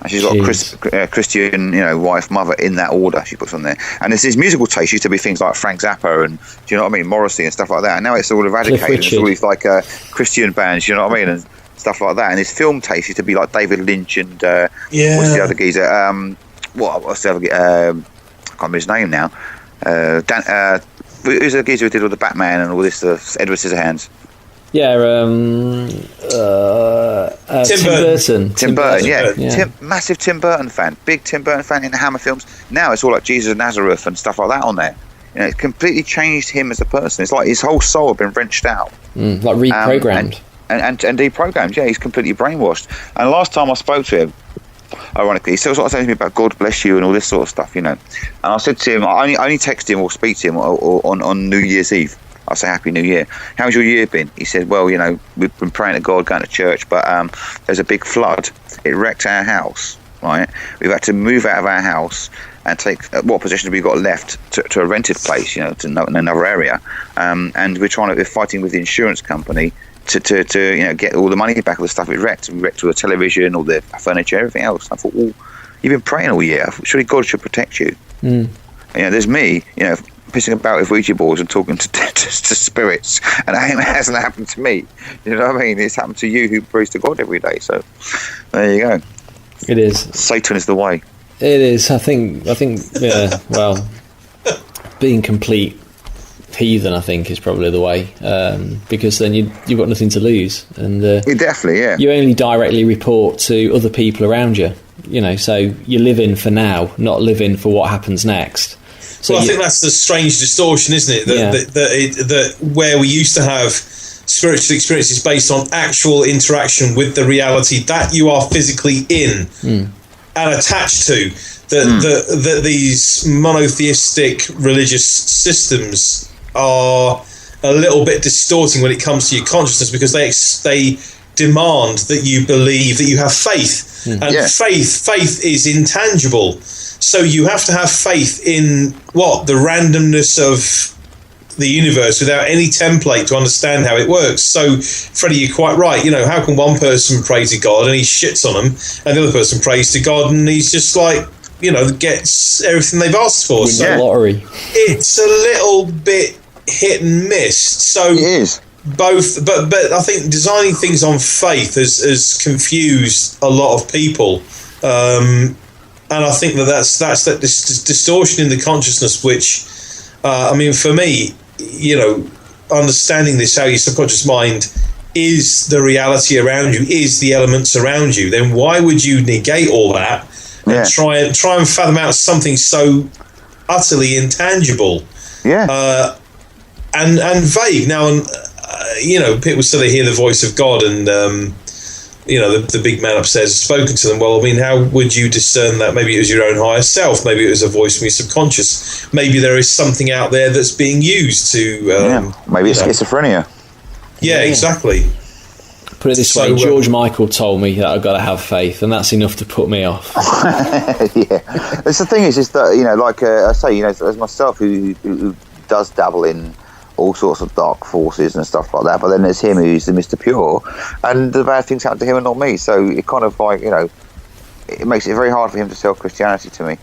And she's got a Christian, you know, wife, mother in that order. She puts on there. And there's his musical taste used to be things like Frank Zappa and, do you know what I mean, Morrissey and stuff like that. And now it's all eradicated. It's all these like Christian bands, you know what I mean, and stuff like that. And his film taste used to be like David Lynch and what's the other geezer? What's the other? I can't remember his name now. Who's the geezer who did all the Batman and all this? Edward Scissorhands. Yeah, Tim Burton. Tim Burton, yeah. Massive Tim Burton fan, big Tim Burton fan in the Hammer films. Now it's all like Jesus of Nazareth and stuff like that on there. You know, it's completely changed him as a person. It's like his whole soul had been wrenched out, like reprogrammed, and deprogrammed. Yeah, he's completely brainwashed. And last time I spoke to him, ironically, he still sort of saying to me about God bless you and all this sort of stuff, you know. And I said to him, I only text him or speak to him on New Year's Eve. I say Happy New Year. How's your year been? He said, well, you know, we've been praying to God, going to church, but there's a big flood it wrecked our house. Right, we've had to move out of our house and take what possessions we've got left to a rented place, to another area, and we're fighting with the insurance company to get all the money back of the stuff it wrecked. We wrecked all the television, all the furniture, everything else. And I thought, well, you've been praying all year. Surely God should protect you. There's me, pissing about with Ouija boards and talking to spirits, and it hasn't happened to me. You know what I mean? It's happened to you who prays to God every day. So there you go. It is. Satan is the way. It is. I think. Yeah. Well, being complete heathen, I think, is probably the way, because then you've got nothing to lose, and definitely, yeah. You only directly report to other people around you. So you're living for now, not living for what happens next. So I think that's the strange distortion, isn't it? That where we used to have spiritual experiences based on actual interaction with the reality that you are physically in and attached to, that these monotheistic religious systems are a little bit distorting when it comes to your consciousness, because they demand that you believe, that you have faith, and faith is intangible. So you have to have faith in the randomness of the universe without any template to understand how it works. So, Freddie, you're quite right. How can one person pray to God and he shits on them, and the other person prays to God and he's just like, gets everything they've asked for? So lottery. It's a little bit hit and miss. So it is. Both, but I think designing things on faith has confused a lot of people. And I think that's that distortion in the consciousness, which, for me, understanding this, how your subconscious mind is the reality around you, is the elements around you, then why would you negate all that and try and fathom out something so utterly intangible, and vague? Now, people say they hear the voice of God, and the big man upstairs has spoken to them. Well, how would you discern that? Maybe it was your own higher self. Maybe it was a voice from your subconscious. Maybe there is something out there that's being used to... maybe it's schizophrenia. Yeah, exactly. Put it this way, George Michael told me that I've got to have faith, and that's enough to put me off. That's the thing is that, I say, as myself who does dabble in all sorts of dark forces and stuff like that, but then there's him who's the Mr. Pure, and the bad things happen to him and not me, so it kind of it makes it very hard for him to sell Christianity to me,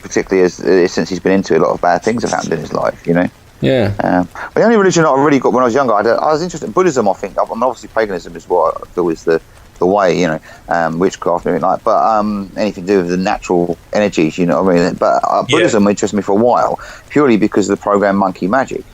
particularly since he's been into a lot of bad things have happened in his life, But the only religion I really got when I was younger, I was interested in Buddhism. I think, obviously paganism is what I feel is the way, witchcraft and everything like that, but anything to do with the natural energies, you know what I mean? But Buddhism interested me for a while, purely because of the program Monkey Magic.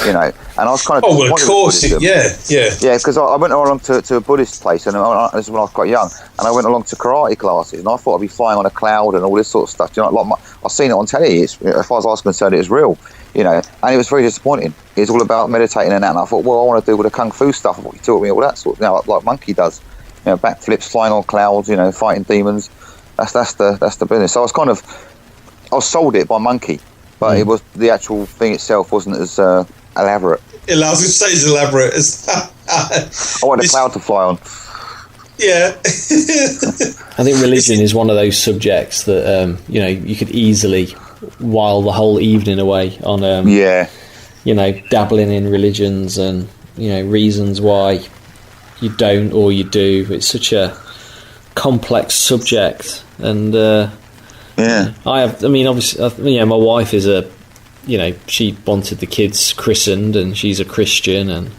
And I was kind of... Oh, well, of course, yeah, because I went along to a Buddhist place, and this is when I was quite young, and I went along to karate classes, and I thought I'd be flying on a cloud and all this sort of stuff. I've seen it on telly. As far as I was concerned, it was real, and it was very disappointing. It was all about meditating and that, and I thought, well, I want to do all the kung fu stuff, what you taught me, all that sort of, like Monkey does, backflips, flying on clouds, fighting demons. That's the business. So I was sold it by Monkey, but it was the actual thing itself wasn't as elaborate. It allows me to say it's elaborate. I want a cloud to fly on. Yeah. I think religion is one of those subjects that you could easily while the whole evening away on dabbling in religions and reasons why you don't or you do. It's such a complex subject, and obviously, my wife is she wanted the kids christened, and she's a Christian, and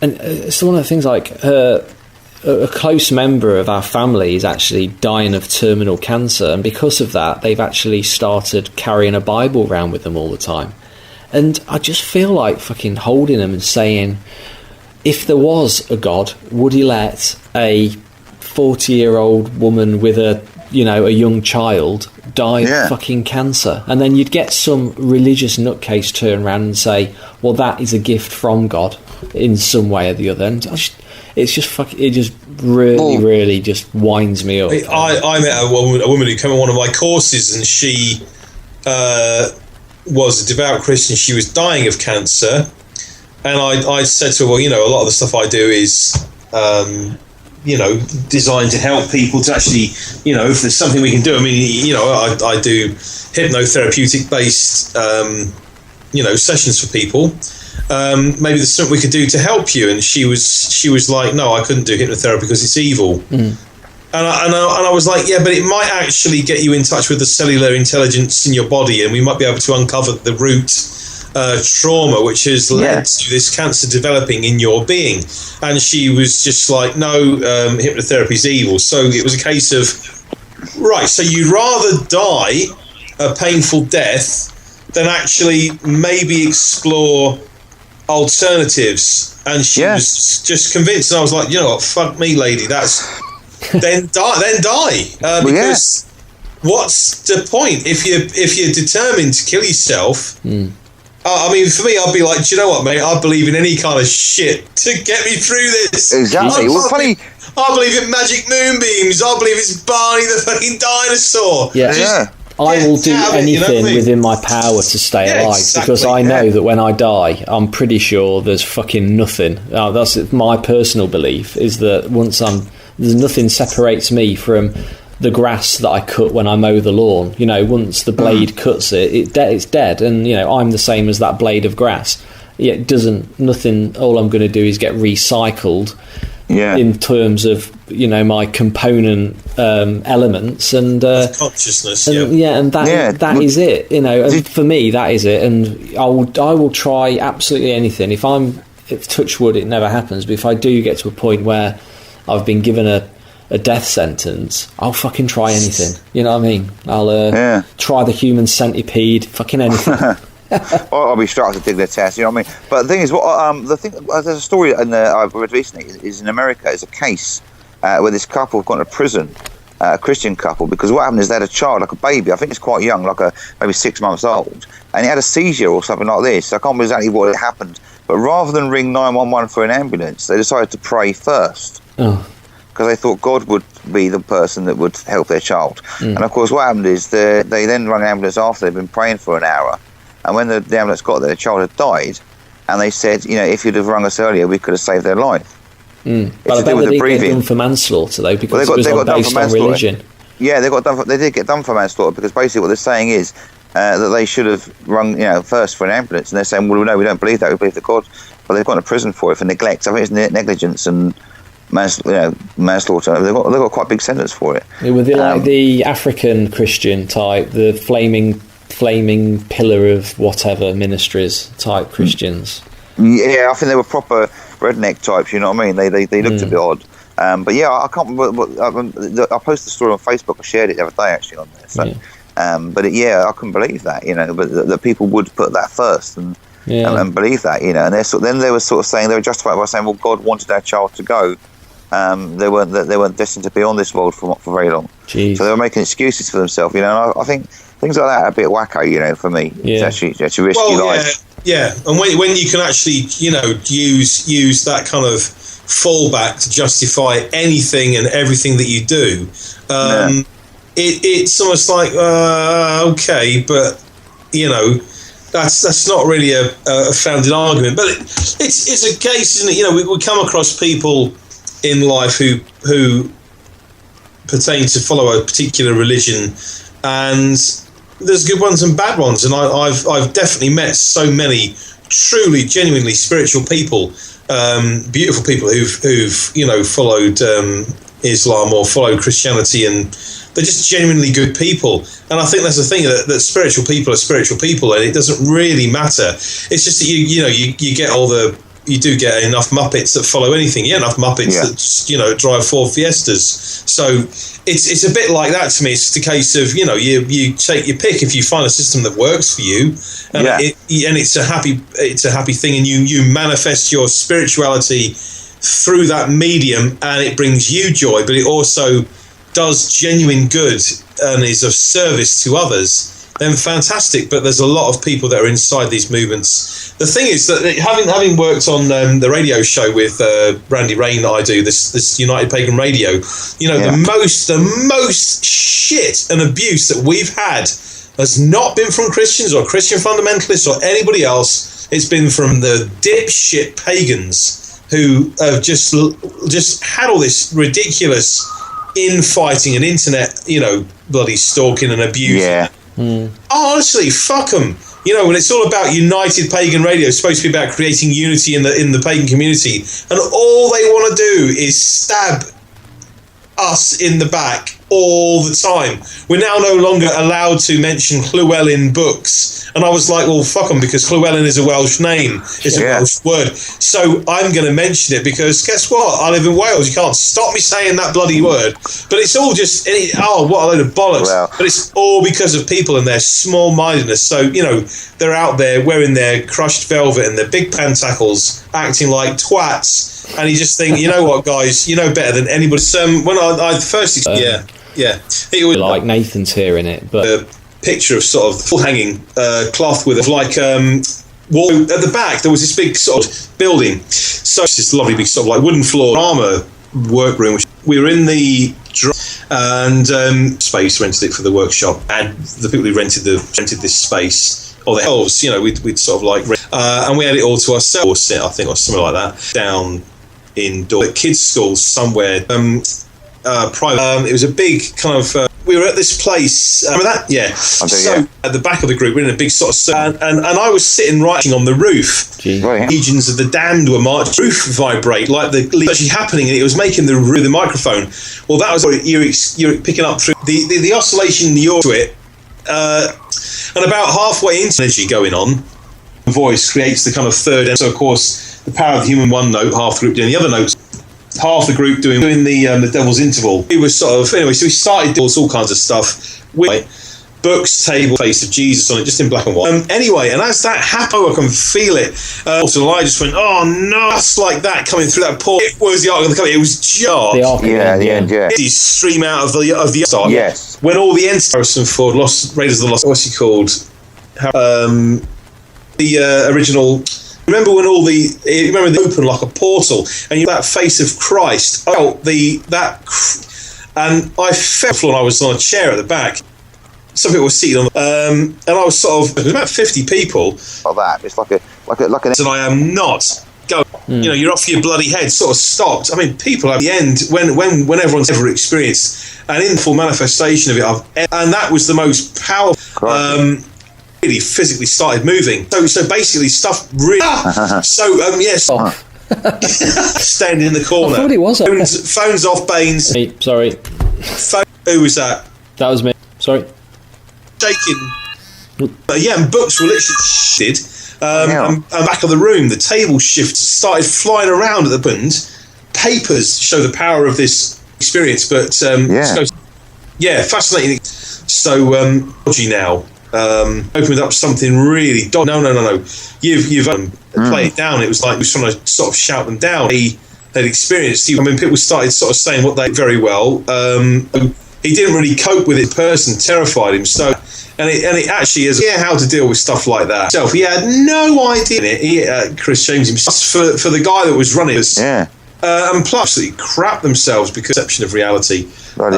it's one of the things, like a close member of our family is actually dying of terminal cancer, and because of that they've actually started carrying a Bible around with them all the time, and I just feel like fucking holding them and saying, if there was a God, would he let a 40-year-old woman with a young child die of fucking cancer? And then you'd get some religious nutcase turn around and say, well, that is a gift from God in some way or the other. And it just really just winds me up. I met a woman who came on one of my courses, and she was a devout Christian. She was dying of cancer, and I said to her, well, a lot of the stuff I do is designed to help people to actually, if there's something we can do. I mean, I do hypnotherapeutic based, sessions for people. Maybe there's something we could do to help you. And she was like, no, I couldn't do hypnotherapy because it's evil. Mm. And I was like, yeah, but it might actually get you in touch with the cellular intelligence in your body, and we might be able to uncover the root trauma which has led to this cancer developing in your being. And she was just like, no, hypnotherapy is evil. So it was a case of, right, so you'd rather die a painful death than actually maybe explore alternatives. And she was just convinced. And I was like, you know what, fuck me, lady, that's... then die. Because what's the point if you're determined to kill yourself? I mean, for me, I'd be like, do you know what, mate? I believe in any kind of shit to get me through this. Exactly. I believe in magic moonbeams. I believe it's Barney the fucking dinosaur. Yeah. I will do anything within my power to stay alive, because I know that when I die, I'm pretty sure there's fucking nothing. That's my personal belief, is that there's nothing separates me from the grass that I cut when I mow the lawn. Once the blade cuts it's dead, and I'm the same as that blade of grass. It doesn't. Nothing. All I'm going to do is get recycled. In terms of my component elements and consciousness. And that is it. And for me, that is it. And I will try absolutely anything. If touch wood, it never happens. But if I do get to a point where I've been given a death sentence, I'll fucking try anything. You know what I mean? I'll try the human centipede, fucking anything. I'll be straight to dig their test, you know what I mean? But the thing is, there's a story I've read recently, is in America, is a case where this couple have gone to prison, a Christian couple, because what happened is they had a child, like a baby, I think it's quite young, like maybe 6 months old, and he had a seizure or something like this. I can't remember exactly what had happened, but rather than ring 911 for an ambulance, they decided to pray first. Because they thought God would be the person that would help their child. And of course what happened is they then rang an ambulance after they'd been praying for an hour, and when the ambulance got there, the child had died, and they said, if you'd have rung us earlier, we could have saved their life. But I bet they didn't get done for manslaughter, though, because it was based on religion. Yeah, they did get done for manslaughter, because basically what they're saying is that they should have rung first for an ambulance, and they're saying, well, no, we don't believe that, we believe that God, but they've gone to prison for it, for neglect. I think it's negligence and manslaughter. They've got quite a big sentence for it. Were they like the African Christian type, the flaming pillar of whatever ministries type Christians? Yeah, I think they were proper redneck types. You know what I mean? They looked a bit odd. But yeah, I can't remember. I posted the story on Facebook. I shared it the other day actually on there. So, but I couldn't believe that. But that people would put that first and believe that. And then they were sort of saying, they were justified by saying, well, God wanted our child to go. They weren't destined to be on this world for very long. Jeez. So they were making excuses for themselves. And I think things like that are a bit wacko. For me, it's actually risky life. Yeah, and when you can actually, use that kind of fallback to justify anything and everything that you do, it's almost like okay, but that's not really a founded argument. But it's a case, isn't it? We come across people in life who pertain to follow a particular religion, and there's good ones and bad ones, and I've definitely met so many truly, genuinely spiritual people, beautiful people who've followed Islam or followed Christianity, and they're just genuinely good people. And I think that's the thing, that spiritual people are spiritual people, and it doesn't really matter. It's just that you get you do get enough Muppets that follow anything. You get enough Muppets that drive Ford Fiestas. So it's a bit like that to me. It's just a case of you take your pick. If you find a system that works for you, and it's a happy thing, and you manifest your spirituality through that medium, and it brings you joy, but it also does genuine good and is of service to others, then fantastic. But there's a lot of people that are inside these movements. The thing is that having worked on the radio show with Randy Rain that I do, this United Pagan Radio, the most shit and abuse that we've had has not been from Christians or Christian fundamentalists or anybody else. It's been from the dipshit pagans who have just had all this ridiculous infighting and internet, bloody stalking and abuse. Yeah. Honestly, fuck them. When it's all about United Pagan Radio, it's supposed to be about creating unity in the pagan community, and all they want to do is stab us in the back all the time. We're now no longer allowed to mention Llewellyn books, and I was like, well, fuck them, because Llewellyn is a Welsh name, it's a Welsh word, so I'm going to mention it, because guess what, I live in Wales, you can't stop me saying that bloody word. But it's all just what a load of bollocks. But it's all because of people and their small-mindedness. So they're out there wearing their crushed velvet and their big pentacles, acting like twats, and you just think, you know what, guys, you know better than anybody. When I first it was like Nathan's hearing it, but a picture of sort of full hanging cloth with wall at the back. There was this big sort of building, so it's this lovely big sort of like wooden floor armour workroom. We were in the space, rented it for the workshop, and the people who rented this space, or the elves, we'd sort of like and we had it all to ourselves, I think, or something like that, down indoor at kids' school somewhere. Private. It was a big kind of. We were at this place. Remember that? Yeah. At the back of the group, we're in a big sort of circle, and I was sitting writing on the roof. Legions of the Damned were marching. Roof vibrate like the actually happening, and it was making the microphone. Well, that was what you're picking up through the oscillation you're to it, and about halfway into energy going on, the voice creates the kind of third. And so, of course, the power of the human one note, half the group doing the other notes. Half the group doing the Devil's Interval. It was sort of anyway. So we started doing all kinds of stuff with books, table, face of Jesus on it, just in black and white. Anyway, and as that happened, I can feel it. So I just went, oh no, just like that coming through that port. It was the Ark of the Covenant. It was just the end. These stream out of the start. Yes. When all the Harrison Ford Raiders of the Lost. What's he called? The original. Remember when they open like a portal, and you that face of Christ. I felt and I felt when I was on a chair at the back. Some people were seated on, and I was sort of. There was about 50 people. Like that. It's like an. And I am not going. You're off your bloody head. Sort of stopped. I mean, people at the end when everyone's ever experienced an inful manifestation of it, and that was the most powerful. Really physically started moving. So basically stuff really. Yes. Standing in the corner. I thought it was. Phones off, Baines. Hey, sorry. Who was that? That was me. Sorry. Shaking. And books were literally shifted. And back of the room, the table shift started flying around at the bund. Papers show the power of this experience, but fascinating. So now. Opened up something really. No. You've play it down. It was like he was trying to sort of shout them down. He had experienced. People started sort of saying what they very well. He didn't really cope with it. The person terrified him. So, and it actually is how to deal with stuff like that. He had no idea. Chris James himself for the guy that was running it. And plus, they crap themselves because perception of reality.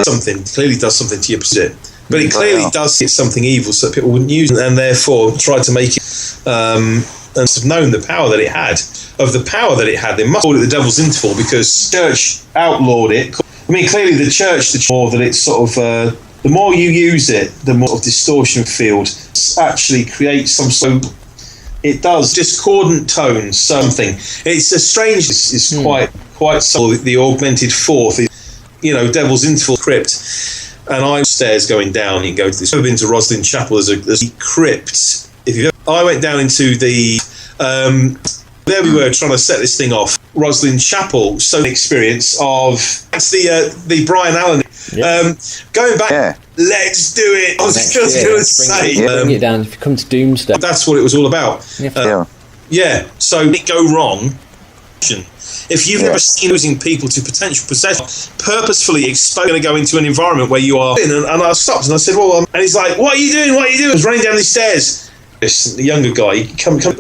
Something clearly does something to your perception. But it clearly does hit something evil so that people wouldn't use it, and therefore tried to make it and have known the power that it had. Of the power that it had, they must call it the Devil's Interval because the church outlawed it. I mean, clearly the church, the more that it's sort of, the more you use it, the more of distortion field actually creates some sort of, it does discordant tones, something. It's a strange, it's quite subtle, the augmented fourth, Devil's Interval crypt. And I'm upstairs going down. You can go to this. I've been to Roslyn Chapel. There's a crypt. I went down into the. There we were trying to set this thing off. Roslyn Chapel. So an experience of that's the Brian Allen. Going back. Yeah. Let's do it. I was just going to say. Bring it down. If you come to Doomsday, that's what it was all about. So it go wrong. If you've never seen losing people to potential possession, purposefully exposed, going to go into an environment where you are in, and I stopped and I said, well, and he's like, what are you doing? I was running down these stairs. This younger guy,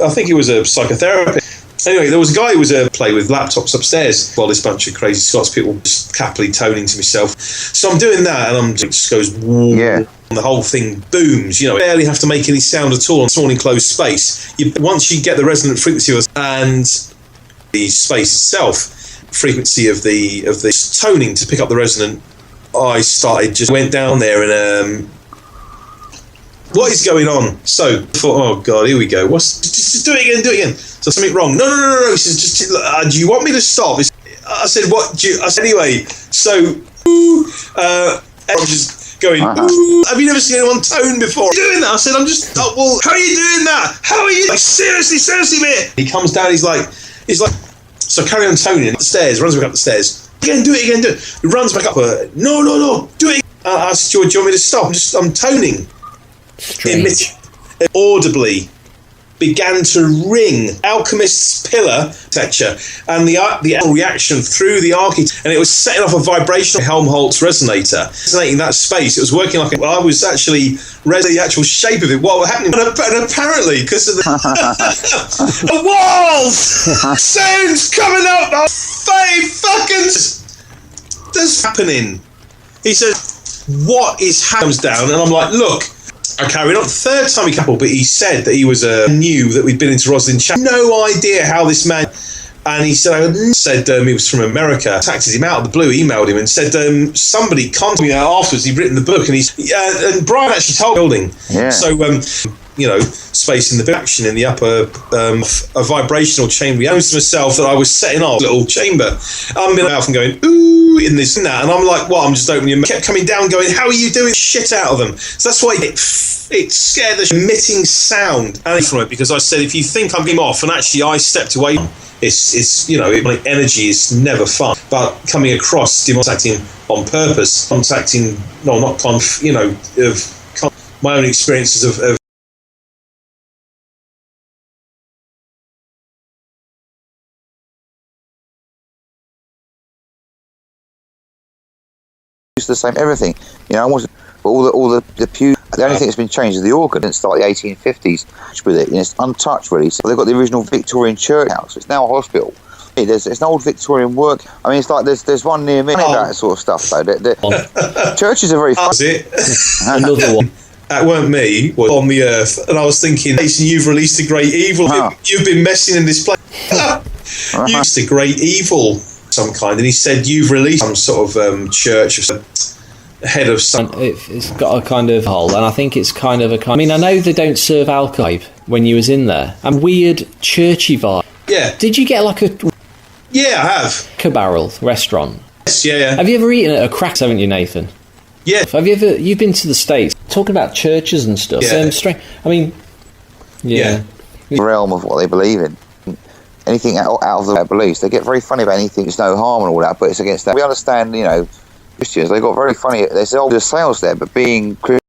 I think he was a psychotherapist. Anyway, there was a guy who was play with laptops upstairs while this bunch of crazy Scots people just happily toning to myself. So I'm doing that, and it just goes, and the whole thing booms. You barely have to make any sound at all in a small enclosed space. Once you get the resonant frequency, and the space itself, frequency of the toning to pick up the resonant. I went down there and what is going on? So I thought, oh god, here we go. Just do it again. So something wrong? No. He says, just do you want me to stop? I said, what? I said, anyway. So I'm just going, ooh, have you never seen anyone tone before? Doing that? I said, well, how are you doing that? How are you? Like, seriously, mate. He comes down. He's like, so carry on toning up the stairs. Runs back up the stairs. Again, do it. He runs back up. No, do it. I said, do you want me to stop? I'm toning. Audibly began to ring Alchemist's pillar architecture and the reaction through the architecture, and it was setting off a vibrational Helmholtz resonator, resonating that space. It was working like I was actually the actual shape of it. What was happening? And apparently, because of the walls, sounds coming up. That's happening. He says, "What is comes down?" And I'm like, "Look." I carried on. Third time he coupled, but he said that he knew that we'd been into Rosslyn Chat. No idea how this man. And he said he was from America. Contacted him out of the blue, emailed him, and said somebody contacted me afterwards. He'd written the book, and Brian actually told the building. Yeah. So space in the action in the upper, a vibrational chamber. He owns to myself that I was setting off a little chamber. I'm in out and going ooh in this and that, and I'm like, well, I'm just opening. Kept coming down, going, how are you doing shit out of them? So that's why it scared the emitting sound from it, because I said, if you think I'm getting off, and actually I stepped away. It's like energy is never fun, but coming across, contacting on purpose, of my own experiences of it's the same everything, almost all the pew. The only thing that's been changed is the organ. It's like the 1850s with it, and it's untouched really. So they've got the original Victorian church house. It's now a hospital. It's an old Victorian work. I mean, it's like there's one near me about that sort of stuff though. The churches are very fun. Another one. That weren't me. Was on the earth, and I was thinking, Jason, you've released a great evil. You've been messing in this place. You've released a great evil of some kind, and he said you've released some sort of church of head of some. It's got a kind of hole, and I think it's kind of I mean, I know they don't serve alcohol when you was in there, and weird churchy vibe. Yeah. Did you get like a? Yeah, I have. Barrel restaurant. Yes, yeah. Have you ever eaten at a Cracks? Haven't you, Nathan? Yeah. Have you ever? You've been to the States, talking about churches and stuff. Yeah. I mean, yeah. The realm of what they believe in. Anything out of their beliefs, they get very funny about anything. There's no harm and all that, but it's against that. We understand, Christians, they got very funny. There's the sales there, but being Christian.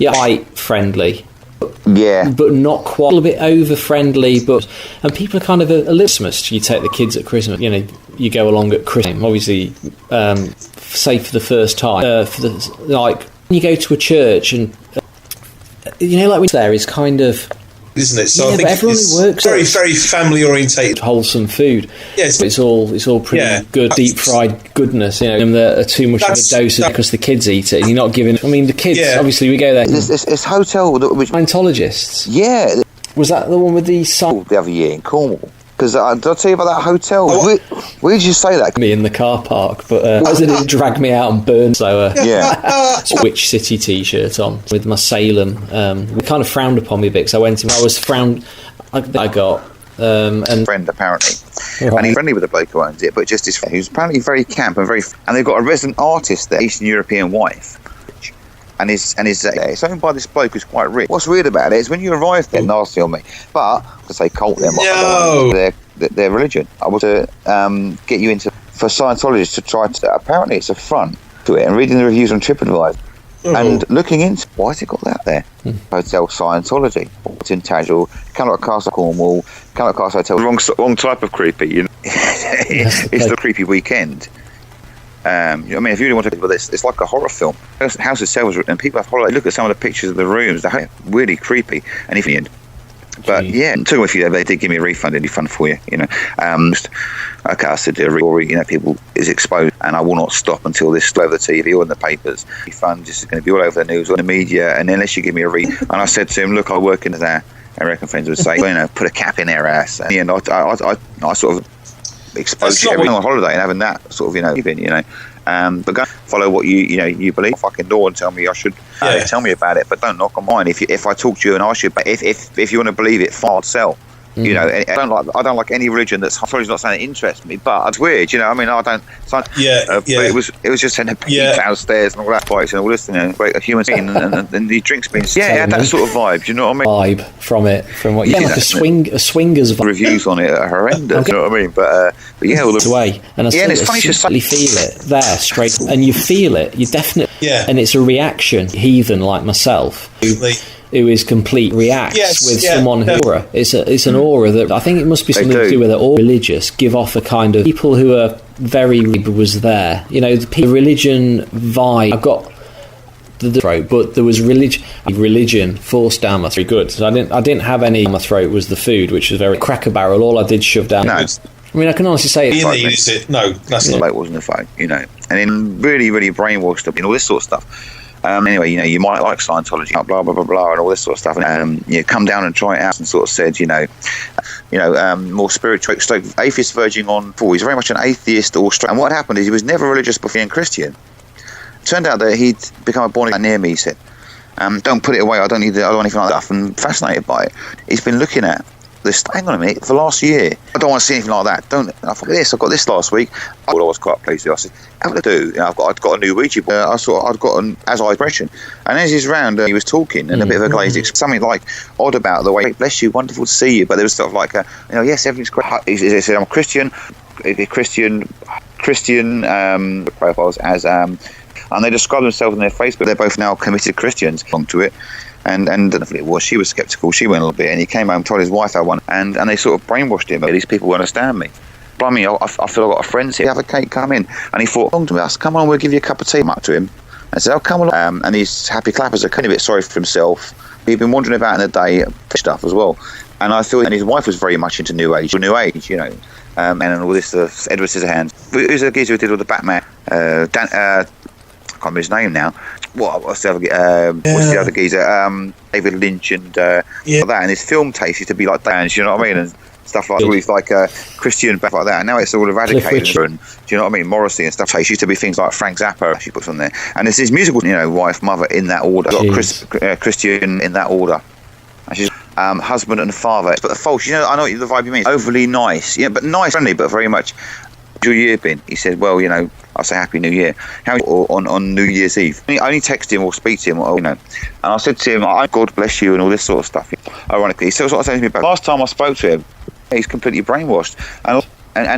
Quite friendly. Yeah, but not quite. A little bit over friendly, and people are kind of a little Christmas. You take the kids at Christmas. You go along at Christmas. Obviously, say for the first time, you go to a church, and like when there is kind of. Isn't it? So I think everyone it's works very, very family orientated, wholesome food. Yes, it's all pretty good, deep fried goodness. They're too much of a dose because the kids eat it. And you're not giving. I mean, the kids. Yeah. Obviously, we go there. It's hotel which Scientologists. Yeah, was that the one with the the other year in Cornwall? Because did I tell you about that hotel? Where did you say that? Me in the car park, but it dragged me out and burned. So yeah, Witch City T-shirt on with my Salem. We kind of frowned upon me a bit because I went in. I was frowned. I got and friend apparently, and he's friendly with the bloke who owns it, but just his friend, who's apparently very camp and and they've got a resident artist there, Eastern European wife. And it's owned by this bloke who's quite rich. What's weird about it is when you arrive there, nasty on me, but to say cult them, their religion. I want to get you into for Scientologists to try to. Apparently, it's a front to it. And reading the reviews on TripAdvisor, And looking into why has it got that there? Hotel Scientology, it's in Tazewell, Camelot Castle, Cornwall, Camelot Castle Hotel. Wrong type of creepy. You know? It's the creepy weekend. I mean, if you really want to, but it's like a horror film. The house itself, and people have horror. Look at some of the pictures of the rooms; they're really creepy. And if you, but yeah, took a few. They did give me a refund, any fun for you, you know. Okay, I said the story, you know, people is exposed, and I will not stop until this is over the TV or in the papers. Refund is going to be all over the news, on the media, and unless you give me a refund. And I said to him, look, I work in there. American friends would say, you know, put a cap in their ass. And I sort of exposed to everything on holiday and having that sort of, you know, but go follow what you believe. Fucking door and tell me I should tell me about it, but don't knock on mine. If I talk to you and ask you, if you want to believe it, hard sell. You know, I don't like any religion that's. Sorry, not saying it interests me, but it's weird. You know, I mean, I don't. But it was just in a downstairs and all that place and all this, you know, a human being and the drinks being. Yeah, it had that sort of vibe. Do you know what I mean? Vibe from what you like a swingers vibe. Reviews on it are horrendous. Okay. You know what I mean? But yeah, all the way, and it's funny to feel it there straight, and you feel it. You definitely, and it's a reaction. Heathen like myself. Who is complete reacts with someone who aura. It's an aura that I think it must be something to do with it. All religious give off a kind of people who are very was there. You know, the religion vibe. I've got the throat, but there was religion forced down my throat. Good. So I didn't have any in my throat. Was the food, which was very Cracker Barrel. All I did shove down. No. I mean, I can honestly say it. No, that's not. It wasn't a fight, you know, and then really brainwashed up and all this sort of stuff. Anyway, you know, you might like Scientology, blah blah blah blah, and all this sort of stuff. And you come down and try it out, and sort of said, you know, more spiritual, atheist verging on. He's very much an atheist or straight. And what happened is he was never religious before being Christian. It turned out that he'd become a born again near me. He said, "Don't put it away. I don't need it. I don't want anything like that." I'm fascinated by it. He's been looking at this. Hang on a minute. For the last year, I don't want to see anything like that. Don't. I thought this. I got this last week. I was quite pleased with it. I said, "How would I do? You know, I've got a new Ouija board. I've got an as-I impression." And as he's round, he was talking and a bit of a glazed, something like odd about the way. Bless you, wonderful to see you. But there was sort of like yes, everything's great. He said, "I'm Christian profiles as and they describe themselves on their Facebook. They're both now committed Christians. Belong to it." And it was. She was sceptical. She went a little bit, and he came home, told his wife how one, and they sort of brainwashed him. These people will understand me. But I mean, I feel I've got friends here. Have a cake, come in. And he thought, "Come to us. Come on, we'll give you a cup of tea." Up to him, and said, "Oh, come along." And he's happy clappers. A kind of bit sorry for himself. He'd been wandering about in the day, stuff as well. And I feel, and his wife was very much into New Age, you know, and all this Edward Scissorhands. Who's the geezer who did all the Batman? I can't remember his name now. What's the other geezer? David Lynch and like that. And his film taste used to be like bands, you know what I mean? And stuff like all like Christian stuff like that. And now it's all eradicated. And, do you know what I mean? Morrissey and stuff. Taste used to be things like Frank Zappa. She puts on there. And there's his musical, you know, wife, mother in that order. Got Christian in that order. And she's husband and father. But the false, you know, I know what the vibe you mean. Overly nice, yeah, but nice, friendly, but very much. How's your year been? He said, well, you know, I say Happy New Year. How on New Year's Eve? I only text him or speak to him, or, you know. And I said to him, God bless you and all this sort of stuff. Ironically, he still sort of saying to me back. Last time I spoke to him, he's completely brainwashed and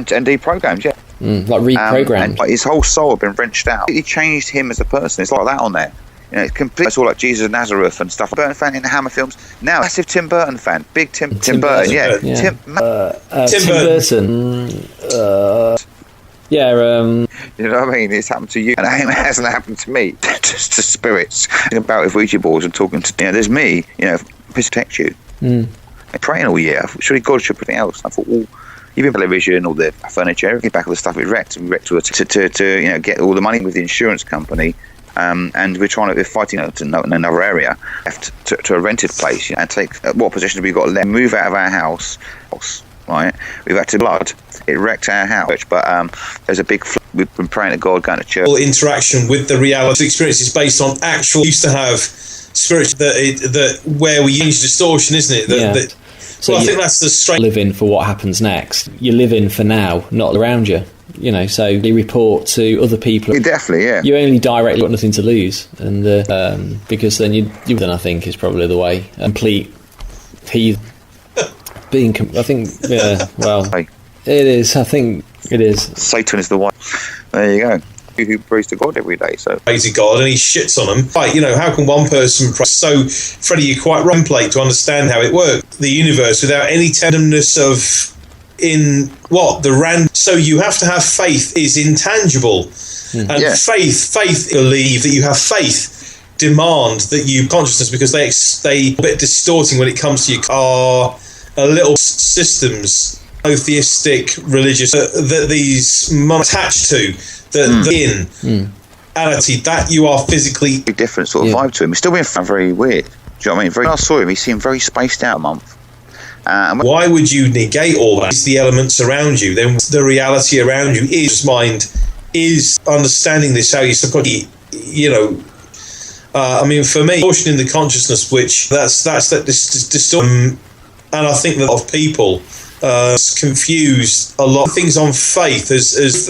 deprogrammed, yeah. Like reprogrammed. And his whole soul had been wrenched out. He changed him as a person. It's like that on there. You know, it's completely. It's all like Jesus of Nazareth and stuff. Burton fan in the Hammer films. Now, massive Tim Burton fan. Big Tim Burton, yeah. Tim Burton. You know what I mean? It's happened to you, and it hasn't happened to me. Just to spirits. About with Ouija boards and talking to, you know, there's me, you know, protect you. Praying all year. Surely God should put it else. I thought, well, you've been television, all the furniture, get back all the stuff we wrecked. We wrecked to you know, get all the money with the insurance company. And we're fighting in another area, left to a rented place, you know, and take what possessions we've got left. Move out of our house, right? We've had to blood. It wrecked our house, but there's a big. We've been praying to God, going to church. Interaction with the reality experience is based on actual. Used to have spiritual that where we use distortion, isn't it? So I think that's the strength. Live in for what happens next. You live in for now, not around you. You know, so they report to other people. Definitely, yeah. You only directly got nothing to lose, and because then you then I think is probably the way. Complete heathen. I think, yeah. Well, it is. I think it is. Satan is the one. There you go. who prays to God every day. So prays to God and he shits on them. Right, how can one person pray? So, Freddie, you're quite right plate to understand how it works. The universe without any tenderness of so you have to have faith is intangible. And faith believe that you have faith. Demand that you consciousness, because they a bit distorting when it comes to your car, a little systems, monotheistic, religious that these attached to that you are physically different sort of vibe to him. He's still being very weird. Do you know what I mean? When I saw him, he seemed very spaced out a month. Why would you negate all that? It's the elements around you. Then the reality around you is mind, is understanding this, how you subconsciously, for me, portion in the consciousness, which that's this distortion, and I think that a lot of people confuse a lot of things on faith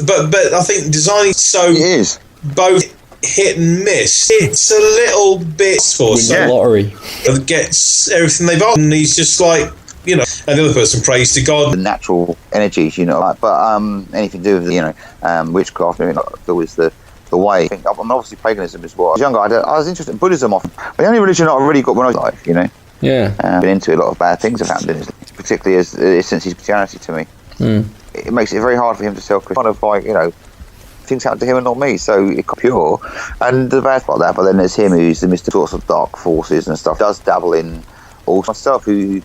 but I think designing it is both hit and miss. It's a little bit lottery. Gets everything they've got, and he's just like. And the other person prays to God. The natural energies, but anything to do with, witchcraft, there was the way. I think, obviously paganism as well. When I was younger, I was interested in Buddhism often. But the only religion I really got when I was alive, been into a lot of bad things about him, particularly since his Christianity to me. It makes it very hard for him to sell kind of like, things happen to him and not me, so it's pure. And the bad part of that, but then there's him who's the Mr. Sorts of dark forces and stuff, does dabble in all stuff who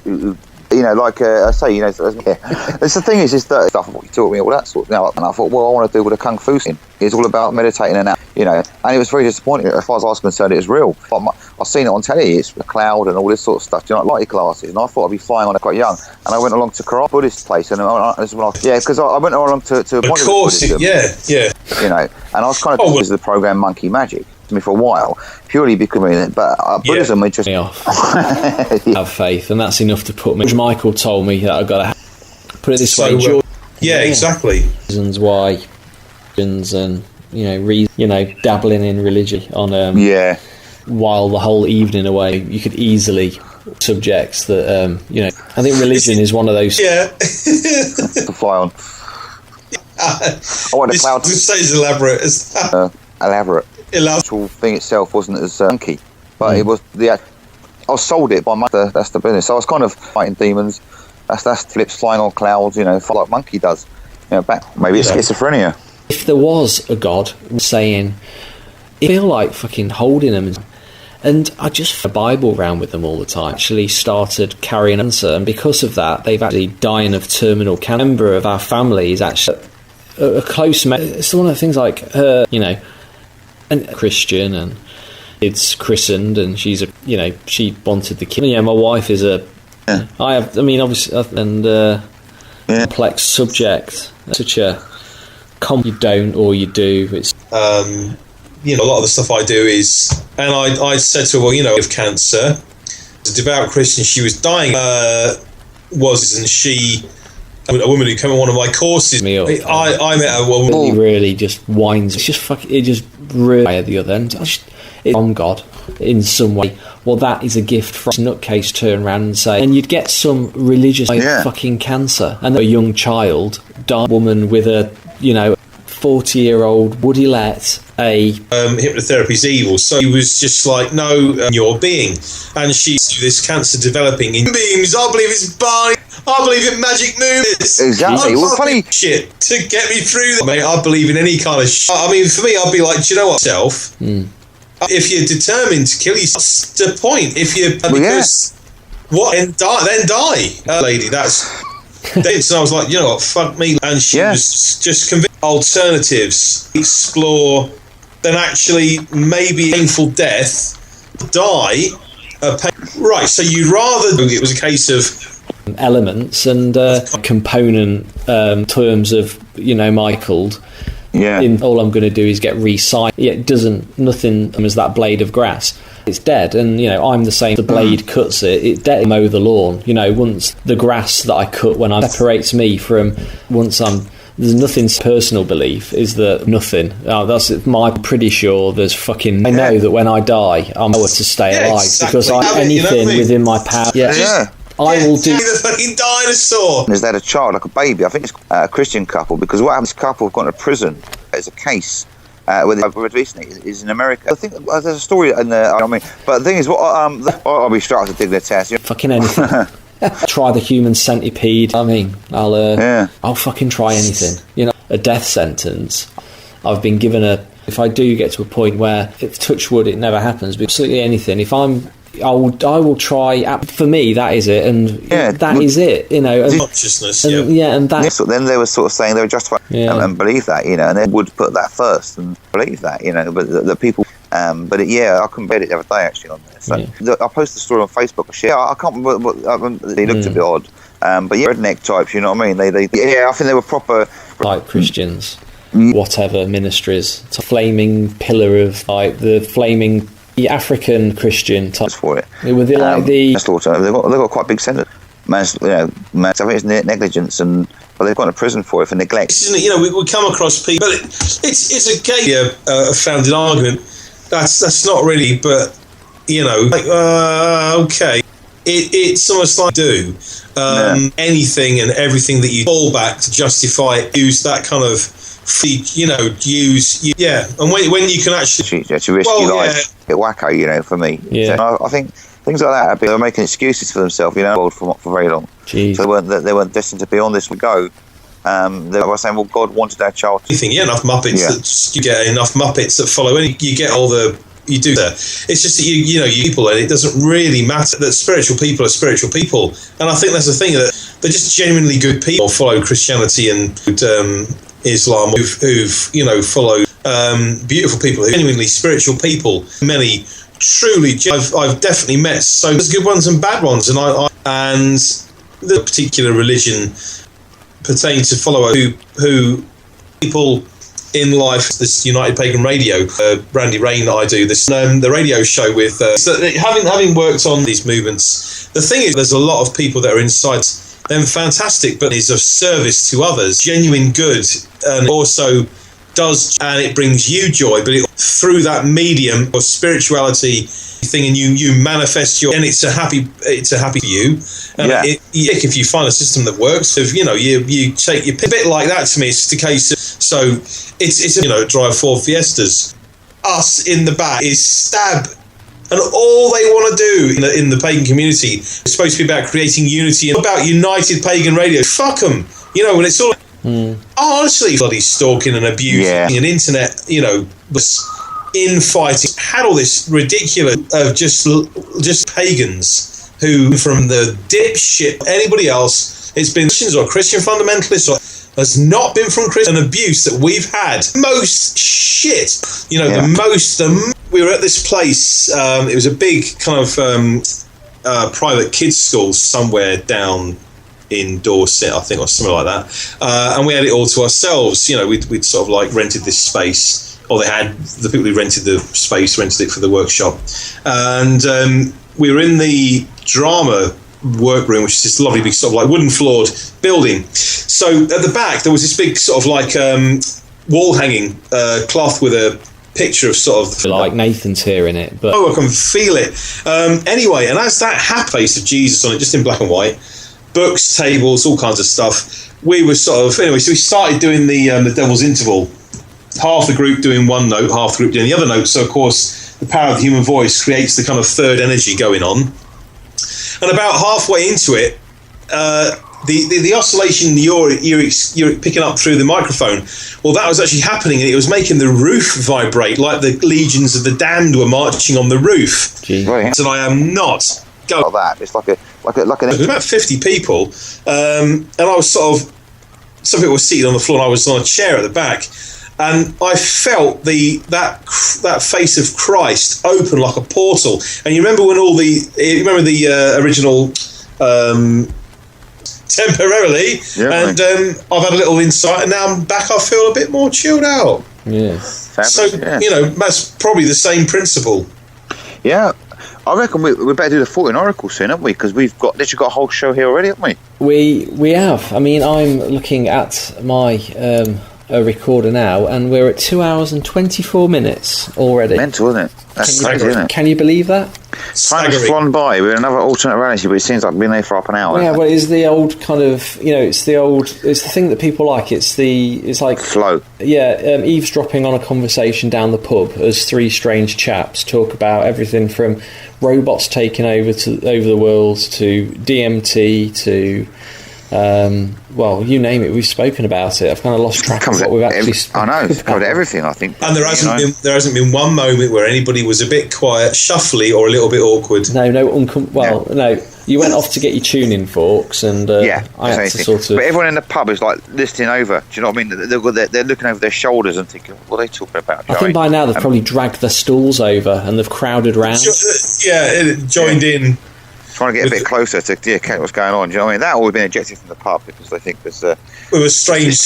like I say, it's the thing is that stuff what you taught me, all that sort of and I thought, well, I want to do with a kung fu scene. It's all about meditating and that, and it was very disappointing. As far as I was concerned, it was real. I've seen it on telly, it's a cloud and all this sort of stuff, lighty glasses, and I thought I'd be flying on it quite young, and I went along to Karate Buddhist place, and because I went along to of course, Buddhism, and I was kind of the program Monkey Magic to me for a while, purely because Buddhism we just have faith, and that's enough to put me. Michael told me that I've got to put it this way. Exactly. Reasons why, and dabbling in religion on while the whole evening away, you could easily subjects that I think religion is one of those to fly on. I want a cloud. This is elaborate. Elaborate. The actual thing itself wasn't as funky, but it was I was sold it by that's the business. So I was kind of fighting demons. That's flips flying on clouds, like Monkey does. Maybe it's schizophrenia. If there was a God saying, I feel like fucking holding them, and I just the Bible around with them all the time. Actually started carrying answer, and because of that, they've actually dying of terminal cancer. A member of our family is actually a close mate. It's one of the things like her, and Christian, and it's christened, and she's she wanted the kid. My wife is obviously, and complex subject, such a you don't or you do. It's a lot of the stuff I do is, and I said to her, of cancer, as a devout Christian, she was dying, and she. A woman who came on one of my courses. I met a woman. He really just whines. It's just it just really at the other end. From God in some way. Well, that is a gift from nutcase turn around and say, and you'd get some religious fucking cancer, and a young child, dark woman with a 40-year-old, would he let a hypnotherapy's evil? So he was just like, no, your being, and she's this cancer developing in beams. I believe it's Barney. I believe in magic moves. Exactly. Well, funny shit to get me through that, mate. I believe in any kind of shit. I mean, for me, I'd be like, do you know what, self? If you're determined to kill yourself, that's the point. If you then die, lady. That's. So I was like, you know what, fuck me. And she was just convinced alternatives, explore, then actually maybe painful death, die. Right, so you'd rather it was a case of elements and component terms of Michaeled. All I'm going to do is get recycled. It doesn't. Nothing as that blade of grass. It's dead, and I'm the same. The blade cuts it dead. Mow the lawn. Once the grass that I cut when I separates me from there's nothing. Personal belief is that nothing. I'm pretty sure there's fucking. I know that when I die, I'm going to stay alive because anything within my power. I will do the fucking dinosaur. Is that a child, like a baby? I think it's a Christian couple, because what happens? Couple have gone to prison. There's a case With I've read recently is in America. I think there's a story in there. I mean, but the thing is, I'll be straight to dig the test. Fucking anything. Try the human centipede. I mean, I'll fucking try anything. You know, a death sentence. I've been given if I do get to a point where, if touch wood, it never happens, but absolutely anything. I will try. For me, that is it, and that is it. You know, consciousness. And that. So then they were sort of saying they were justified and believe that, you know, and they would put that first and believe that, you know, but the people. I couldn't read it the other day actually on there. So I posted the story on Facebook. I can't remember. They looked a bit odd, but redneck types. You know what I mean? They I think they were proper like Christians, whatever ministries. It's a flaming pillar of like the flaming. The African Christian type for it. Were they like the slaughter? They've got quite big sentence. I think it's negligence, but they've gone to prison for it for neglect. You know, we come across people, but it's a gay founded argument. That's not really, but you know, like okay, it's almost like anything and everything that you fall back to justify it, use that kind of. You know, and when you can actually risk your life, get wacko, you know, for me. So I think things like that, people are making excuses for themselves, you know, for very long. Jeez. So they weren't destined to be on this go. They were saying, well, God wanted our child. You think, enough Muppets that you get enough Muppets that follow, and you get all the. You do that. It's just that you know, people, and it doesn't really matter that spiritual people are spiritual people, and I think that's the thing, that they're just genuinely good people, follow Christianity and Islam, who've you know, followed beautiful people, genuinely spiritual people. Many truly, I've definitely met. So there's good ones and bad ones, and and the particular religion pertains to follow who people. In life, this United Pagan Radio, Randy Rain that I do, this the radio show with. So having worked on these movements, the thing is, there's a lot of people that are inside them fantastic, but is of service to others, genuine good, and also does, and it brings you joy. But through that medium of spirituality thing, and you manifest your, and it's a happy for you. And if you find a system that works, if you know you take your pick. A bit like that to me. It's just a case of, so it's you know, drive Ford Fiestas. Us in the back is stab, and all they want to do in the pagan community is supposed to be about creating unity and about United Pagan Radio. Fuck them, you know. When it's all honestly bloody stalking and abusing and internet, you know, infighting, had all this ridiculous of just pagans who, from the dipshit anybody else, it's been Christians or Christian fundamentalists, or has not been from Christian abuse that we've had. Most shit, you know, we were at this place, it was a big kind of private kids school somewhere down in Dorset, I think, or something like that, and we had it all to ourselves. You know, we'd sort of like rented this space, or they had, the people who rented the space rented it for the workshop, and we were in the drama workroom, which is this lovely big sort of like wooden floored building. So at the back there was this big sort of like wall hanging cloth with a picture of sort of like Nathan's here in it, but I can feel it. Anyway, and as that had face of Jesus on it, just in black and white, books, tables, all kinds of stuff, we were sort of, anyway, so we started doing the Devil's Interval. Half the group doing one note, half the group doing the other note. So of course the power of the human voice creates the kind of third energy going on. And about halfway into it, the oscillation you're picking up through the microphone, well, that was actually happening, and it was making the roof vibrate, like the legions of the damned were marching on the roof. Right. And I am not going like that. It's like an. There was about 50 people, and I was sort of, some people were seated on the floor, and I was on a chair at the back. And I felt that face of Christ open like a portal. And you remember when the original Temporarily, and I've had a little insight, and now I'm back. I feel a bit more chilled out. Yeah. So you know, that's probably the same principle. Yeah. I reckon we better do the 14 Oracle soon, haven't we? Because we've literally got a whole show here already, haven't we? We have. I mean, I'm looking at my a recorder now, and we're at 2 hours and 24 minutes already. Mental, isn't it? That's crazy, isn't it? Can you believe that? Time has flown by with another alternate reality, but it seems like we've been there for half an hour. Yeah, well, it's the old kind of, it's the thing that people like. It's like flow. Yeah, eavesdropping on a conversation down the pub as three strange chaps talk about everything from robots taking over the world to DMT to you name it. We've spoken about it. I've kind of lost track of what we've actually spoken about. I know, it's covered everything, I think. And there hasn't been one moment where anybody was a bit quiet, shuffly, or a little bit awkward. No. You went off to get your tuning forks, and I had to sort of. But everyone in the pub is like listening over. Do you know what I mean? They're looking over their shoulders and thinking, "What are they talking about?" I think by now they've probably dragged their stools over and they've crowded round. Joined in. Trying to get a bit closer to catch what's going on. Do you know what I mean? That all been ejected from the pub because they think there's too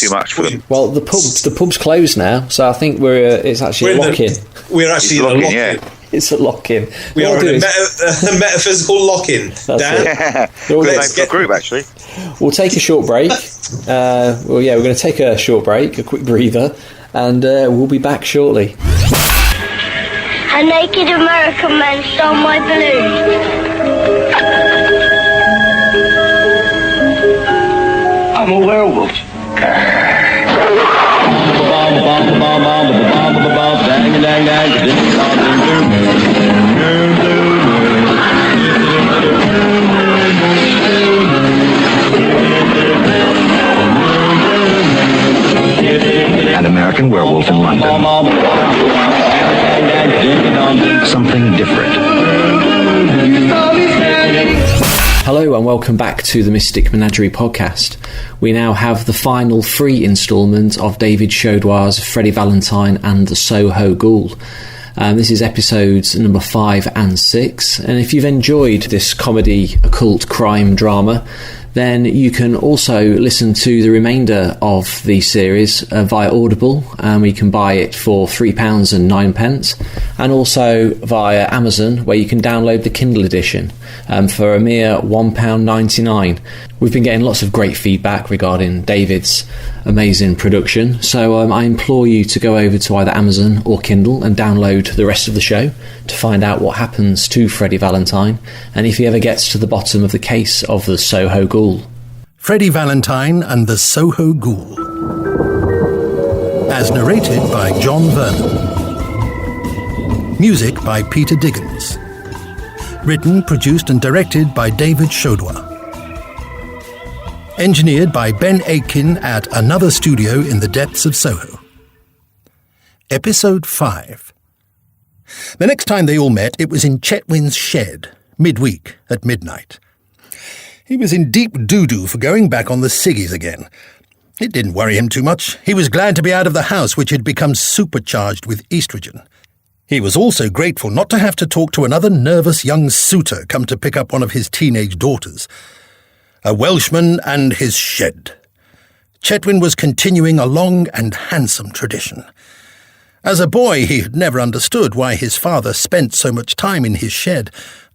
much for them. Well, the pub's closed now, so I think it's actually a lock-in. We're actually in a lock-in. Yeah. It's a lock-in. We are in a metaphysical lock-in. That's it. Group actually. We'll take a short break. We're going to take a short break, a quick breather, and we'll be back shortly. A naked American man stole my balloon. I'm a werewolf. An American werewolf in London. Something different. Hello and welcome back to the Mystic Menagerie podcast. We now have the final free instalment of David Chaudrois' Freddie Valentine and the Soho Ghoul. This is episodes number 5 and 6, and if you've enjoyed this comedy, occult, crime drama, then you can also listen to the remainder of the series via Audible. You can buy it for £3.09, and also via Amazon, where you can download the Kindle edition for a mere £1.99. We've been getting lots of great feedback regarding David's amazing production, so I implore you to go over to either Amazon or Kindle and download the rest of the show to find out what happens to Freddie Valentine, and if he ever gets to the bottom of the case of the Soho Ghoul. Freddie Valentine and the Soho Ghoul. As narrated by John Vernon. Music by Peter Diggins. Written, produced and directed by David Chaudrois. Engineered by Ben Aitken at another studio in the depths of Soho. Episode 5. The next time they all met, it was in Chetwynd's shed, midweek at midnight. He was in deep doo-doo for going back on the ciggies again. It didn't worry him too much. He was glad to be out of the house, which had become supercharged with estrogen. He was also grateful not to have to talk to another nervous young suitor come to pick up one of his teenage daughters. A Welshman and his shed. Chetwynd was continuing a long and handsome tradition. As a boy, he had never understood why his father spent so much time in his shed,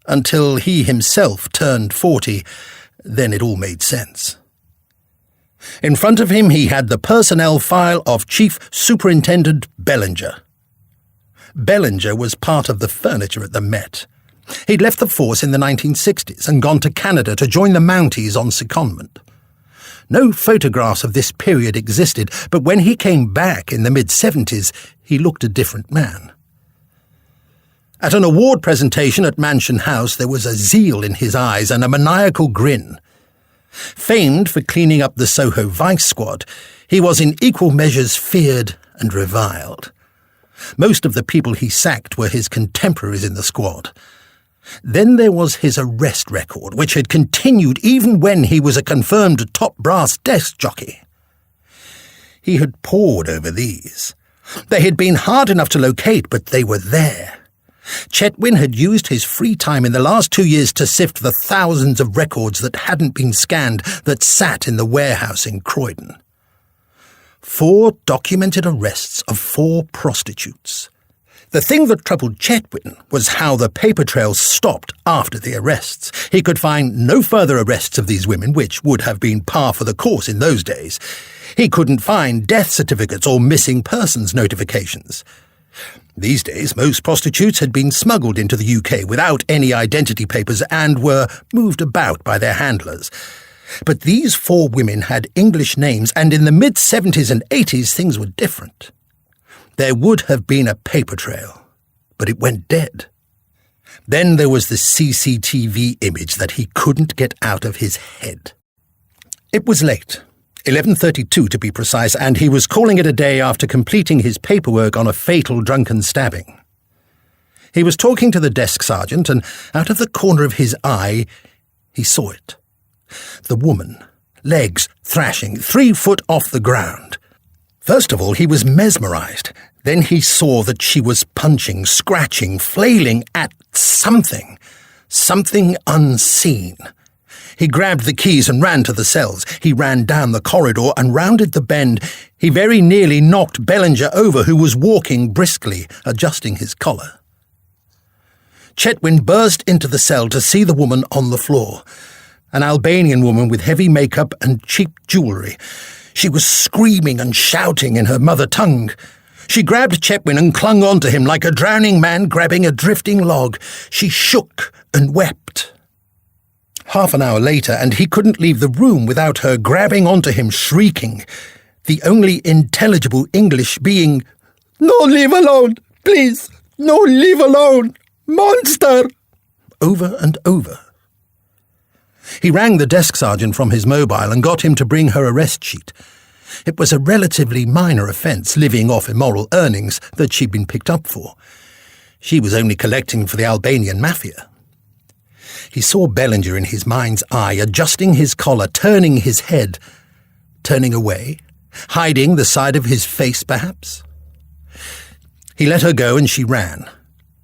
until he himself turned 40. Then it all made sense. In front of him he had the personnel file of Chief Superintendent Bellinger. Bellinger was part of the furniture at the Met. He'd left the force in the 1960s and gone to Canada to join the Mounties on secondment. No photographs of this period existed, but when he came back in the mid-70s, he looked a different man. At an award presentation at Mansion House, there was a zeal in his eyes and a maniacal grin. Famed for cleaning up the Soho Vice Squad, he was in equal measures feared and reviled. Most of the people he sacked were his contemporaries in the squad. Then there was his arrest record, which had continued even when he was a confirmed top brass desk jockey. He had pored over these. They had been hard enough to locate, but they were there. Chetwynd had used his free time in the last 2 years to sift the thousands of records that hadn't been scanned that sat in the warehouse in Croydon. 4 documented arrests of 4 prostitutes. The thing that troubled Chetwynd was how the paper trails stopped after the arrests. He could find no further arrests of these women, which would have been par for the course in those days. He couldn't find death certificates or missing persons notifications. These days, most prostitutes had been smuggled into the UK without any identity papers and were moved about by their handlers. But these 4 women had English names, and in the mid-70s and 80s things were different. There would have been a paper trail, but it went dead. Then there was the CCTV image that he couldn't get out of his head. It was late, 11:32 to be precise, and he was calling it a day after completing his paperwork on a fatal drunken stabbing. He was talking to the desk sergeant, and out of the corner of his eye, he saw it. The woman, legs thrashing, 3 foot off the ground. First of all, he was mesmerized. Then he saw that she was punching, scratching, flailing at something unseen. He grabbed the keys and ran to the cells. He ran down the corridor and rounded the bend. He very nearly knocked Bellinger over, who was walking briskly, adjusting his collar. Chetwynd burst into the cell to see the woman on the floor, an Albanian woman with heavy makeup and cheap jewellery. She was screaming and shouting in her mother tongue. She grabbed Chetwynd and clung onto him like a drowning man grabbing a drifting log. She shook and wept. Half an hour later, and he couldn't leave the room without her grabbing onto him, shrieking, the only intelligible English being, "No, leave alone, please! No, leave alone! Monster!" over and over. He rang the desk sergeant from his mobile and got him to bring her arrest sheet. It was a relatively minor offence, living off immoral earnings that she'd been picked up for. She was only collecting for the Albanian mafia. He saw Bellinger in his mind's eye, adjusting his collar, turning his head, turning away, hiding the side of his face, perhaps. He let her go and she ran.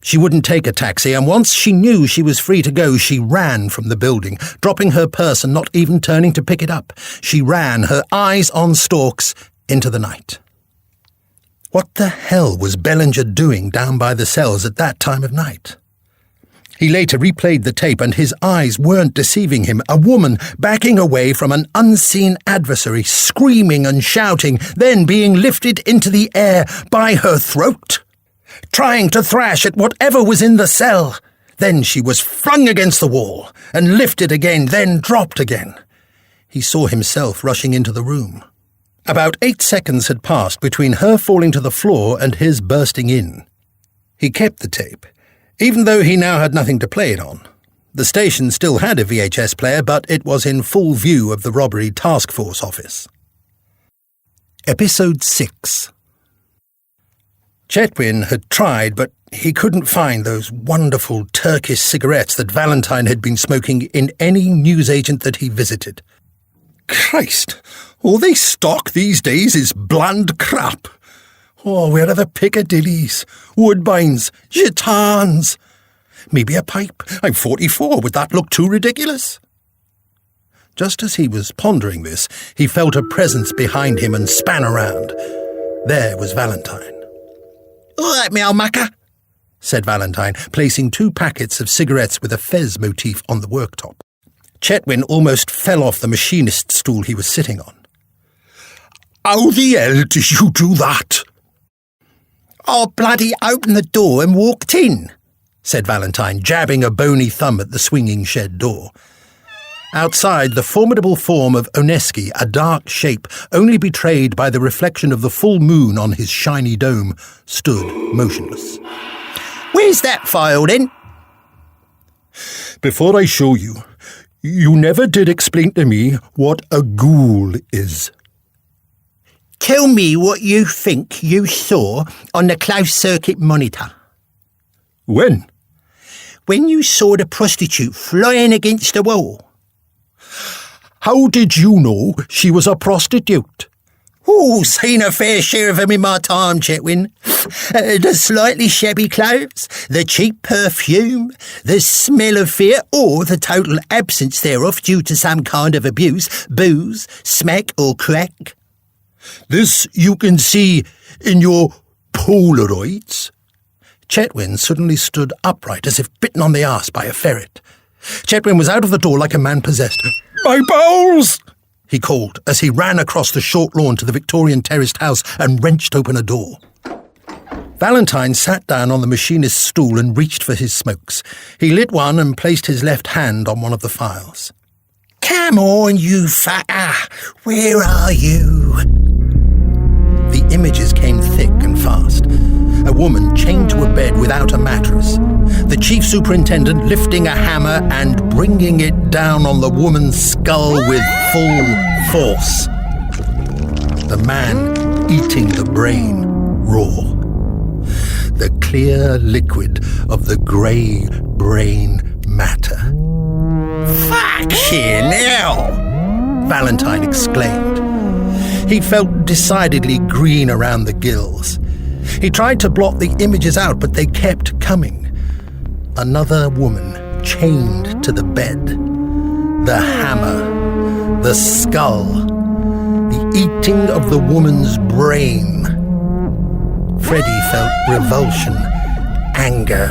She wouldn't take a taxi, and once she knew she was free to go, she ran from the building, dropping her purse and not even turning to pick it up. She ran, her eyes on stalks, into the night. What the hell was Bellinger doing down by the cells at that time of night? He later replayed the tape, and his eyes weren't deceiving him. A woman backing away from an unseen adversary, screaming and shouting, then being lifted into the air by her throat, trying to thrash at whatever was in the cell. Then she was flung against the wall, and lifted again, then dropped again. He saw himself rushing into the room. About 8 seconds had passed between her falling to the floor and his bursting in. He kept the tape, even though he now had nothing to play it on. The station still had a VHS player, but it was in full view of the robbery task force office. Episode 6. Chetwynd had tried, but he couldn't find those wonderful Turkish cigarettes that Valentine had been smoking in any newsagent that he visited. Christ, all they stock these days is bland crap. Oh, where are the Piccadillys, Woodbines, Gitans? Maybe a pipe. I'm 44. Would that look too ridiculous? Just as he was pondering this, he felt a presence behind him and span around. There was Valentine. "All right, me old mucker," said Valentine, placing 2 packets of cigarettes with a fez motif on the worktop. Chetwynd almost fell off the machinist's stool he was sitting on. "How the hell did you do that?" "I bloody opened the door and walked in," said Valentine, jabbing a bony thumb at the swinging shed door. Outside, the formidable form of Oneski, a dark shape only betrayed by the reflection of the full moon on his shiny dome, stood motionless. "Where's that file, then?" "Before I show you, you never did explain to me what a ghoul is." "Tell me what you think you saw on the closed-circuit monitor." "When?" "When you saw the prostitute flying against the wall." "How did you know she was a prostitute?" "Oh, seen a fair share of them in my time, Chetwynd. The slightly shabby clothes, the cheap perfume, the smell of fear, or the total absence thereof due to some kind of abuse, booze, smack or crack." "This you can see in your Polaroids?" Chetwynd suddenly stood upright as if bitten on the arse by a ferret. Chetwynd was out of the door like a man possessed. "My bowels!" he called as he ran across the short lawn to the Victorian terraced house and wrenched open a door. Valentine sat down on the machinist's stool and reached for his smokes. He lit one and placed his left hand on one of the files. "Come on, you fucker! Where are you?" The images came thick and fast. A woman chained to a bed without a mattress. The chief superintendent lifting a hammer and bringing it down on the woman's skull with full force. The man eating the brain raw. The clear liquid of the grey brain matter. "Fucking hell!" Valentine exclaimed. He felt decidedly green around the gills. He tried to blot the images out, but they kept coming. Another woman chained to the bed. The hammer. The skull. The eating of the woman's brain. Freddie felt revulsion, anger,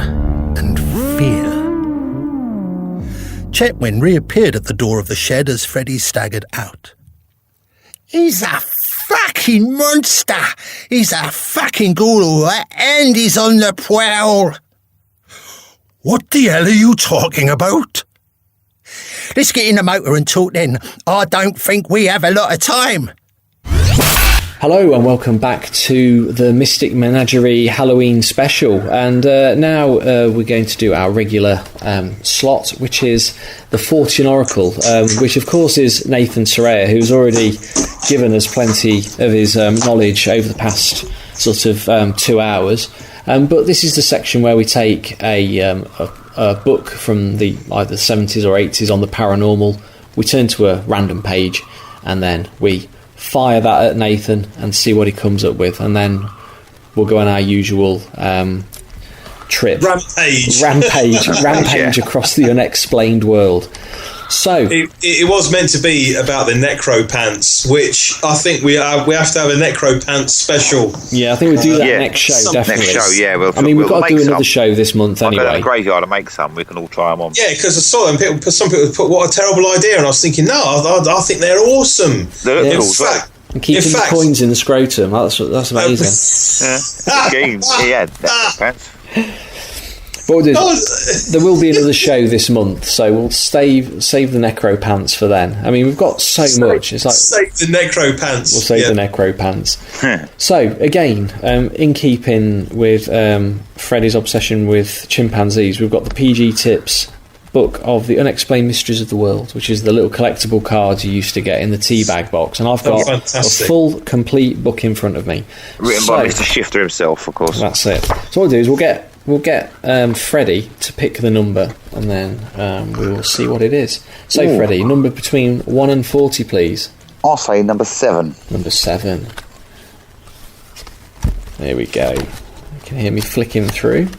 and fear. Chetwynd reappeared at the door of the shed as Freddie staggered out. "He's a fucking monster! He's a fucking ghoul, and he's on the prowl!" "What the hell are you talking about?" "Let's get in the motor and talk then. I don't think we have a lot of time." Hello and welcome back to the Mystic Menagerie Halloween special, and now we're going to do our regular slot, which is the Fortune Oracle, which of course is Nathan Soraya, who's already given us plenty of his knowledge over the past sort of 2 hours, but this is the section where we take a book from the either 70s or 80s on the paranormal, we turn to a random page and then we fire that at Nathan and see what he comes up with, and then we'll go on our usual trip, rampage across the unexplained world. So it was meant to be about the necropants, which I think we have to have a necropants special. Yeah, I think we'll do that next show. Definitely. Next show, yeah. We've got to do another show this month anyway. I'll go to the graveyard and make some. We can all try them on. Yeah, because I saw them. Some people put, "What a terrible idea," and I was thinking, no, I think they're awesome. They look cool, right? And keeping the coins in the scrotum. That's amazing. Yeah, necropants. But there will be another show this month, so we'll save the necropants for then. I mean, we've got so much. It's like save the necropants. We'll save the necropants. So again, in keeping with Freddie's obsession with chimpanzees, we've got the PG Tips book of the Unexplained Mysteries of the World, which is the little collectible cards you used to get in the tea bag box, and I've got a full, complete book in front of me, written by Mr. Shifter himself, of course. That's it. So what we'll do is we'll get Freddie to pick the number, and then we will see what it is. So, Freddie, number between 1 and 40, please. I'll say number 7. Number 7. There we go. You can hear me flicking through.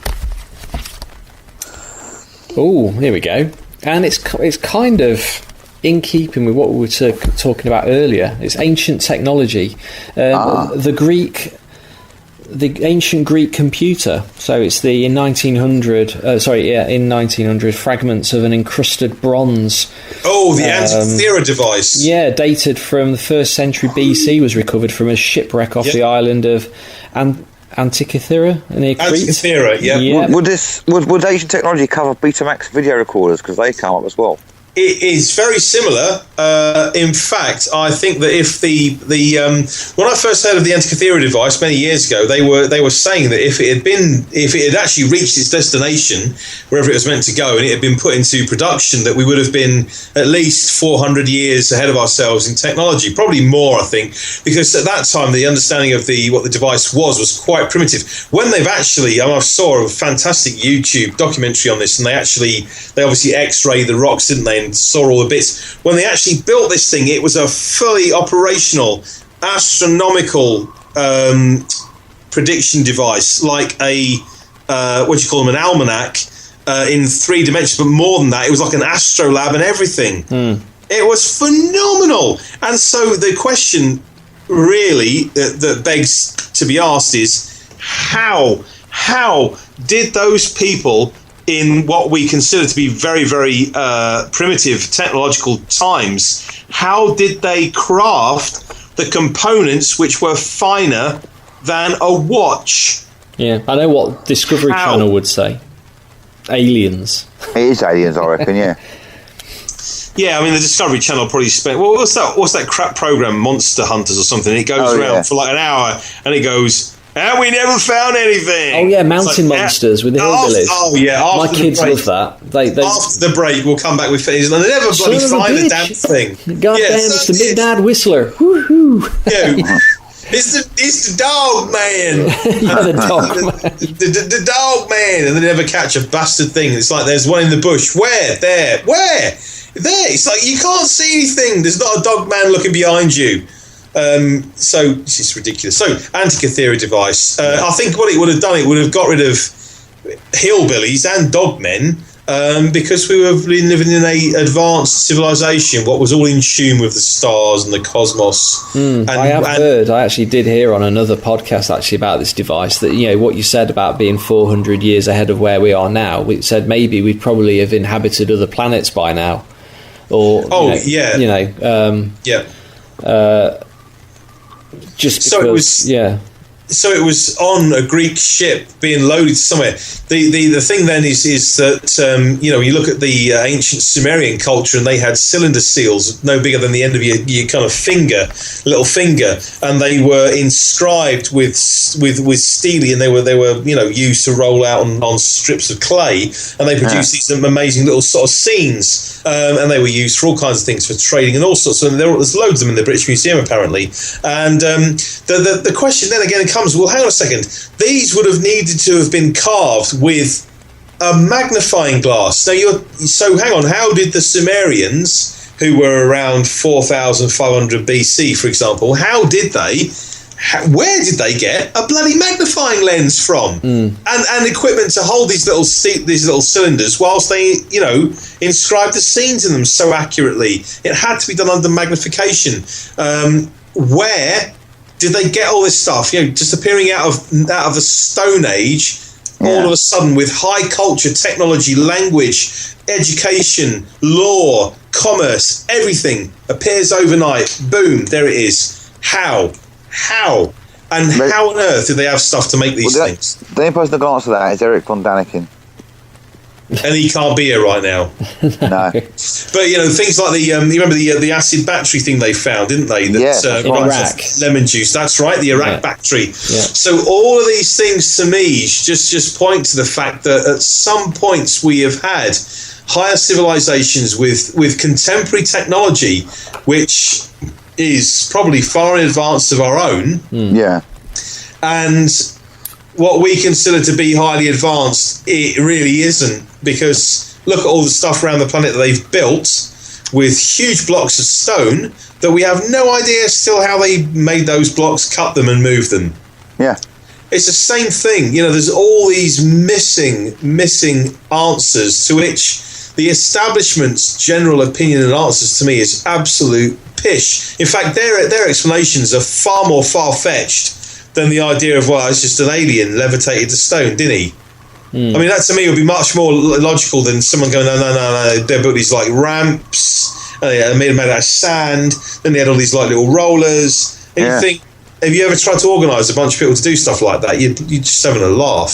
Oh, here we go. And it's kind of in keeping with what we were talking about earlier. It's ancient technology. The ancient Greek computer. So it's in 1900 fragments of an encrusted bronze. Oh, the Antikythera device. Yeah, dated from the 1st century BC, was recovered from a shipwreck off the island of Antikythera near Crete. Antikythera, yeah. Would ancient technology cover Betamax video recorders, because they come up as well? It is very similar. In fact, I think that if when I first heard of the Antikythera device many years ago, they were saying that if it had actually reached its destination, wherever it was meant to go, and it had been put into production, that we would have been at least 400 years ahead of ourselves in technology, probably more, I think, because at that time the understanding of what the device was quite primitive. When they've actually, I saw a fantastic YouTube documentary on this, and they obviously X-rayed the rocks, didn't they? And saw all the bits. When they actually built this thing, it was a fully operational, astronomical prediction device, like an almanac in 3 dimensions, but more than that, it was like an astrolabe and everything. It was phenomenal. And so the question really that begs to be asked is, how did those people in what we consider to be very, very primitive technological times, how did they craft the components which were finer than a watch? Yeah, I know what Discovery Channel would say. Aliens. It is aliens, I reckon. Yeah. Yeah, I mean, the Discovery Channel probably spent... Well, what's that crap program, Monster Hunters or something? It goes around for like an hour, and it goes, and we never found anything. Oh, yeah, Mountain Monsters with the hillbillies. Oh, yeah. My kids love that. They after the break, we'll come back with things, and they never bloody find the damn thing. God damn, it's the Midnight Whistler. Woohoo! Yeah. It's the dog man. Yeah, the dog man. the dog man, and they never catch a bastard thing. It's like there's one in the bush. Where? There. Where? There. It's like you can't see anything. There's not a dog man looking behind you. So this is ridiculous. So Antikythera device. I think what it would have done, it would have got rid of hillbillies and dogmen. Because we were living in a advanced civilization, what was all in tune with the stars and the cosmos. I actually did hear on another podcast actually about this device that, what you said about being 400 years ahead of where we are now. We said maybe we'd probably have inhabited other planets by now, or just because, so it was, So it was on a Greek ship being loaded somewhere. The thing then is that you look at the ancient Sumerian culture, and they had cylinder seals no bigger than the end of your kind of little finger, and they were inscribed with steely, and they were used to roll out on strips of clay, and they produced these amazing little sort of scenes, and they were used for all kinds of things, for trading and all sorts. And there's loads of them in the British Museum apparently. And the question then again comes, well, hang on a second. These would have needed to have been carved with a magnifying glass. So hang on, how did the Sumerians, who were around 4,500 BC, for example, where did they get a bloody magnifying lens from and equipment to hold these little cylinders whilst they inscribed the scenes in them so accurately? It had to be done under magnification. Where did they get all this stuff? Just appearing out of the Stone Age, all of a sudden, with high culture, technology, language, education, law, commerce, everything appears overnight. Boom, there it is. How? And how on earth did they have stuff to make these things? The only person that can answer that is Eric von Daniken. And he can't be here right now. No. But things like you remember the acid battery thing they found, didn't they? In Iraq. Lemon juice. That's right, the Iraq battery. Yeah. So all of these things to me just point to the fact that at some points we have had higher civilizations with contemporary technology, which is probably far in advance of our own. Yeah. And what we consider to be highly advanced, it really isn't, because look at all the stuff around the planet that they've built with huge blocks of stone that we have no idea still how they made those blocks, cut them and move them. Yeah. It's the same thing. There's all these missing answers, to which the establishment's general opinion and answers to me is absolute pish. In fact, their explanations are far more far-fetched than the idea of, well, it's just an alien levitated the stone, didn't he? I mean, that to me would be much more logical than someone going, no, they built these like ramps, made out of sand, then they had all these like little rollers, and you think, have you ever tried to organise a bunch of people to do stuff like that? You're just having a laugh.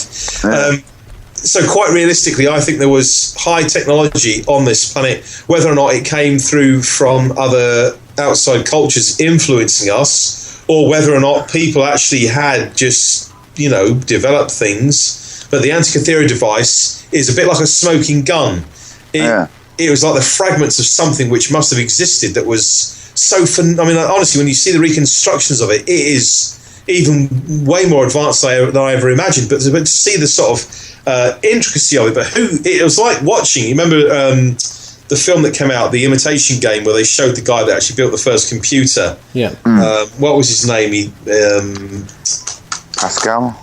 So quite realistically, I think there was high technology on this planet. Whether or not it came through from other outside cultures influencing us, or whether or not people actually had just, developed things. But the Antikythera device is a bit like a smoking gun. It was like the fragments of something which must have existed that was so... honestly, when you see the reconstructions of it, it is even way more advanced than I ever imagined. But to see the sort of intricacy of it, it was like watching... You remember... the film that came out, The Imitation Game, where they showed the guy that actually built the first computer. Yeah. What was his name? Pascal?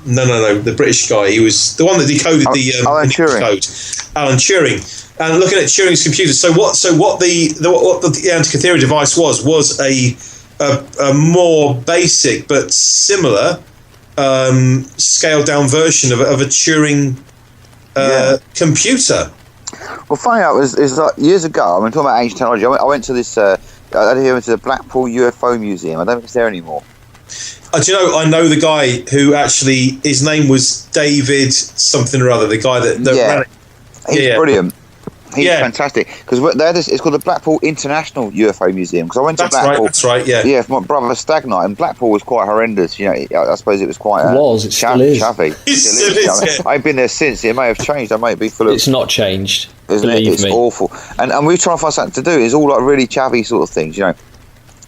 No. The British guy. He was the one that decoded the Alan Turing. code. Alan Turing. And looking at Turing's computer. So what the Antikythera device was a more basic but similar scaled down version of a Turing computer. Well, funny enough, it was like years ago. I'm talking about ancient technology. I went to this. I went to the Blackpool UFO Museum. I don't think it's there anymore. Do you know? I know the guy who actually, his name was David something or other. The guy that ran it. He's brilliant. He's fantastic, because it's called the Blackpool International UFO Museum. Because I went to Blackpool. That's right. Yeah. Yeah, for my brother's stag night, and Blackpool was quite horrendous. You know, I suppose it was quite. It still is. Chavvy. It still is. I've been there since. It may have changed. I might be full of. It's not changed. Isn't it? It's awful. And we were trying to find something to do. It's all like really chavvy sort of things, you know.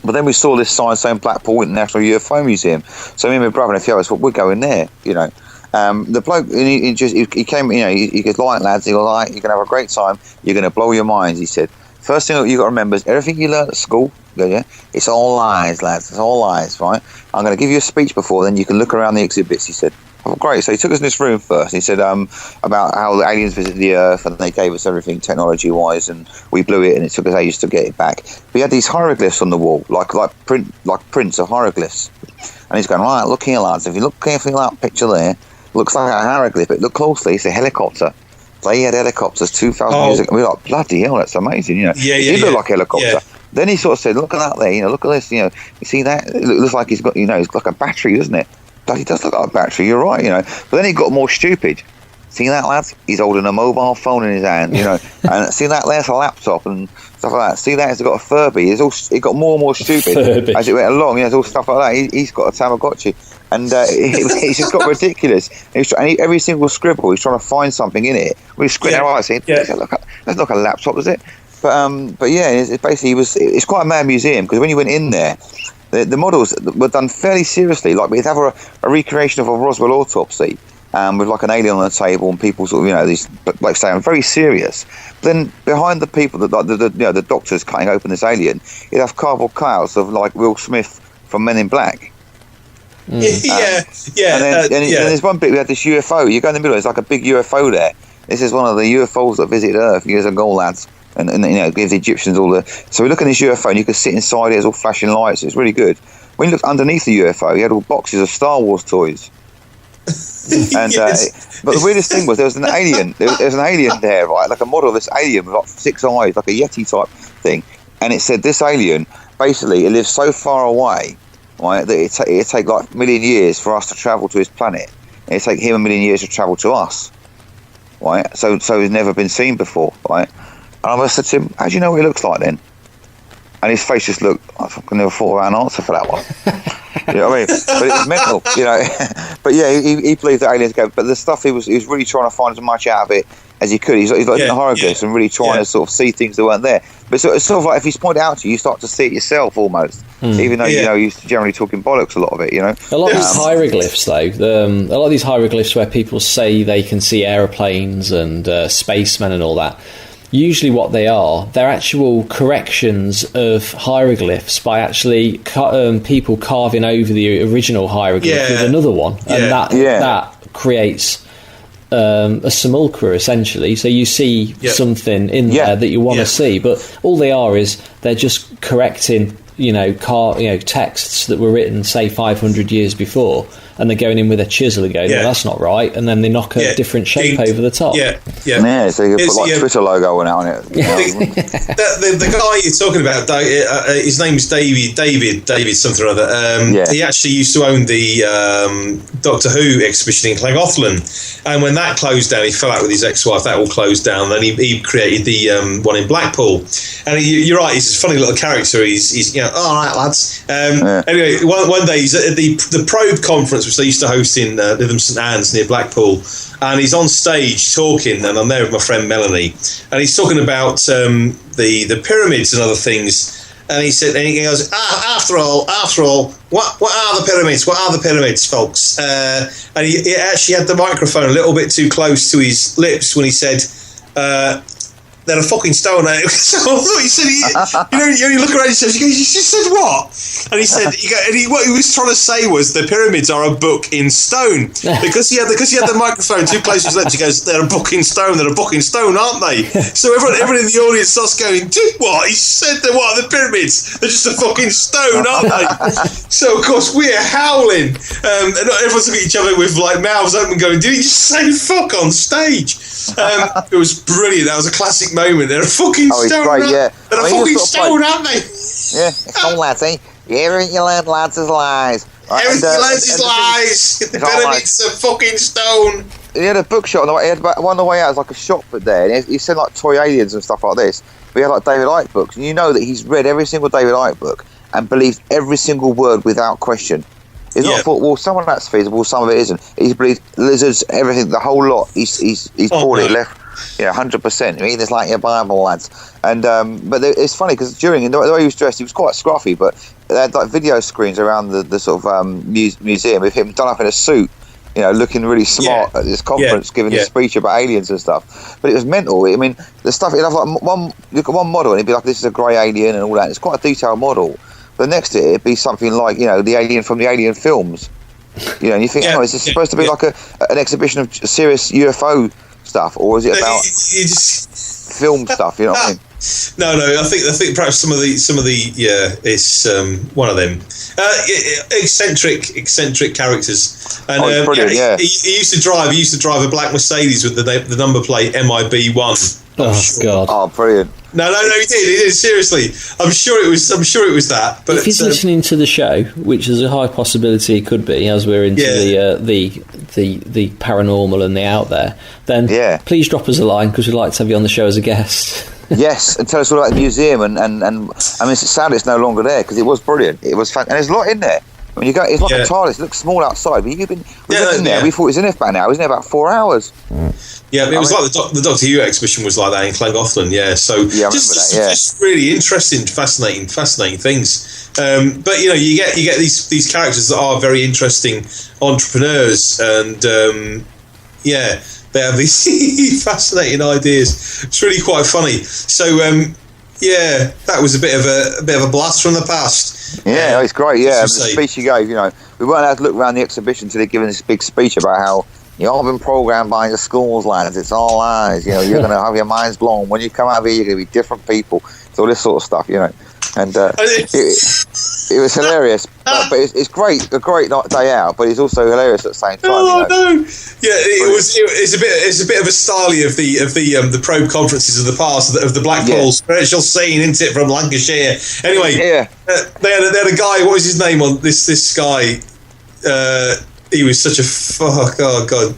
But then we saw this sign saying Blackpool International UFO Museum. So me and my brother and a few others thought, we're going there, you know. The bloke, he came, you know, he goes, "Like, lads," he goes, "Like, you're going to have a great time. You're going to blow your minds," he said. First thing you got to remember is everything you learn at school, it's all lies, lads. It's all lies, right? I'm going to give you a speech before, then you can look around the exhibits, he said. Oh, great. So he took us in this room first. He said about how the aliens visited the Earth and they gave us everything technology-wise, and we blew it, and it took us ages to get it back. But he had these hieroglyphs on the wall, like prints of hieroglyphs. And he's going, right, look here, lads. If you look carefully at that picture there, looks like a hieroglyph. But look closely, it's a helicopter. They had helicopters 2,000 years ago. We're like, bloody hell, that's amazing, you know. It looked like a helicopter. Yeah. Then he sort of said, look at that there, you know, look at this, you know. You see that? It looks like he's got, you know, it's like a battery, doesn't it? He does look like a battery, you're right, you know. But then he got more stupid. See that, lads? He's holding a mobile phone in his hand, you know. And see that there's a laptop and stuff like that. See that he's got a Furby. He got more and more stupid as it went along. You know, there's all stuff like that. He's got a Tamagotchi. And he's just got ridiculous. And every single scribble, he's trying to find something in it. We squint our eyes, saying, that's not a laptop, is it? But yeah, it's basically, it's quite a mad museum, because when you went in there, the models were done fairly seriously. Like, we'd have a recreation of a Roswell autopsy, with like an alien on the table and people sort of, you know, these, like saying, very serious. But then behind the people, the doctors cutting open this alien, you'd have cardboard cutouts of like Will Smith from Men in Black. And then there's one bit we had this UFO. You go in the middle, it's like a big UFO there. This is one of the UFOs that visited Earth years ago, lads. And you know, gives the Egyptians all the. So we look at this UFO, and you can sit inside it. There's all flashing lights. It's really good. When you look underneath the UFO, you had all boxes of Star Wars toys. And but the weirdest thing was there was an alien. There was an alien there, right? Like a model of this alien with like 6 eyes, like a Yeti type thing. And it said this alien basically it lives so far away, right, that it'd take like a million years for us to travel to his planet. And it'd take him a million years to travel to us, right? So he's never been seen before, right? And I said to him, how do you know what he looks like then? And his face just looked, I never thought about an answer for that one. You know what I mean? But it's mental, you know. But yeah, he believed that aliens go. But the stuff he was really trying to find as much out of it as he could. He's like in the hieroglyphs and really trying to sort of see things that weren't there. But it's sort of like if he's pointed out to you, you start to see it yourself almost. Even though you know you're generally talking bollocks a lot of it, you know. A lot of these hieroglyphs, though, a lot of these hieroglyphs where people say they can see aeroplanes and spacemen and all that. Usually what they are, they're actual corrections of hieroglyphs by actually people carving over the original hieroglyph with another one. And that creates a simulacra, essentially. So you see something in there that you want to see. But all they are is they're just correcting, texts that were written, say, 500 years before. And they're going in with a chisel and going, that's not right. And then they knock a different shape over the top. So you put like Twitter logo on it. The guy you're talking about, his name's David something or other. He actually used to own the Doctor Who exhibition in Llangollen. And when that closed down, he fell out with his ex-wife. That all closed down. Then he created the one in Blackpool. And you're right, he's a funny little character. He's all right, lads. Anyway, one day he's at the Probe conference, which they used to host in Lytham St Anne's near Blackpool, and he's on stage talking, and I'm there with my friend Melanie, and he's talking about the pyramids and other things, and he said, and he goes, after all, what are the pyramids? What are the pyramids, folks? And he actually had the microphone a little bit too close to his lips when he said, they're a fucking stone. So I thought he said, you look around and he just said what? And he said, what he was trying to say was the pyramids are a book in stone. Because he had the microphone too close to his lips, he goes, they're a book in stone, aren't they? So everyone in the audience starts going, what? He said, what are the pyramids? They're just a fucking stone, aren't they? So of course we're howling. And everyone's looking at each other with like mouths open going, did he just say fuck on stage? It was brilliant. That was a classic moment. They're a fucking stone. Great, They're a fucking stone, aren't they? Yeah, it's all lads, eh? You hear it, you lads is lies. Everything learns his lies. The pyramids are fucking stone. He had a bookshop on the way. He had one on the way out. It was like a shop there. And he said like toy aliens and stuff like this. But he had like David Icke books, and you know that he's read every single David Icke book and believes every single word without question. He's not thought, well, some of that's feasible, some of it isn't. He's believed lizards, everything, the whole lot. He's bought it left. 100%. I mean, it's like your Bible, lads. And but it's funny because during the way he was dressed, he was quite scruffy, but they had like video screens around the sort of museum with him done up in a suit, looking really smart at this conference, giving a speech about aliens and stuff. But it was mental. I mean, the stuff, he'd have like look at one model and he'd be like, this is a grey alien and all that. It's quite a detailed model. But next to it, it'd be something like, the alien from the Alien films. And you think, is this supposed to be like an exhibition of serious UFO stuff, or is it about film stuff? You know what I mean? No. I think perhaps some of the it's one of them eccentric characters. And brilliant, he used to drive a black Mercedes with the number plate MIB1. God! Oh, brilliant! No, he did. Seriously, I'm sure it was that. But if he's listening to the show, which is a high possibility it could be, as we're into the paranormal and the out there, then please drop us a line because we'd like to have you on the show as a guest. Yes, and tell us all about the museum and I mean, it's sad it's no longer there because it was brilliant. It was and there's a lot in there. When you go, it's like a TARDIS. It looks small outside, but we've been in there. We thought it was in there for an hour. It was in there about 4 hours. Yeah, it was like the Doctor Who exhibition was like that in Llangollen. Yeah, so just really interesting, fascinating things. But you get these characters that are very interesting entrepreneurs, and they have these fascinating ideas. It's really quite funny. So that was a bit of a blast from the past. Yeah, it's great. Yeah, the speech he gave. We weren't allowed to look around the exhibition until he'd given this big speech about how you've all been programmed by your schools, lads. It's all lies. You're going to have your minds blown. When you come out of here, you're going to be different people. It's all this sort of stuff, And it was hilarious, but it's great, a great day out. But it's also hilarious at the same time. No, it's a bit of a style of the probe conferences of the past of the Blackpool spiritual scene, isn't it, from Lancashire? Anyway, they had a guy. What was his name on this guy? He was such a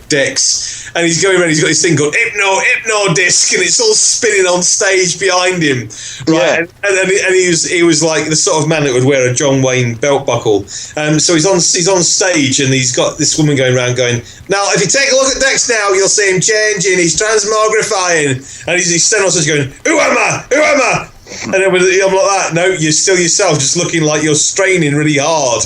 Dex, and he's going around. He's got this thing called hypno disc, and it's all spinning on stage behind him, right? And he was like the sort of man that would wear a John Wayne belt buckle. So he's on stage, and he's got this woman going around going, now if you take a look at Dex now, you'll see him changing. He's transmogrifying, and he's standing on stage going, who am I? And then I'm like that. No, you're still yourself, just looking like you're straining really hard,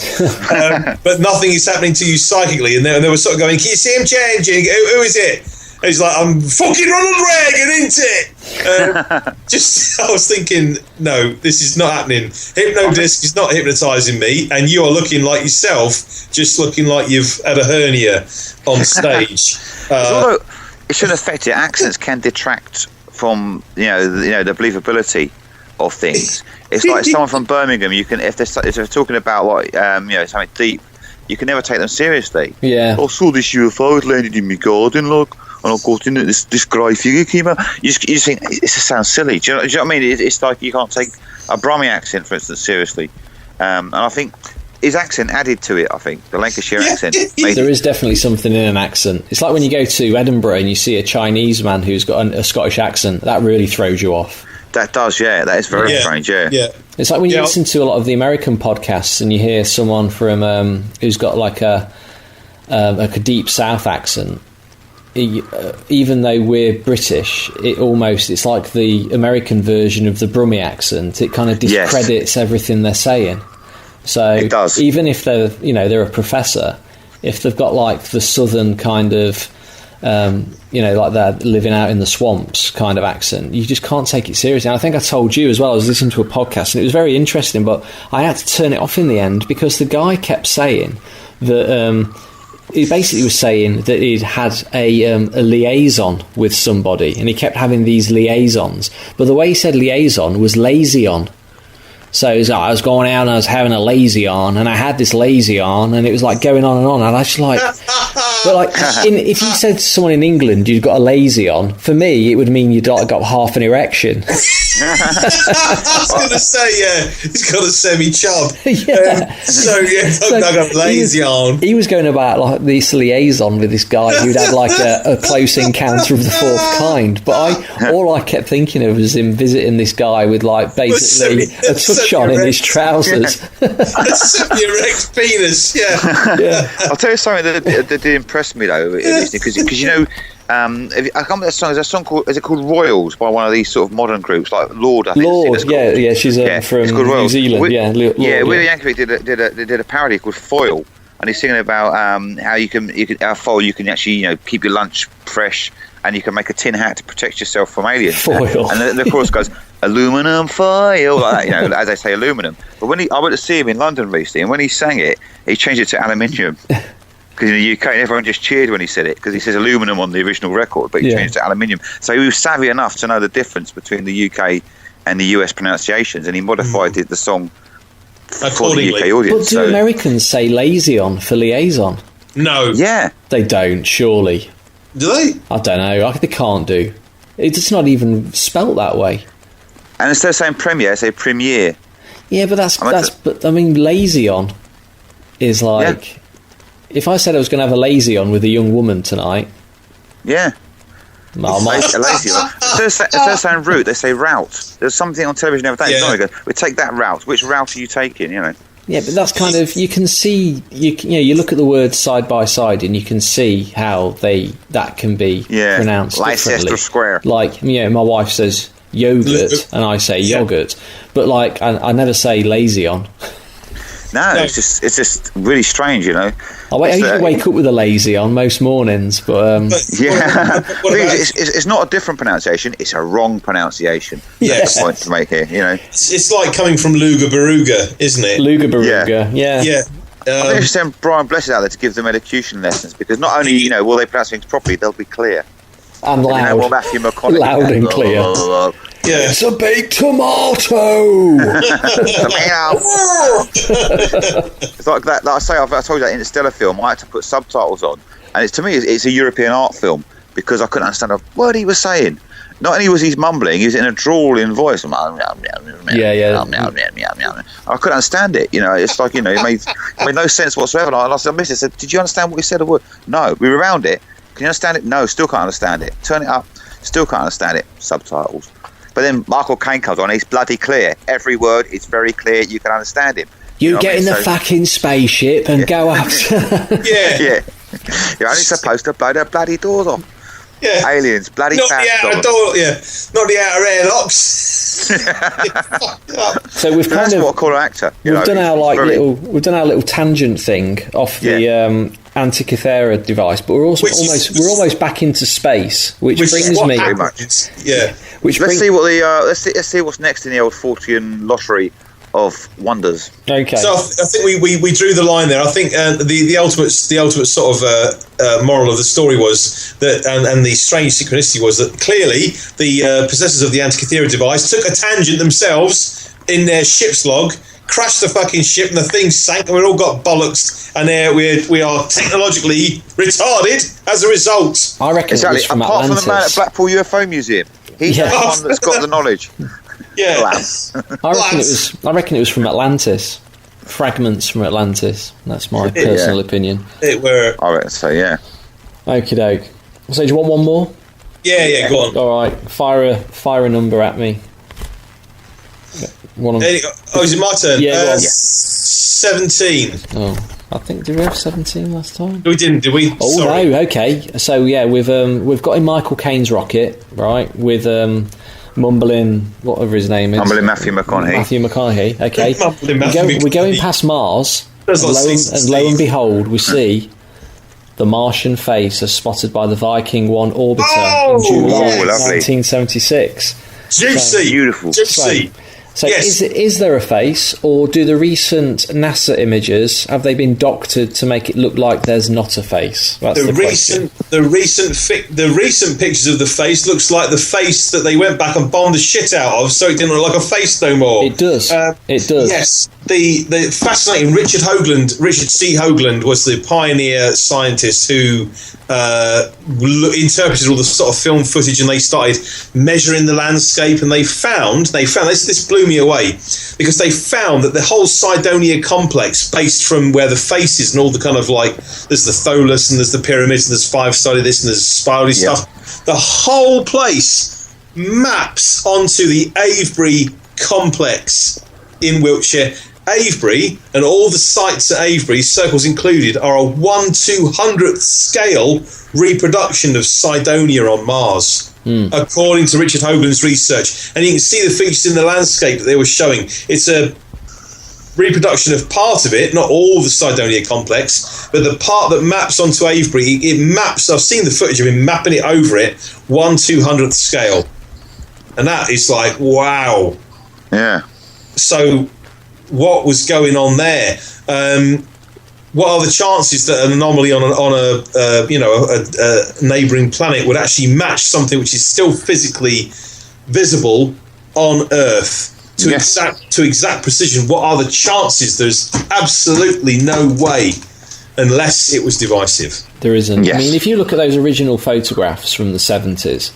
but nothing is happening to you psychically. And they were sort of going, "Can you see him changing? Who is it?" And he's like, "I'm fucking Ronald Reagan, ain't it?" I was thinking, no, this is not happening. Hypnodisc is not hypnotising me, and you are looking like yourself, just looking like you've had a hernia on stage. Although it shouldn't affect it. Accents can detract from the believability of things. It's like someone from Birmingham. You can if they're talking about like something deep, you can never take them seriously. Yeah. I saw this UFO. It landed in my garden, look, and I got in it. This grey figure came out. You just think it just sounds silly. Do you know what I mean? It's like you can't take a Brummie accent, for instance, seriously. And I think his accent added to it. I think the Lancashire accent. There is definitely something in an accent. It's like when you go to Edinburgh and you see a Chinese man who's got a Scottish accent. That really throws you off. That does, yeah. That is very strange, yeah. It's like when you listen to a lot of the American podcasts and you hear someone from who's got like a deep South accent. Even though we're British, it's like the American version of the Brummie accent. It kind of discredits everything they're saying. So it does. Even if they're a professor, if they've got like the southern kind of like they're living out in the swamps kind of accent, you just can't take it seriously. And I think I told you as well, I was listening to a podcast and it was very interesting, but I had to turn it off in the end because the guy kept saying that he basically was saying that he'd had a liaison with somebody and he kept having these liaisons, but the way he said liaison was lazy on. So it was like, I was going out and I was having a lazy on, and I had this lazy on, and it was like going on, and I was just like, but like, if you said to someone in England you'd got a lazy on, for me it would mean you'd like got half an erection. I was going to say, yeah, he's got a semi-chub. I got lazy on. He was going about like this liaison with this guy who'd had like a close encounter of the fourth kind, but all I kept thinking of was him visiting this guy with like basically a touch on in his trousers. Semi-erect penis, yeah. I'll tell you something that did impress me though, because you know, I can't remember that song. Is it called Royals by one of these sort of modern groups like Lord? I think Lord, she's from New Zealand. Lord, Willie Yankovic did a parody called Foil, and he's singing about how you can foil. You can actually keep your lunch fresh, and you can make a tin hat to protect yourself from aliens. Foil, and the chorus goes aluminum foil, like that, as they say aluminum. But I went to see him in London recently, and when he sang it, he changed it to aluminium. Because in the UK, everyone just cheered when he said it, because he says aluminum on the original record, but he changed it to aluminium. So he was savvy enough to know the difference between the UK and the US pronunciations, and he modified the song for the UK audience. But do Americans say liaison for liaison? No. Yeah. They don't, surely. Do they? I don't know. They can't do. It's not even spelt that way. And instead of saying premiere, they say premiere. Yeah, but but I mean, lazy on is like... Yeah. If I said I was going to have a lazy on with a young woman tonight... Yeah. A lazy on. Instead of saying route, they say route. There's something on television every day. Yeah. We take that route. Which route are you taking, Yeah, but that's kind of... You can see... You look at the words side by side and you can see how that can be pronounced Leicester differently. Square. Like, my wife says yogurt and I say yogurt. But, like, I never say lazy on. No, it's just really strange, I usually wake up with a lazy on most mornings, but it's not a different pronunciation; it's a wrong pronunciation. That's the point to make here. It's like coming from Luga Baruga, isn't it? Luga Baruga, yeah. I think I should send Brian Blessed out there to give them elocution lessons, because not only will they pronounce things properly, they'll be clear and loud. Matthew McConaughey loud and clear. Yeah. It's a baked tomato. It's like that. Like I told you that Interstellar film, I had to put subtitles on, and to me, it's a European art film because I couldn't understand a word he was saying. Not only was he mumbling, he was in a drawling voice. I couldn't understand it. It's like it made no sense whatsoever. And I said, I said, "Did you understand what he said?" A word? No. We rewound it. Can you understand it? No. Still can't understand it. Turn it up. Still can't understand it. Subtitles. But then Michael Caine comes on, he's bloody clear. Every word is very clear, you can understand him. You get in the fucking spaceship and go up. Yeah. You're only supposed to blow their bloody doors off. Yeah. Aliens, bloody not the outer door, not the outer airlocks. So we've that's what I call an actor. We've done our little tangent thing off the Antikythera device, but we're almost back into space, which brings me. Let's see what's next in the old Fortean lottery of wonders. Okay. So I think we drew the line there. I think the ultimate sort of moral of the story was that, and the strange synchronicity was that clearly the possessors of the Antikythera device took a tangent themselves in their ship's log, crashed the fucking ship, and the thing sank, and we all got bollocks, and we are technologically retarded as a result. I reckon it was from apart Atlantis. From the man at Blackpool UFO Museum. He's the one that's got the knowledge. Yeah. I reckon it was from Atlantis. Fragments from Atlantis. That's my personal opinion. It were. I reckon so, yeah. Okie doke. So do you want one more? Yeah, go on. Alright, fire a number at me. Is it my turn? Yeah, 17. Oh, I think, did we have 17 last time? We didn't, did we? Oh, sorry. No, okay. So, yeah, we've got in Michael Caine's rocket, right, with mumbling, whatever his name is. Mumbling Matthew McConaughey. Okay. We're going past Mars, and lo and behold, we see the Martian face as spotted by the Viking 1 orbiter in July 1976. Juicy! Beautiful. Juicy! So Yes. is there a face, or do the recent NASA images, have they been doctored to make it look like there's not a face? That's the question. The recent pictures of the face looks like the face that they went back and bombed the shit out of, so it didn't look like a face no more. It does. It does. Yes. The fascinating Richard C. Hoagland was the pioneer scientist who interpreted all the sort of film footage, and they started measuring the landscape, and they found this blew me away, because they found that the whole Cydonia complex, based from where the face is and all the kind of like, there's the tholus and there's the pyramids and there's five-sided this and there's spirally stuff, the whole place maps onto the Avebury complex in Wiltshire. Avebury and all the sites at Avebury, circles included, are a 1/200th scale reproduction of Cydonia on Mars, according to Richard Hoagland's research. And you can see the features in the landscape that they were showing. It's a reproduction of part of it, not all the Cydonia complex, but the part that maps onto Avebury. It maps. I've seen the footage of him mapping it over it, 1/200th scale, and that is like, wow. Yeah. So, what was going on there? What are the chances that an anomaly on a neighbouring planet would actually match something which is still physically visible on Earth to exact precision? What are the chances? There's absolutely no way, unless it was divisive. There isn't. Yes. I mean, if you look at those original photographs from the 70s,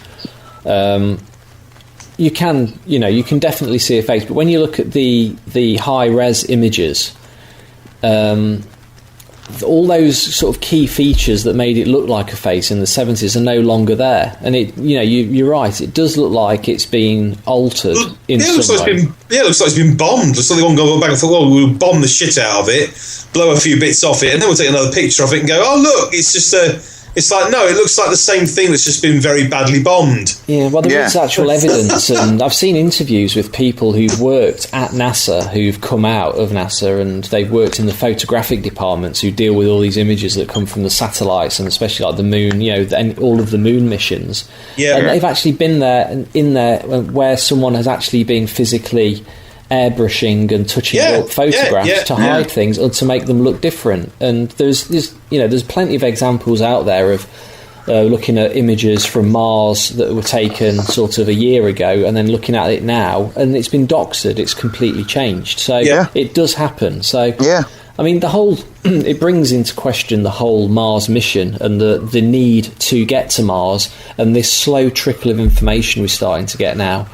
you can definitely see a face. But when you look at the high-res images, all those sort of key features that made it look like a face in the 70s are no longer there. And you're right, it does look like it's been altered in some way. It looks like it's been bombed. So they want to go back and thought, well, we'll bomb the shit out of it, blow a few bits off it, and then we'll take another picture of it and go, oh, look, it's just It's like, no, it looks like the same thing that's just been very badly bombed. Yeah, well, there is actual evidence, and I've seen interviews with people who've worked at NASA, who've come out of NASA, and they've worked in the photographic departments who deal with all these images that come from the satellites, and especially like the moon, and all of the moon missions. Yeah, and they've actually been there, in there, where someone has actually been physically airbrushing and touching up photographs to hide things or to make them look different. And there's plenty of examples out there of looking at images from Mars that were taken sort of a year ago and then looking at it now, and it's been doctored, it's completely changed. So it does happen. So I mean, the whole it brings into question the whole Mars mission and the need to get to Mars, and this slow trickle of information we're starting to get now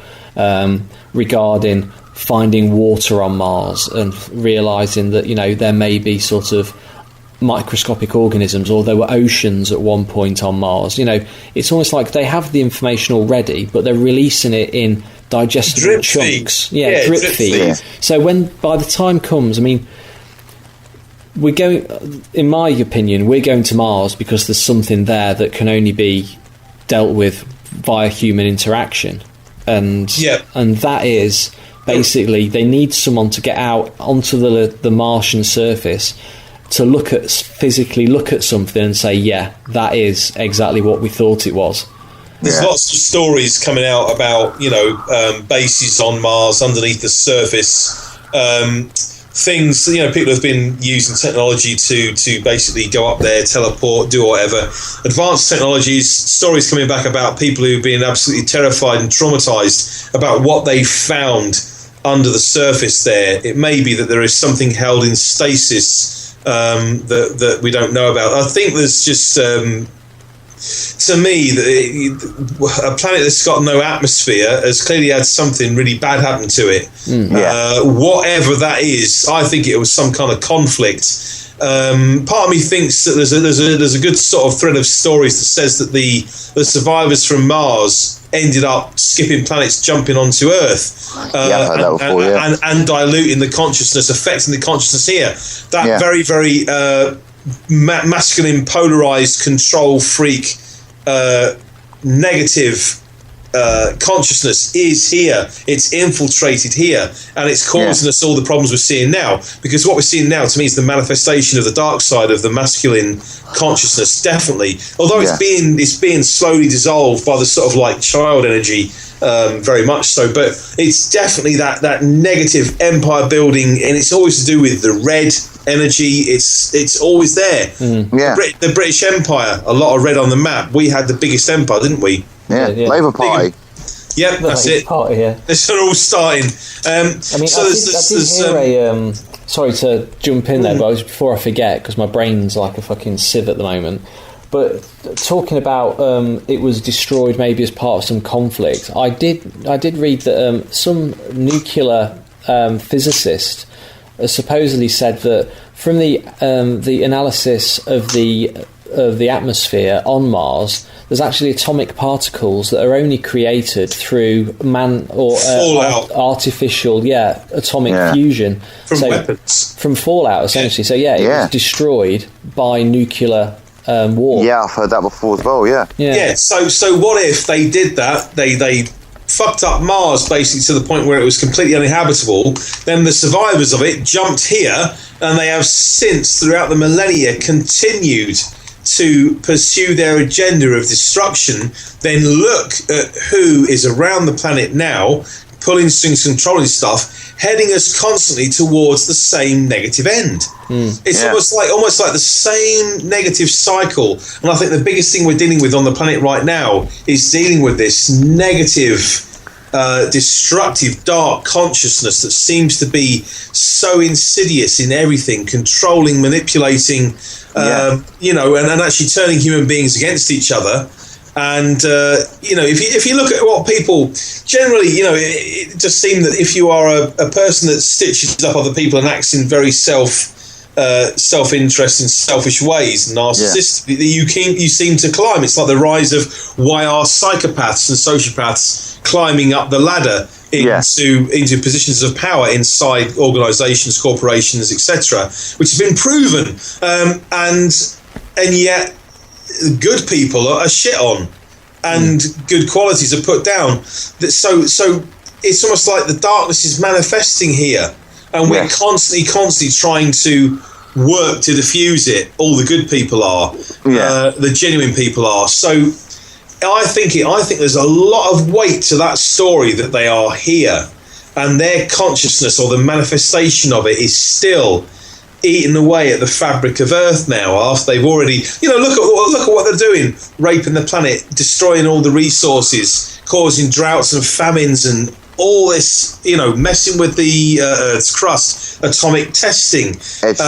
regarding finding water on Mars and realising that, there may be sort of microscopic organisms, or there were oceans at one point on Mars. It's almost like they have the information already, but they're releasing it in digestible drip chunks. feed. Drip feed. So by the time comes, I mean, we're going, in my opinion, we're going to Mars because there's something there that can only be dealt with via human interaction. And that is basically, they need someone to get out onto the Martian surface to physically look at something and say, that is exactly what we thought it was. There's lots of stories coming out about, bases on Mars underneath the surface. Things, people have been using technology to basically go up there, teleport, do whatever. Advanced technologies, stories coming back about people who've been absolutely terrified and traumatized about what they found under the surface there. It may be that there is something held in stasis that we don't know about. I think there's just, to me, a planet that's got no atmosphere has clearly had something really bad happen to it. Whatever that is, I think it was some kind of conflict. Part of me thinks that there's a good sort of thread of stories that says that the survivors from Mars ended up skipping planets, jumping onto Earth, and diluting the consciousness, affecting the consciousness here. That very, very masculine, polarized, control freak, negative consciousness is here. It's infiltrated here, and it's causing us all the problems we're seeing now. Because what we're seeing now, to me, is the manifestation of the dark side of the masculine consciousness. Definitely, although it's being slowly dissolved by the sort of like child energy very much so. But it's definitely that negative empire building, and it's always to do with the red energy. It's always there. Yeah. The British Empire, a lot of red on the map. We had the biggest empire, didn't we? Yeah, Labour Party. Yep, that's it. Party, yeah. It's all starting. I mean, so I did hear sorry to jump in there, but before I forget, because my brain's like a fucking sieve at the moment. But talking about it was destroyed maybe as part of some conflict, I did read that some nuclear physicist supposedly said that from the analysis of the atmosphere on Mars, there's actually atomic particles that are only created through artificial atomic fusion from weapons, from fallout essentially. So it was destroyed by nuclear war. Yeah, I've heard that before as well. Yeah. So what if they did that? They fucked up Mars basically to the point where it was completely uninhabitable. Then the survivors of it jumped here, and they have since, throughout the millennia, continued to pursue their agenda of destruction. Then look at who is around the planet now, pulling strings, controlling stuff, heading us constantly towards the same negative end. It's almost like the same negative cycle. And I think the biggest thing we're dealing with on the planet right now is dealing with this negative, destructive, dark consciousness that seems to be so insidious in everything, controlling, manipulating, and actually turning human beings against each other. And if you look at what people generally, it just seems that if you are a person that stitches up other people and acts in very self-interest and selfish ways, narcissistic, you seem to climb. It's like the rise of YR psychopaths and sociopaths climbing up the ladder into positions of power inside organisations, corporations, etc., which has been proven, and yet good people are shit on, and good qualities are put down. So it's almost like the darkness is manifesting here, and we're constantly trying to work to diffuse it. All the good people are, the genuine people are. So I think there's a lot of weight to that story that they are here, and their consciousness or the manifestation of it is still eating away at the fabric of Earth now, after they've already, look at what they're doing, raping the planet, destroying all the resources, causing droughts and famines and all this, messing with the Earth's crust, atomic testing. Ed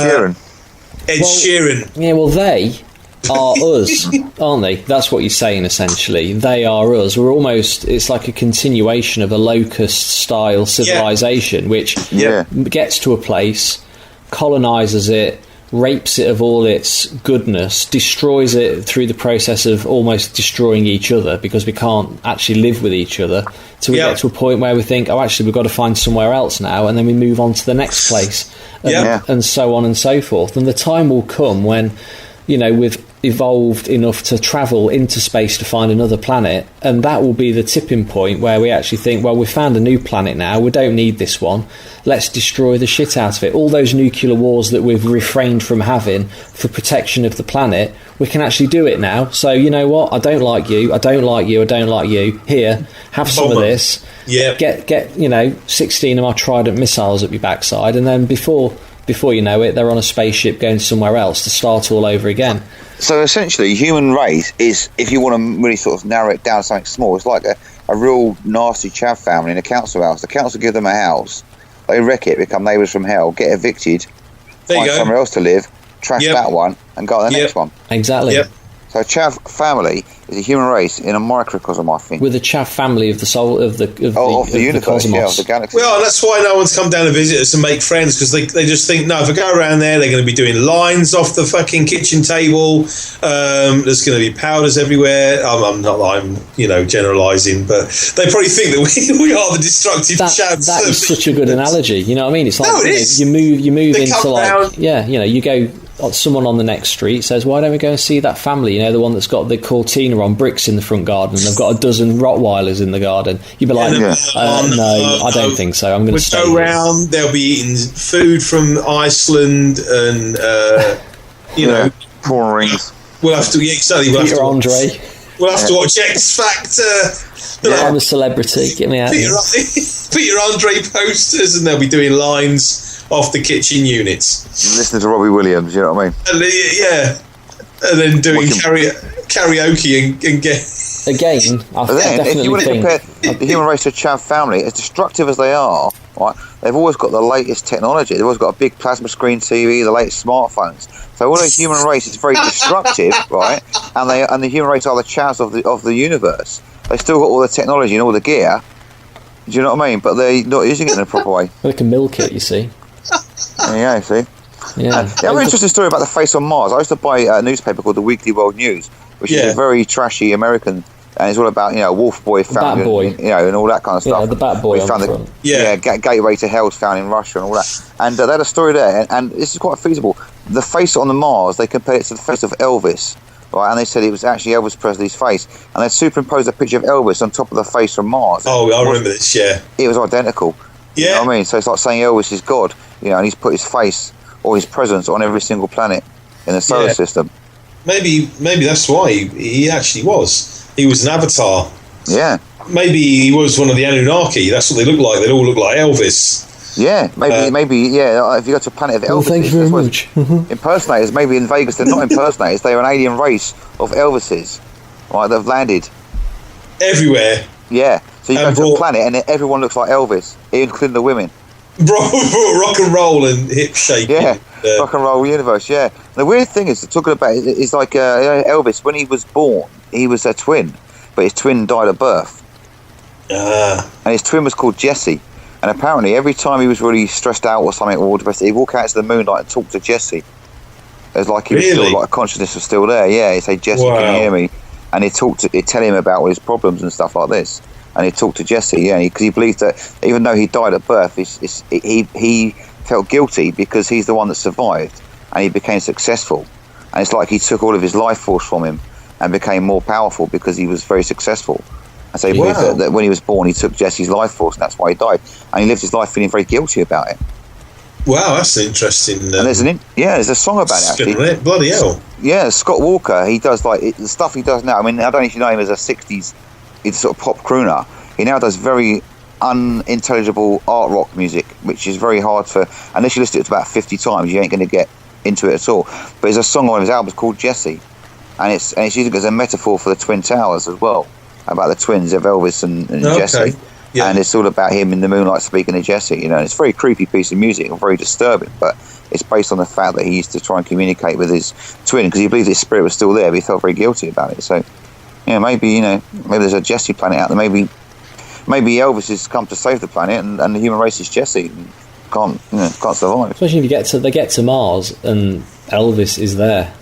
Sheeran. Yeah, well, they are us, aren't they? That's what you're saying, essentially. They are us. It's like a continuation of a locust-style civilization, which gets to a place, colonizes it, rapes it of all its goodness, destroys it through the process of almost destroying each other, because we can't actually live with each other, till we get to a point where we think, actually we've got to find somewhere else now, and then we move on to the next place, and so on and so forth. And the time will come when, we've evolved enough to travel into space to find another planet, and that will be the tipping point where we actually think, well, we've found a new planet now, we don't need this one, let's destroy the shit out of it. All those nuclear wars that we've refrained from having for protection of the planet, we can actually do it now. So you know what, I don't like you, I don't like you, I don't like you, here, have some of this, get 16 of my Trident missiles up your backside, and then before you know it, they're on a spaceship going somewhere else to start all over again. So essentially, human race is, if you want to really sort of narrow it down to something small, it's like a real nasty chav family in a council house. The council give them a house, they wreck it, become neighbours from hell, get evicted, find somewhere else to live, trash that one, and go to the next one. Exactly. Yep. So chav family is a human race in a microcosm, I think. With a chav family of the soul of the universe, cosmos. Of the galaxy. Well, that's why no one's come down to visit us and make friends, because they just think, no, if I go around there, they're going to be doing lines off the fucking kitchen table. There's going to be powders everywhere. I'm generalising, but they probably think that we are the destructive chavs. That is such a good analogy. You know what I mean? It's like you move they into like you go. Someone on the next street says, why don't we go and see that family, the one that's got the cortina on bricks in the front garden, and they've got a dozen Rottweilers in the garden. You'd be like, no, I don't think so, I'm going to stay go round, they'll be eating food from Iceland, and prawn rings. We'll have to, Peter Andre. We'll have to watch X Factor. I'm a celebrity. Get me out. Put your Andre posters, and they'll be doing lines off the kitchen units. Listening to Robbie Williams, you know what I mean? And then doing karaoke and get. Again, I definitely if you want to think compare the human race to a Chav family, as destructive as they are, right, they've always got the latest technology. They've always got a big plasma screen TV, the latest smartphones. So all the human race is very destructive, right? And the human race are the Chavs of the universe. They still got all the technology and all the gear. Do you know what I mean? But they're not using it in a proper way. They can milk it, you see. Yeah, see. Yeah. I have an interesting story about the face on Mars. I used to buy a newspaper called the Weekly World News, which is a very trashy American, and it's all about Wolf Boy found, and all that kind of stuff. Yeah, the Bat Boy. We found Gateway to Hell's found in Russia and all that. And they had a story there, and this is quite feasible. The face on the Mars, they compared it to the face of Elvis, right? And they said it was actually Elvis Presley's face, and they superimposed a picture of Elvis on top of the face from Mars. Oh, I remember this. Yeah, it was identical. Yeah, you know what I mean, so it's like saying Elvis is God, and he's put his face or his presence on every single planet in the solar system. Maybe that's why he actually was. He was an avatar. Yeah. Maybe he was one of the Anunnaki. That's what they look like. They all look like Elvis. Yeah, maybe. If you go to a planet of Elvis, thank you very much. Impersonators. Maybe in Vegas they're not impersonators. They're an alien race of Elvises, right? They've landed everywhere. Yeah. So you go to a planet and everyone looks like Elvis, including the women. Rock and roll and hip shaking. Yeah, rock and roll universe. Yeah. The weird thing is, talking about is like Elvis. When he was born, he was a twin, but his twin died at birth. And his twin was called Jesse. And apparently, every time he was really stressed out or something, or depressed, he'd walk out to the moonlight and talk to Jesse. It's like he was still, like consciousness was still there. Yeah, he'd say, "Jesse, can you hear me?" And he'd tell him about all his problems and stuff like this. And he'd talk to Jesse, because he believed that even though he died at birth, he felt guilty because he's the one that survived and he became successful. And it's like he took all of his life force from him and became more powerful because he was very successful. And so he believed that when he was born, he took Jesse's life force, and that's why he died. And he lived his life feeling very guilty about it. Wow, that's interesting. And there's a song about it, actually. Bloody hell. Yeah, Scott Walker, he does the stuff he does now. I mean, I don't know if you know him as a 60s sort of pop crooner. He now does very unintelligible art rock music, which is very hard for, unless you listen to it about 50 times, you ain't going to get into it at all. But there's a song on his album called Jesse, and it's used as a metaphor for the Twin Towers as well, about the twins of Elvis and Jesse. Yeah. And it's all about him in the moonlight speaking to Jesse, and it's a very creepy piece of music and very disturbing, but it's based on the fact that he used to try and communicate with his twin because he believed his spirit was still there, but he felt very guilty about it. So, maybe there's a Jesse planet out there. Maybe Elvis has come to save the planet, and the human race is Jesse. And can't survive. Especially if they get to Mars and Elvis is there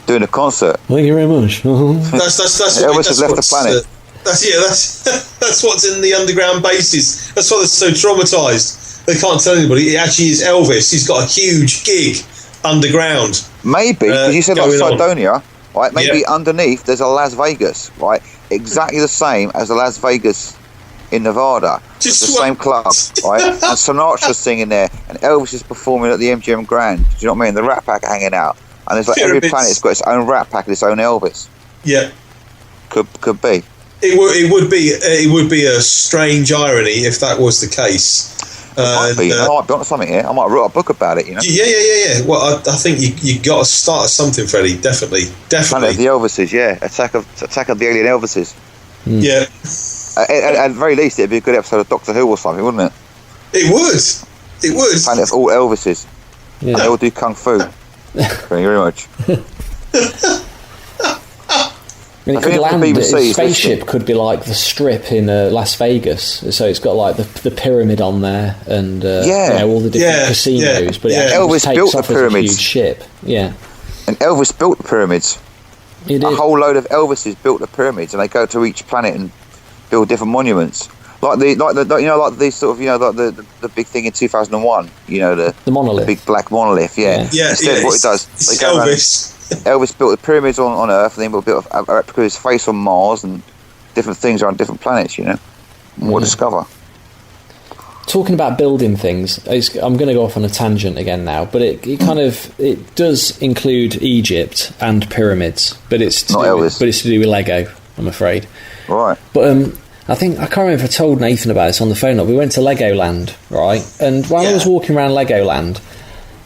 doing a concert. Thank you very much. That's Elvis has left the planet. That's what's in the underground bases. That's why they're so traumatized. They can't tell anybody. It actually is Elvis. He's got a huge gig underground. Maybe because you said like Cydonia, right? Maybe underneath there's a Las Vegas, right? Exactly the same as the Las Vegas in Nevada. It's the same club, right? And Sinatra's singing there, and Elvis is performing at the MGM Grand. Do you know what I mean? The Rat Pack are hanging out, and there's like every planet's got its own Rat Pack and its own Elvis. Yeah, could be. It would be a strange irony if that was the case. I might be onto something here. I might write a book about it. Yeah. Well, I think you got to start something, Freddie. Definitely. Planet of the Elvises, yeah. Attack of the alien Elvises. Yeah. At the very least, it'd be a good episode of Doctor Who or something, wouldn't it? It would. Planet of all Elvises. Yeah. They all do kung fu. Thank you very much. It could land, a spaceship could be like the Strip in Las Vegas, so it's got like the pyramid on there and all the different casinos. But Elvis built the pyramids. A huge ship, and Elvis built the pyramids. He did. A whole load of Elvises built the pyramids, and they go to each planet and build different monuments, like the big thing in 2001. The monolith, the big black monolith. Yeah. Instead, what it does, it's Elvis. Elvis built the pyramids on Earth, and then built a replica of his face on Mars, and different things are on different planets. More discover. talking about building things, I'm going to go off on a tangent again now, but it does include Egypt and pyramids, but it's to do with Lego, I'm afraid. Right. But I can't remember if I told Nathan about this on the phone. We went to Legoland, right? And while I was walking around Legoland,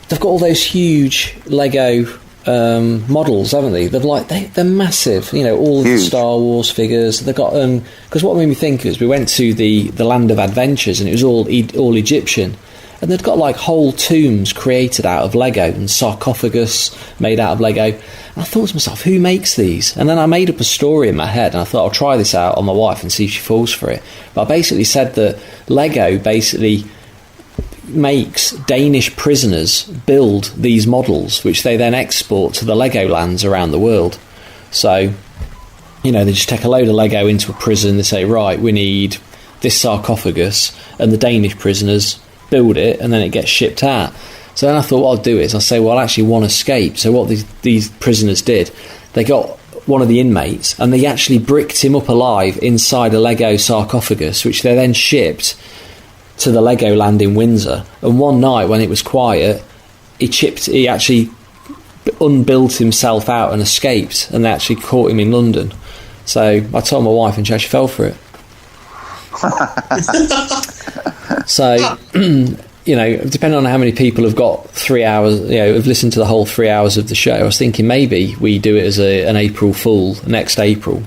they've got all those huge Lego models, haven't they? They're massive. You know, all of the Star Wars figures. They've got because what made me think is we went to the Land of Adventures and it was all Egyptian, and they'd got like whole tombs created out of Lego and sarcophagus made out of Lego. And I thought to myself, who makes these? And then I made up a story in my head, and I thought I'll try this out on my wife and see if she falls for it. But I basically said that Lego basically makes Danish prisoners build these models, which they then export to the Legolands around the world. So, you know, they just take a load of Lego into a prison, they say, right, we need this sarcophagus, and the Danish prisoners build it, and then it gets shipped out. So then I thought what I'll do is I'll say, well, actually one escaped. So what these prisoners did, they got one of the inmates and they actually bricked him up alive inside a Lego sarcophagus, which they then shipped to the Legoland in Windsor. And one night when it was quiet, he actually unbuilt himself out and escaped, and they actually caught him in London. So I told my wife and she actually fell for it. So you know, depending on how many people have got 3 hours, you know, have listened to the whole 3 hours of the show, I was thinking maybe we do it as an April Fool next April.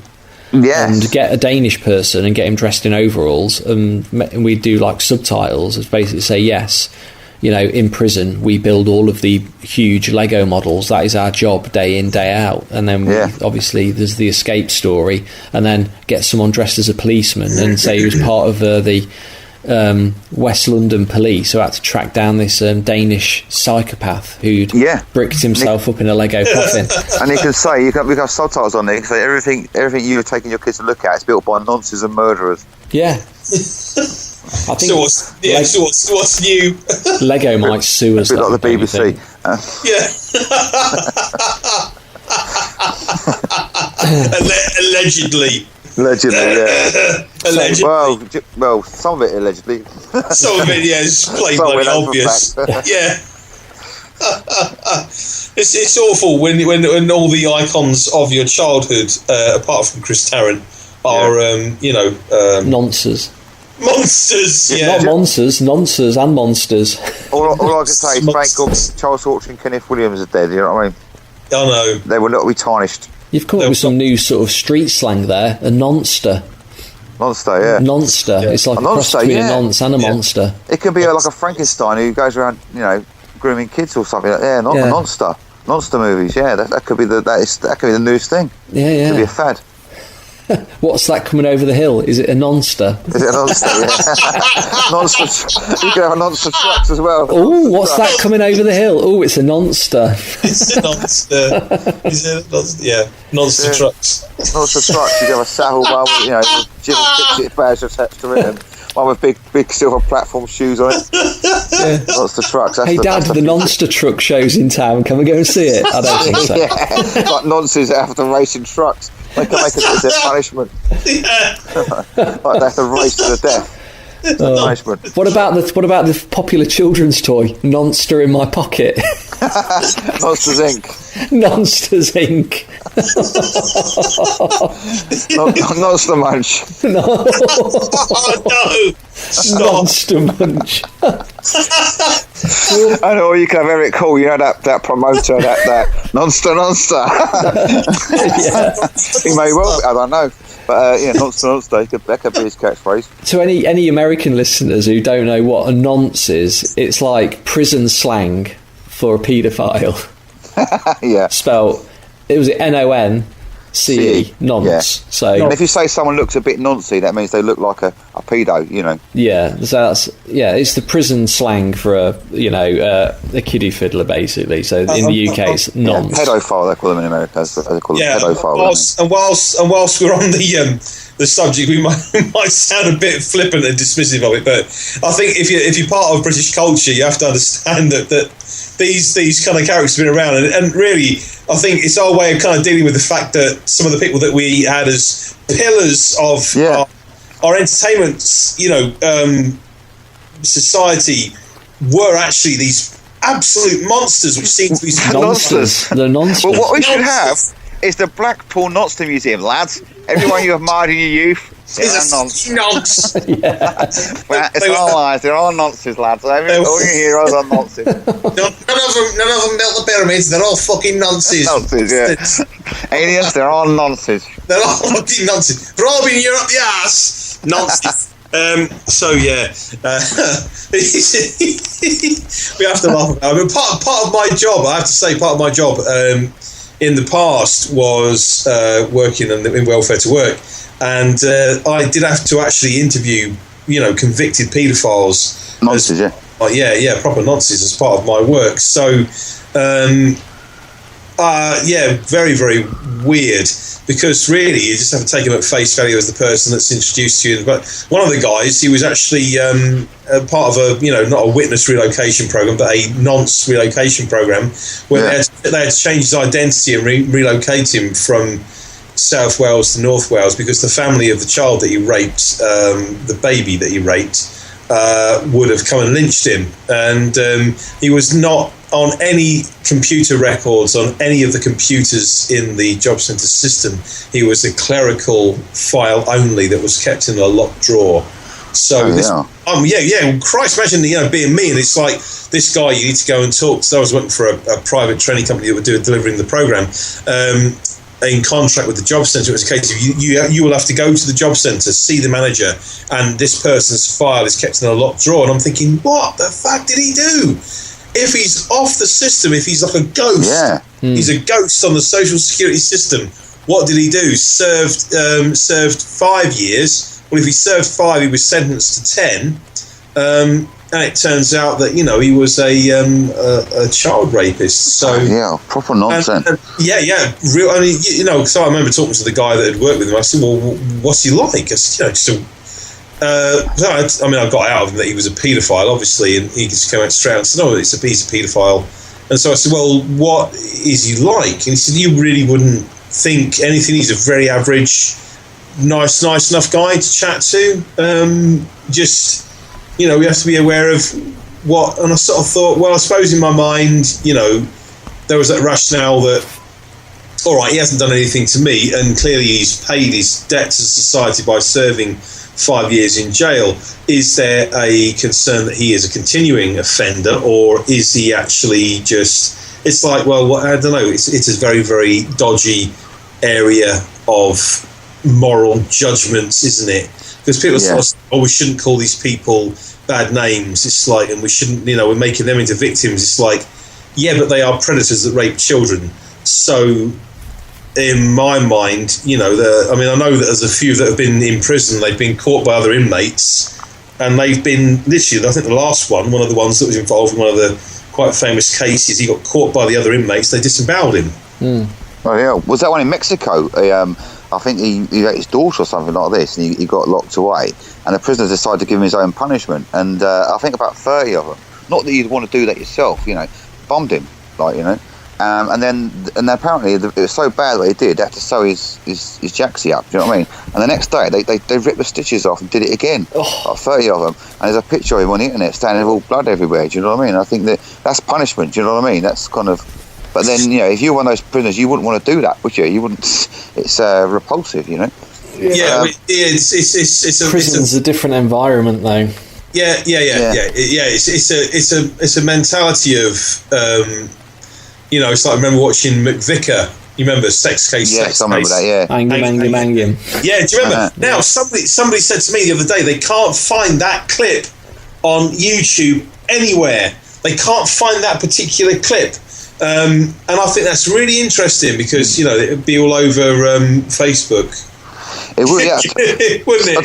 Yes. And get a Danish person and get him dressed in overalls, and we do like subtitles. It's basically say, yes, you know, in prison we build all of the huge Lego models. That is our job, day in, day out. And then obviously there's the escape story, and then get someone dressed as a policeman and say he was part of the West London police who had to track down this Danish psychopath who'd bricked himself up in a Lego coffin. And you can say, we have subtitles on there, you can say everything you're taking your kids to look at is built by nonces and murderers. Yeah. I think what's new? Lego might sue us. A bit like the BBC. Allegedly. Allegedly, yeah. Allegedly. Well, some of it allegedly. Some of it, is plain bloody obvious. Yeah. It's awful when all the icons of your childhood, apart from Chris Tarrant, are nonces. Monsters, Not monsters, nonces and monsters. All I can say is thank God Charles Hawtrey and Kenneth Williams are dead, you know what I mean? I know. They will not be tarnished. You've come up with some new sort of street slang there. A nonster. Monster, yeah. Nonster. It's like a cross between a nonce and a monster. It could be like a Frankenstein who goes around, you know, grooming kids or something. Not a monster. Monster movies, that could be that could be the newest thing. Yeah. It could be a fad. What's that coming over the hill? Is it a nonster? Is it a nonster? Yeah. Nonster. You could have a nonster trucks as well. Oh, what's that coming over the hill? Oh, it's a nonster. It's a nonster. Is it a nonster? Yeah, nonster trucks. Nonster trucks. You could have a saddle one with, you know, Jim Fixit badge attached to it, and one with big silver platform shoes on it. Yeah. Nonster trucks. Hey, Dad, the Nonster truck show's in town. Can we go and see it? I don't think so. Yeah, like nonces that have to race in trucks. They can make it as their punishment. Like they have to race to the death. Punishment. What about the popular children's toy, Nonster in my pocket? Monsters Inc. Nonsters Inc. Nonster Munch. No. Oh, no. Nonster Munch. I know, you can have Eric Hall, you know, that promoter, that Nonster. Yeah. He may well, I don't know. But Nonster, that could be his catchphrase. To any American listeners who don't know what a nonce is, it's like prison slang for a paedophile. Yeah. Spelled, it was NONCE, nonce. Yeah. So, and if you say someone looks a bit noncy, that means they look like a pedo, you know. Yeah, so it's the prison slang for a kiddie fiddler, basically. So in the UK, it's nonce. Pedophile, they call them in America. They call them pedophile. And whilst we're on the subject, we might sound a bit flippant and dismissive of it, but I think if you're part of British culture, you have to understand that these kind of characters have been around, and really, I think it's our way of kind of dealing with the fact that some of the people that we had as pillars of our entertainment, society were actually these absolute monsters, which seem to be Monsters. The nonsters. Well, what we should have is the Blackpool Monster Museum, lads. Everyone you admired in your youth. They're nonce. It's all lies. They're all nonces, lads. All your heroes are nonces. None of them built the pyramids. They're all fucking nonces. Nonces, yeah. Aliens, they're all nonces. They're all fucking nonces. They're all being Europe the ass. Nonces. So yeah, we have to laugh about it. I mean, part of my job, I have to say, part of my job in the past was working in Welfare to Work, and I did have to actually interview, convicted paedophiles. Nonsense, yeah, proper nonsense as part of my work. So, very, very weird. Because really, you just have to take him at face value as the person that's introduced to you. But one of the guys, he was actually part of a, not a witness relocation program, but a nonce relocation program, where they had to change his identity and relocate him from South Wales to North Wales because the family of the child that he raped, the baby that he raped, would have come and lynched him. And he was not on any computer records, on any of the computers in the job centre system. He was a clerical file only that was kept in a locked drawer. So, Christ, imagine, being me, and it's like, this guy, you need to go and talk. So I was working for a private training company that would do delivering the programme. In contract with the job centre, it was a case of you will have to go to the job centre, see the manager, and this person's file is kept in a locked drawer. And I'm thinking, what the fuck did he do? If he's off the system, if he's like a ghost, he's a ghost on the social security system. What did he do? Served 5 years. Well, if he served 5, he was sentenced to 10. And it turns out that he was a child rapist. So proper nonsense. Real. I mean, so I remember talking to the guy that had worked with him. I said, "Well, what's he like?" I said, I got out of him that he was a paedophile, obviously, and he just came out straight and said, "No, he's a paedophile." And so I said, "Well, what is he like?" And he said, "You really wouldn't think anything. He's a very average, nice enough guy to chat to. We have to be aware of what." And I sort of thought, well, I suppose in my mind, there was that rationale that, all right, he hasn't done anything to me, and clearly he's paid his debt to society by serving 5 years in jail. Is there a concern that he is a continuing offender, or is he actually just... It's like, well, I don't know. It's a very, very dodgy area of moral judgments, isn't it? Because people say, we shouldn't call these people bad names. It's like, and we shouldn't, we're making them into victims. It's like, yeah, but they are predators that rape children. So, in my mind, I know that there's a few that have been in prison. They've been caught by other inmates, and they've been literally. I think the last one of the ones that was involved in one of the quite famous cases, he got caught by the other inmates. They disemboweled him. Oh yeah, was that one in Mexico? I think he ate his daughter or something like this, and he got locked away. And the prisoners decided to give him his own punishment. And I think about 30 of them. Not that you'd want to do that yourself, bombed him, And then apparently it was so bad what he did, they had to sew his jacksie up. Do you know what I mean? And the next day they ripped the stitches off and did it again. Like 30 of them. And there's a picture of him on the internet standing with all blood everywhere. Do you know what I mean? I think that's punishment. Do you know what I mean? That's kind of. But then if you're one of those prisoners, you wouldn't want to do that, would you? You wouldn't. It's repulsive, Prison's a different environment, though. Yeah. It's a mentality of. It's like I remember watching McVicker. You remember Sex Case? Yes, I remember that. Yeah, Mangum. Yeah, do you remember? Now somebody said to me the other day they can't find that clip on YouTube anywhere. They can't find that particular clip, and I think that's really interesting because it would be all over Facebook. It would, yeah. Wouldn't it?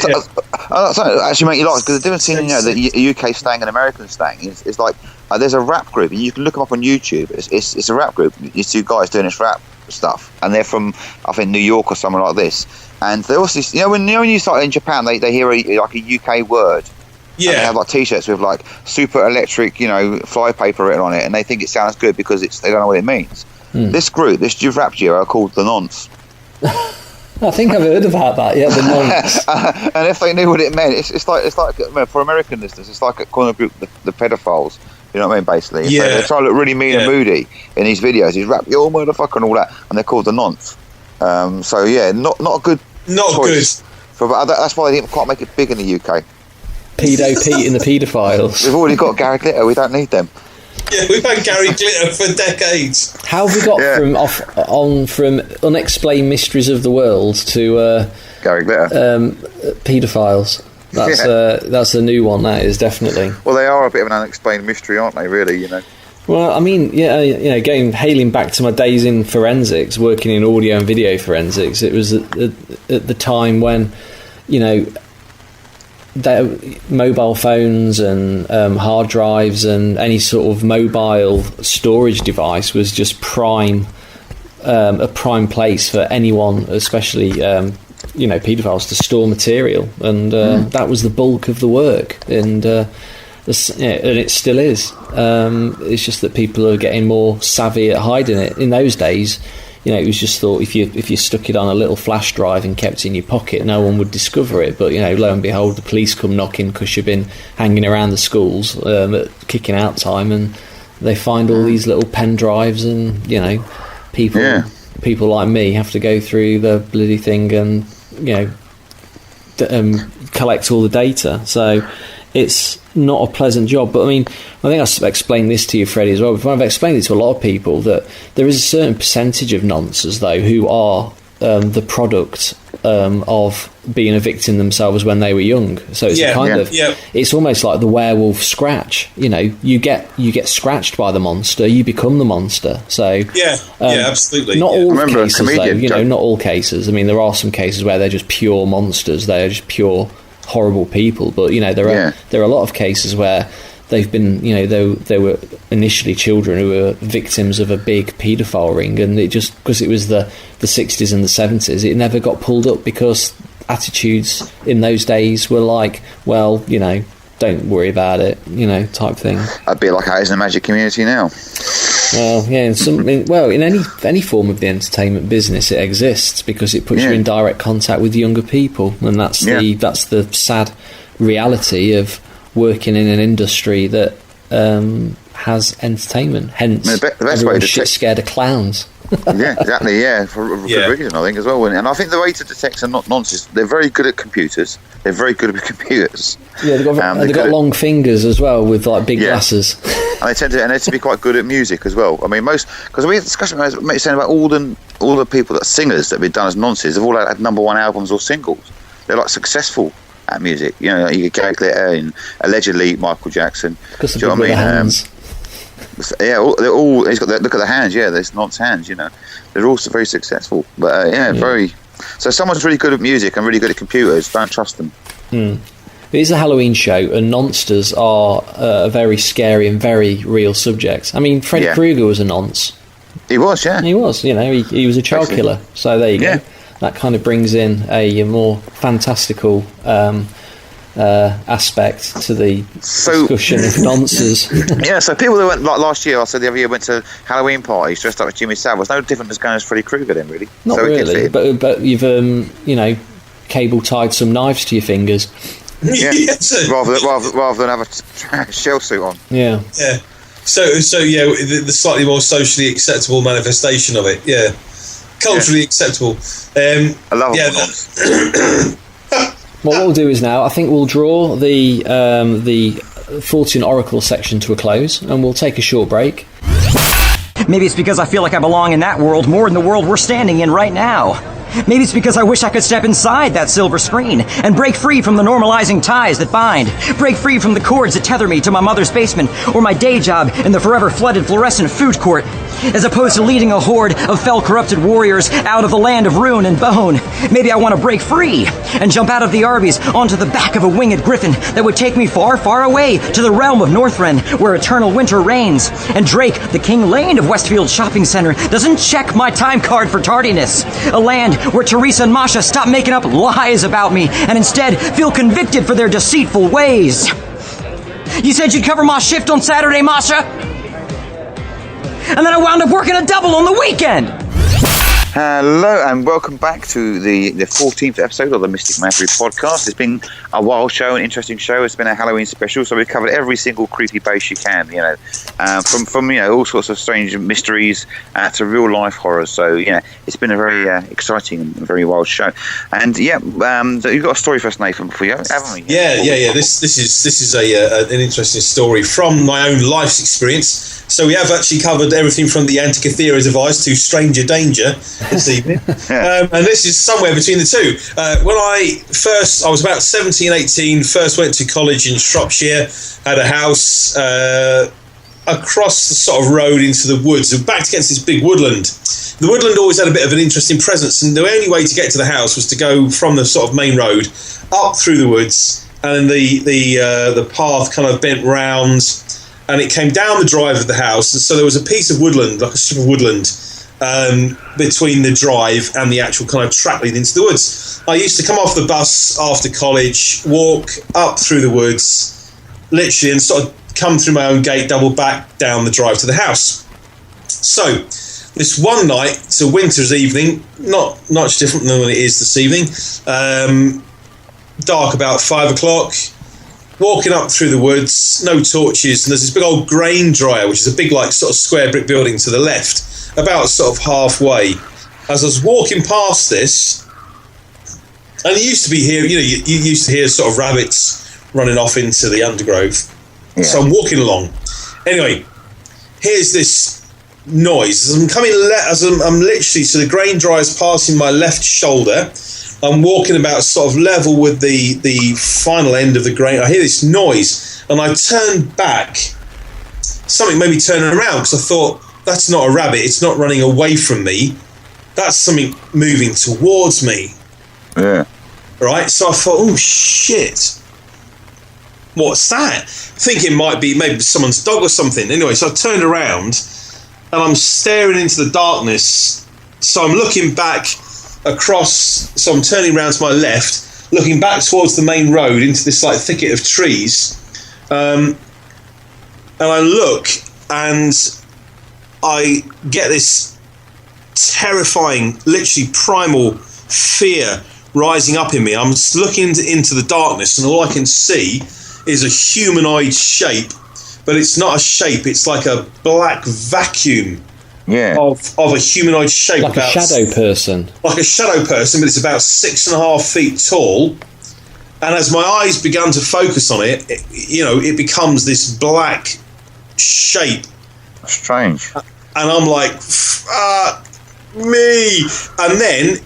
Actually, make you laugh because the difference between the UK slang and American slang is like there's a rap group, and you can look them up on YouTube. It's a rap group. These two guys doing this rap stuff, and they're from I think New York or somewhere like this. And they also, when you start in Japan, they hear a UK word. Yeah. And they have like T-shirts with like super electric, flypaper written on it, and they think it sounds good because they don't know what it means. This group, this rap duo, are called the Nonce. I think I've heard about that. Yeah, the nonce. And if they knew what it meant, it's like for American listeners, it's like calling a group the pedophiles. You know what I mean? Basically, they try to look really mean and moody in these videos. He's rap your motherfucker and all that, and they're called the nonce. So yeah, not a good choice. That's why they didn't quite make it big in the UK. Pedo Pete and the paedophiles. We've already got Gary Glitter. We don't need them. Yeah, we've had Gary Glitter for decades. How have we got from unexplained mysteries of the world to Gary Glitter, paedophiles? That's a new one. That is definitely. Well, they are a bit of an unexplained mystery, aren't they? Really, you know. Well, I mean, hailing back to my days in forensics, working in audio and video forensics, it was at the time when, mobile phones and hard drives and any sort of mobile storage device was just a prime place for anyone, especially paedophiles, to store material, and that was the bulk of the work, and it still is. It's just that people are getting more savvy at hiding it. In those days, it was just thought if you stuck it on a little flash drive and kept it in your pocket, no one would discover it. But lo and behold, the police come knocking because you've been hanging around the schools at kicking out time, and they find all these little pen drives, and people like me have to go through the bloody thing and collect all the data. So it's not a pleasant job. But I mean, I think I've explained this to you, Freddie, as well. I've explained it to a lot of people that there is a certain percentage of nonces, though, who are the product of being a victim themselves when they were young. So it's it's almost like the werewolf scratch. You get scratched by the monster, you become the monster. So absolutely. Not all cases, though. Not all cases. I mean, there are some cases where they're just pure monsters. They're just pure horrible people. But there are a lot of cases where they've been, they were initially children who were victims of a big paedophile ring, and it just, because it was the 60s and the 70s, it never got pulled up because attitudes in those days were like, well, don't worry about it, type thing. A bit like how it is in the magic community now. Well, yeah, in any form of the entertainment business, it exists because it puts you in direct contact with younger people, and that's the sad reality of working in an industry that has entertainment. Hence, the best way to shit scared of clowns. Yeah, exactly. Yeah, for good reason, I think, as well. And I think the way to detect are not nonsense. They're very good at computers. They're very good at computers. Yeah, they've got long fingers as well, with like big glasses. And they tend to be quite good at music as well. I mean, because we had a discussion saying about all the people that singers that have been done as nonces have all had number one albums or singles. They're like successful at music. You get Gary Glitter and allegedly Michael Jackson. Because of the hands. Yeah, they're all. He's got look at the hands. Yeah, there's nonce hands. They're also very successful. But very. So someone's really good at music and really good at computers. Don't trust them. It is a Halloween show, and monsters are a very scary and very real subject. I mean, Freddy Krueger was a nonce. He was, yeah. He was. He was a child killer. So there you go. That kind of brings in a more fantastical aspect to the discussion of nonces. Yeah, so people who went, like last year, I said the other year, went to Halloween parties dressed up as Jimmy Savile. No different as going as Freddy Krueger then, really. Not really, but you've, cable tied some knives to your fingers. Yeah, rather than have a shell suit on. Yeah. Yeah. So the slightly more socially acceptable manifestation of it. Yeah. Culturally acceptable. I love it. What we'll do is now, I think we'll draw the Fortune Oracle section to a close, and we'll take a short break. Maybe it's because I feel like I belong in that world more than the world we're standing in right now. Maybe it's because I wish I could step inside that silver screen and break free from the normalizing ties that bind, break free from the cords that tether me to my mother's basement or my day job in the forever flooded fluorescent food court, as opposed to leading a horde of fell corrupted warriors out of the land of ruin and bone. Maybe I want to break free and jump out of the Arby's onto the back of a winged griffin that would take me far, far away to the realm of Northrend, where eternal winter reigns, and Drake, the King Lane of Westfield Shopping Center, doesn't check my time card for tardiness. A land where Teresa and Masha stop making up lies about me and instead feel convicted for their deceitful ways. You said you'd cover my shift on Saturday, Masha? And then I wound up working a double on the weekend. Hello and welcome back to the 14th episode of the Mystic Menagerie podcast. It's been a wild show, an interesting show. It's been a Halloween special, so we've covered every single creepy base you can, from all sorts of strange mysteries to real life horrors. So it's been a very exciting and very wild show. And so you've got a story for us, Nathan, for you, haven't we? Yeah. This is an interesting story from my own life's experience. So we have actually covered everything from the Antikythera device to Stranger Danger this evening. And this is somewhere between the two. When I was about 17, 18, first went to college in Shropshire, had a house across the sort of road into the woods and backed against this big woodland. The woodland always had a bit of an interesting presence, and the only way to get to the house was to go from the sort of main road up through the woods, and the path kind of bent round, and it came down the drive of the house, and so there was a piece of woodland, like a strip of woodland, between the drive and the actual kind of track leading into the woods. I used to come off the bus after college, walk up through the woods, literally, and sort of come through my own gate, double back down the drive to the house. So this one night, it's a winter's evening, not much different than when it is this evening, dark about 5 o'clock, walking up through the woods, no torches, and there's this big old grain dryer, which is a big like sort of square brick building to the left, about sort of halfway. As I was walking past this, and it used to be here, you used to hear sort of rabbits running off into the undergrowth. Yeah. So I'm walking along. Anyway, here's this noise. As I'm coming, I'm literally, so the grain dryer's passing my left shoulder. I'm walking about sort of level with the final end of the grain. I hear this noise, and I turned back. Something made me turn around, because I thought, that's not a rabbit. It's not running away from me. That's something moving towards me. Yeah. Right? So I thought, oh, shit. What's that? Thinking it might be maybe someone's dog or something. Anyway, so I turned around, and I'm staring into the darkness. So I'm looking back across, so I'm turning around to my left, looking back towards the main road into this like thicket of trees, and I look, and I get this terrifying, literally primal fear rising up in me. I'm looking into the darkness, and all I can see is a humanoid shape, but it's not a shape, it's like a black vacuum. Yeah. Of a humanoid shape. Like a shadow person. Like a shadow person, but it's about 6.5 feet tall. And as my eyes began to focus on it, it becomes this black shape. Strange. And I'm like, fuck me. And then,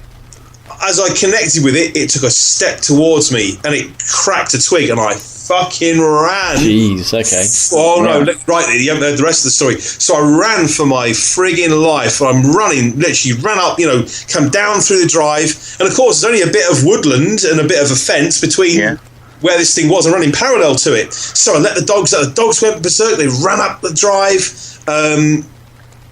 as I connected with it, it took a step towards me, and it cracked a twig, and I fucking ran. Jeez, okay. Oh no, right there, you haven't heard the rest of the story. So I ran for my frigging life. I'm running, literally ran up, come down through the drive, and of course there's only a bit of woodland and a bit of a fence between where this thing was. I'm running parallel to it. So I let the dogs out. The dogs went berserk. They ran up the drive.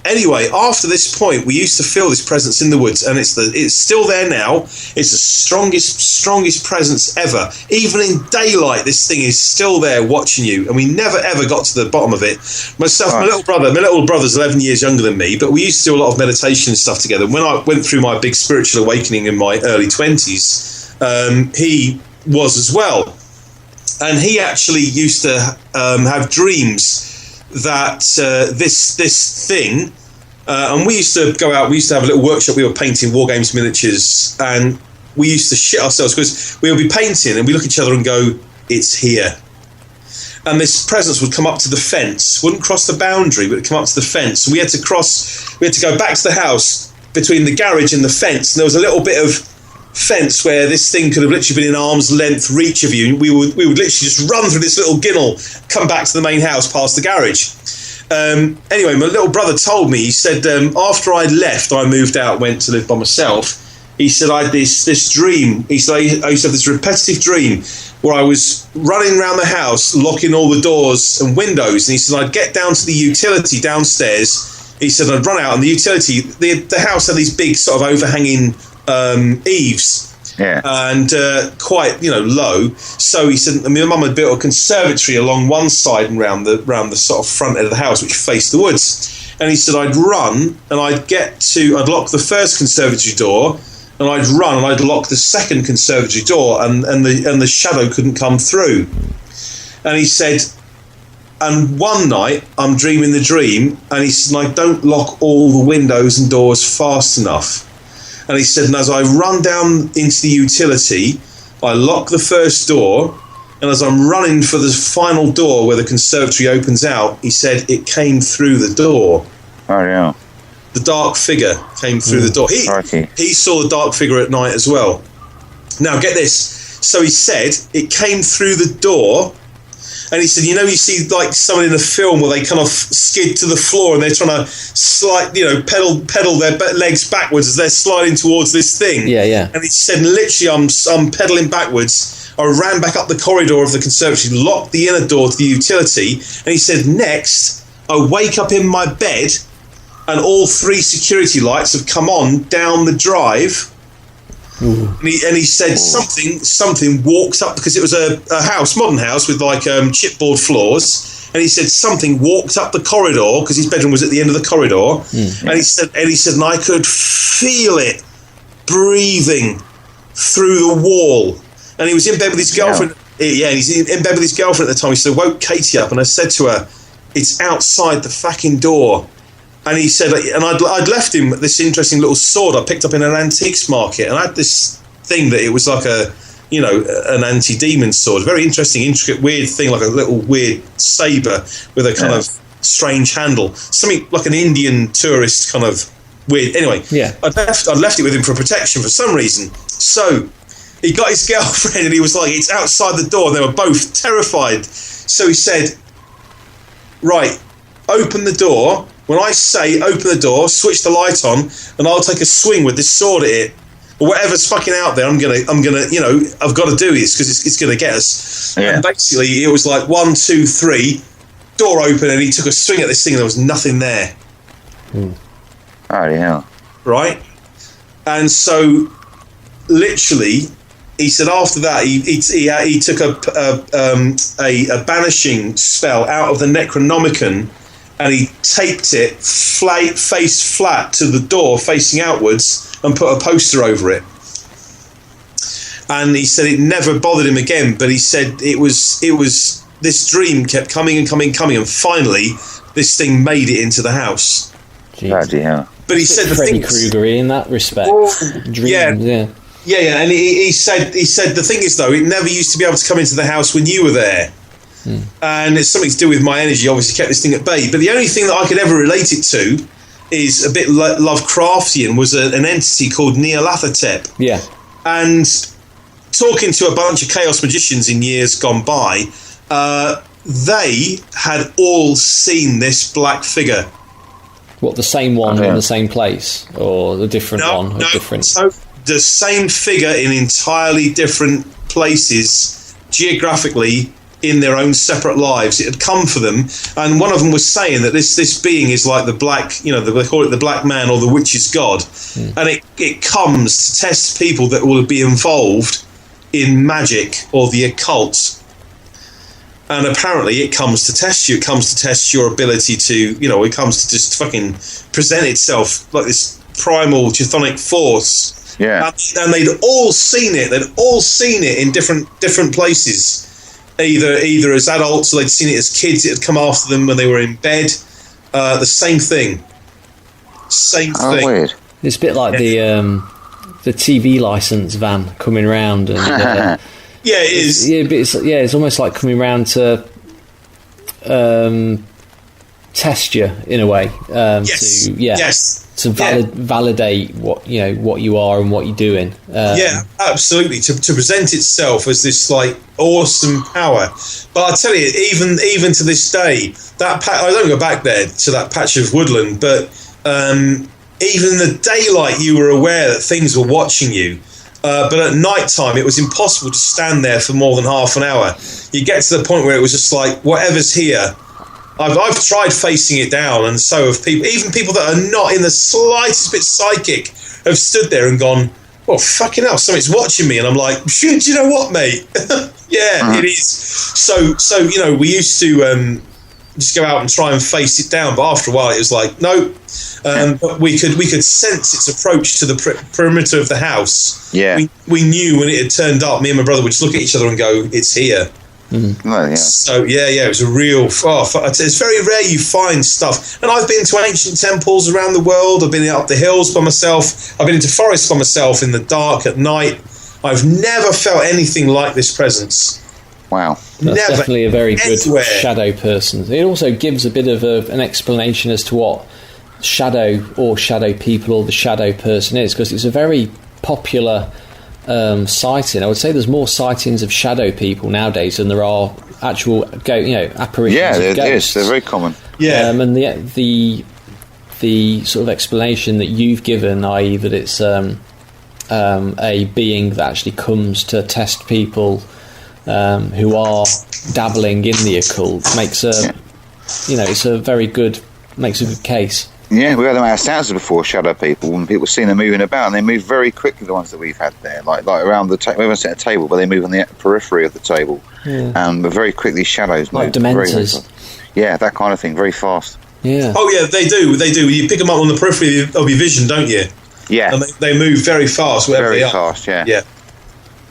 Anyway, after this point, we used to feel this presence in the woods, and it's still there now. It's the strongest presence ever. Even in daylight, this thing is still there watching you, and we never ever got to the bottom of it. Myself, my little brother's 11 years younger than me, but we used to do a lot of meditation and stuff together. When I went through my big spiritual awakening in my early 20s, he was as well, and he actually used to have dreams that this thing, and we used to go out, we used to have a little workshop, we were painting War Games miniatures, and we used to shit ourselves because we would be painting and we look at each other and go, it's here. And this presence would come up to the fence, wouldn't cross the boundary, but it'd come up to the fence. And we had to go back to the house between the garage and the fence, and there was a little bit of fence where this thing could have literally been in arm's length reach of you. We would literally just run through this little ginnel, come back to the main house past the garage. Anyway, my little brother told me, he said, after I left, I moved out, went to live by myself. He said, I had this dream. He said, I used to have this repetitive dream where I was running around the house, locking all the doors and windows. And he said, I'd get down to the utility downstairs. He said, I'd run out, and the utility, the house had these big sort of overhanging eaves, and quite low. So he said, my mum had built a conservatory along one side and round the sort of front end of the house, which faced the woods. And he said I'd run and I'd lock the first conservatory door, and I'd run and I'd lock the second conservatory door, and the shadow couldn't come through. And he said, and one night I'm dreaming the dream, and he said, I don't lock all the windows and doors fast enough. And he said, and as I run down into the utility, I lock the first door, and as I'm running for the final door where the conservatory opens out, he said it came through the door. Oh, yeah. The dark figure came through the door. He saw the dark figure at night as well. Now, get this. So he said it came through the door, and he said, you see like someone in a film where they kind of skid to the floor and they're trying to slide, pedal their legs backwards as they're sliding towards this thing. Yeah, yeah. And he said, literally, I'm pedaling backwards. I ran back up the corridor of the conservatory, locked the inner door to the utility, and he said, next, I wake up in my bed, and all 3 security lights have come on down the drive. And he said something walked up, because it was a house, modern house with like chipboard floors, and he said something walked up the corridor, because his bedroom was at the end of the corridor, and he said and I could feel it breathing through the wall, and he was in bed with his girlfriend. Yeah, he's in bed with his girlfriend at the time. He said, I woke Katie up, and I said to her, it's outside the fucking door. And he said, and I'd left him this interesting little sword I picked up in an antiques market, and I had this thing that it was like an anti-demon sword, very interesting, intricate, weird thing, like a little weird saber with a kind of strange handle, something like an Indian tourist kind of weird. Anyway, I'd left it with him for protection for some reason. So he got his girlfriend, and he was like, it's outside the door. They were both terrified. So he said, right, open the door. When I say open the door, switch the light on, and I'll take a swing with this sword at it, or whatever's fucking out there. I'm gonna, I've got to do this because it's gonna get us. Yeah. And basically, it was like 1, 2, 3, door open, and he took a swing at this thing, and there was nothing there. Oh yeah. Right, and so literally, he said after that he took a banishing spell out of the Necronomicon. And he taped it face flat to the door, facing outwards, and put a poster over it. And he said it never bothered him again. But he said it was this dream kept coming and coming, and finally this thing made it into the house. Bloody hell! But he said the Freddy thing Krueger in that respect. Dreams, yeah. And he said the thing is though, it never used to be able to come into the house when you were there. And it's something to do with my energy, obviously kept this thing at bay. But the only thing that I could ever relate it to is a bit Lovecraftian, was an entity called Nyarlathotep. Yeah. And talking to a bunch of chaos magicians in years gone by, they had all seen this black figure. What, the same one in the same place? Or the different one? No, different? So the same figure in entirely different places, geographically, in their own separate lives. It had come for them, and one of them was saying that this being is like the black, they call it the black man or the witch's god, and it comes to test people that will be involved in magic or the occult. And apparently it comes to test you. It comes to test your ability to, it comes to just fucking present itself like this primal chthonic force. Yeah. And they'd all seen it. They'd all seen it in different places. Either as adults, or they'd seen it as kids. It had come after them when they were in bed. The same thing. Same thing. Weird. It's a bit like the TV license van coming round. And, yeah, it is. It's almost like coming round to test you in a way. Yes. To validate what you are and what you're doing. Yeah, absolutely. To present itself as this like awesome power. But I tell you, even to this day, that I don't go back there to that patch of woodland, but even in the daylight, you were aware that things were watching you. But at night time, it was impossible to stand there for more than half an hour. You get to the point where it was just like, whatever's here. I've tried facing it down, and so have people. Even people that are not in the slightest bit psychic have stood there and gone, well, fucking hell, something's watching me. And I'm like, do you know what, mate? Yeah, it is. So we used to just go out and try and face it down. But after a while, it was like, no. But we could sense its approach to the perimeter of the house. Yeah. We knew when it had turned up, me and my brother would just look at each other and go, it's here. Oh, yeah. So it was a real. It's very rare you find stuff. And I've been to ancient temples around the world. I've been up the hills by myself. I've been into forests by myself in the dark at night. I've never felt anything like this presence. Wow. That's definitely a very good shadow person. It also gives a bit of an explanation as to what shadow or shadow people or the shadow person is, because it's a very popular sighting. I would say there's more sightings of shadow people nowadays than there are actual apparitions. Yeah, of it ghosts. is. They're very common. Yeah. And the sort of explanation that you've given, i.e. that it's a being that actually comes to test people who are dabbling in the occult, makes makes a good case. Yeah, we had them at our houses before, shadow people, and people seen them moving about, and they move very quickly, the ones that we've had there, like around the table. We haven't set a table, but they move on the periphery of the table, but very quickly shadows move. Like Dementors. Yeah, that kind of thing, very fast. Yeah. Oh, yeah, they do. You pick them up on the periphery of your vision, don't you? Yeah. And they move very fast wherever they are. Very fast, yeah. Yeah.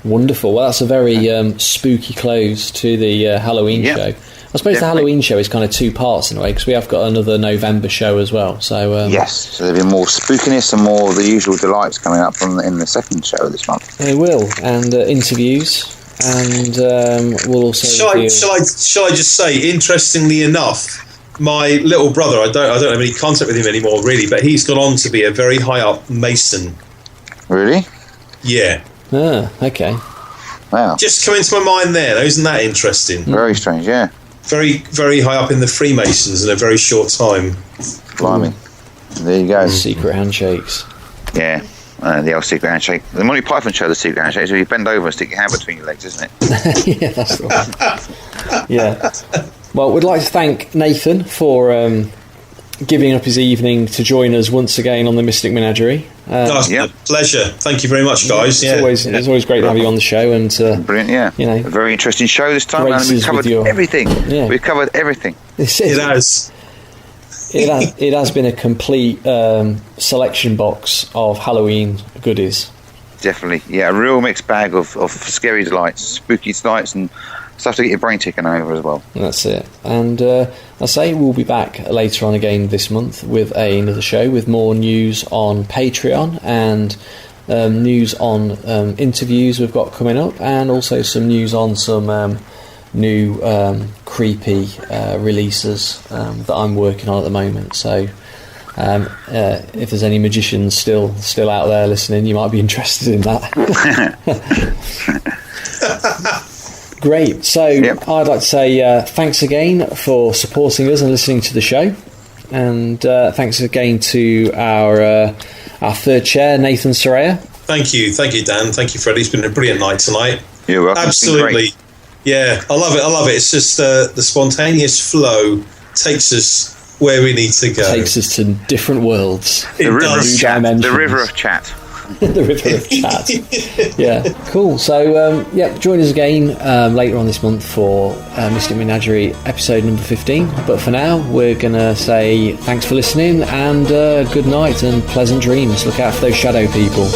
Wonderful. Well, that's a very spooky close to the Halloween show. I suppose the Halloween show is kind of two parts in a way, because we have got another November show as well. So yes, so there'll be more spookiness and more of the usual delights coming up in the second show this month. They will, and interviews, and we'll also. Shall I just say, interestingly enough, my little brother, I don't have any contact with him anymore, really, but he's gone on to be a very high up Mason. Really? Yeah. Ah, okay. Wow. Just come into my mind there, though. Isn't that interesting? Very strange, yeah. Very, very high up in the Freemasons in a very short time. Blimey. There you go. Secret handshakes. Yeah. The old secret handshake. The Monty Python show, the secret handshake, is where you bend over and stick your hand between your legs, isn't it? Yeah, that's the one. Yeah. Well, we'd like to thank Nathan for giving up his evening to join us once again on the Mystic Menagerie. A pleasure. Thank you very much, guys. It's always great to have you on the show, and brilliant. Yeah, a very interesting show this time, and we've covered everything. Yeah. We've covered everything. It has. It has been a complete selection box of Halloween goodies. Definitely, yeah, a real mixed bag of scary delights, spooky delights, and stuff to get your brain ticking over as well. That's it. And I say we'll be back later on again this month with another show with more news on Patreon and news on interviews we've got coming up, and also some news on some new creepy releases that I'm working on at the moment. So if there's any magicians still out there listening, you might be interested in that. Great. So I'd like to say thanks again for supporting us and listening to the show, and thanks again to our third chair, Nathan Soraya. Thank you, Dan. Thank you, Freddie. It's been a brilliant night tonight. You're welcome. Absolutely. Yeah, I love it. It's just the spontaneous flow takes us where we need to go. Takes us to different worlds. The river of chat. The river of chat. The river of chat. Yeah, cool. So join us again later on this month for Mystic Menagerie episode number 15. But for now, we're gonna say thanks for listening, and good night and pleasant dreams. Look out for those shadow people.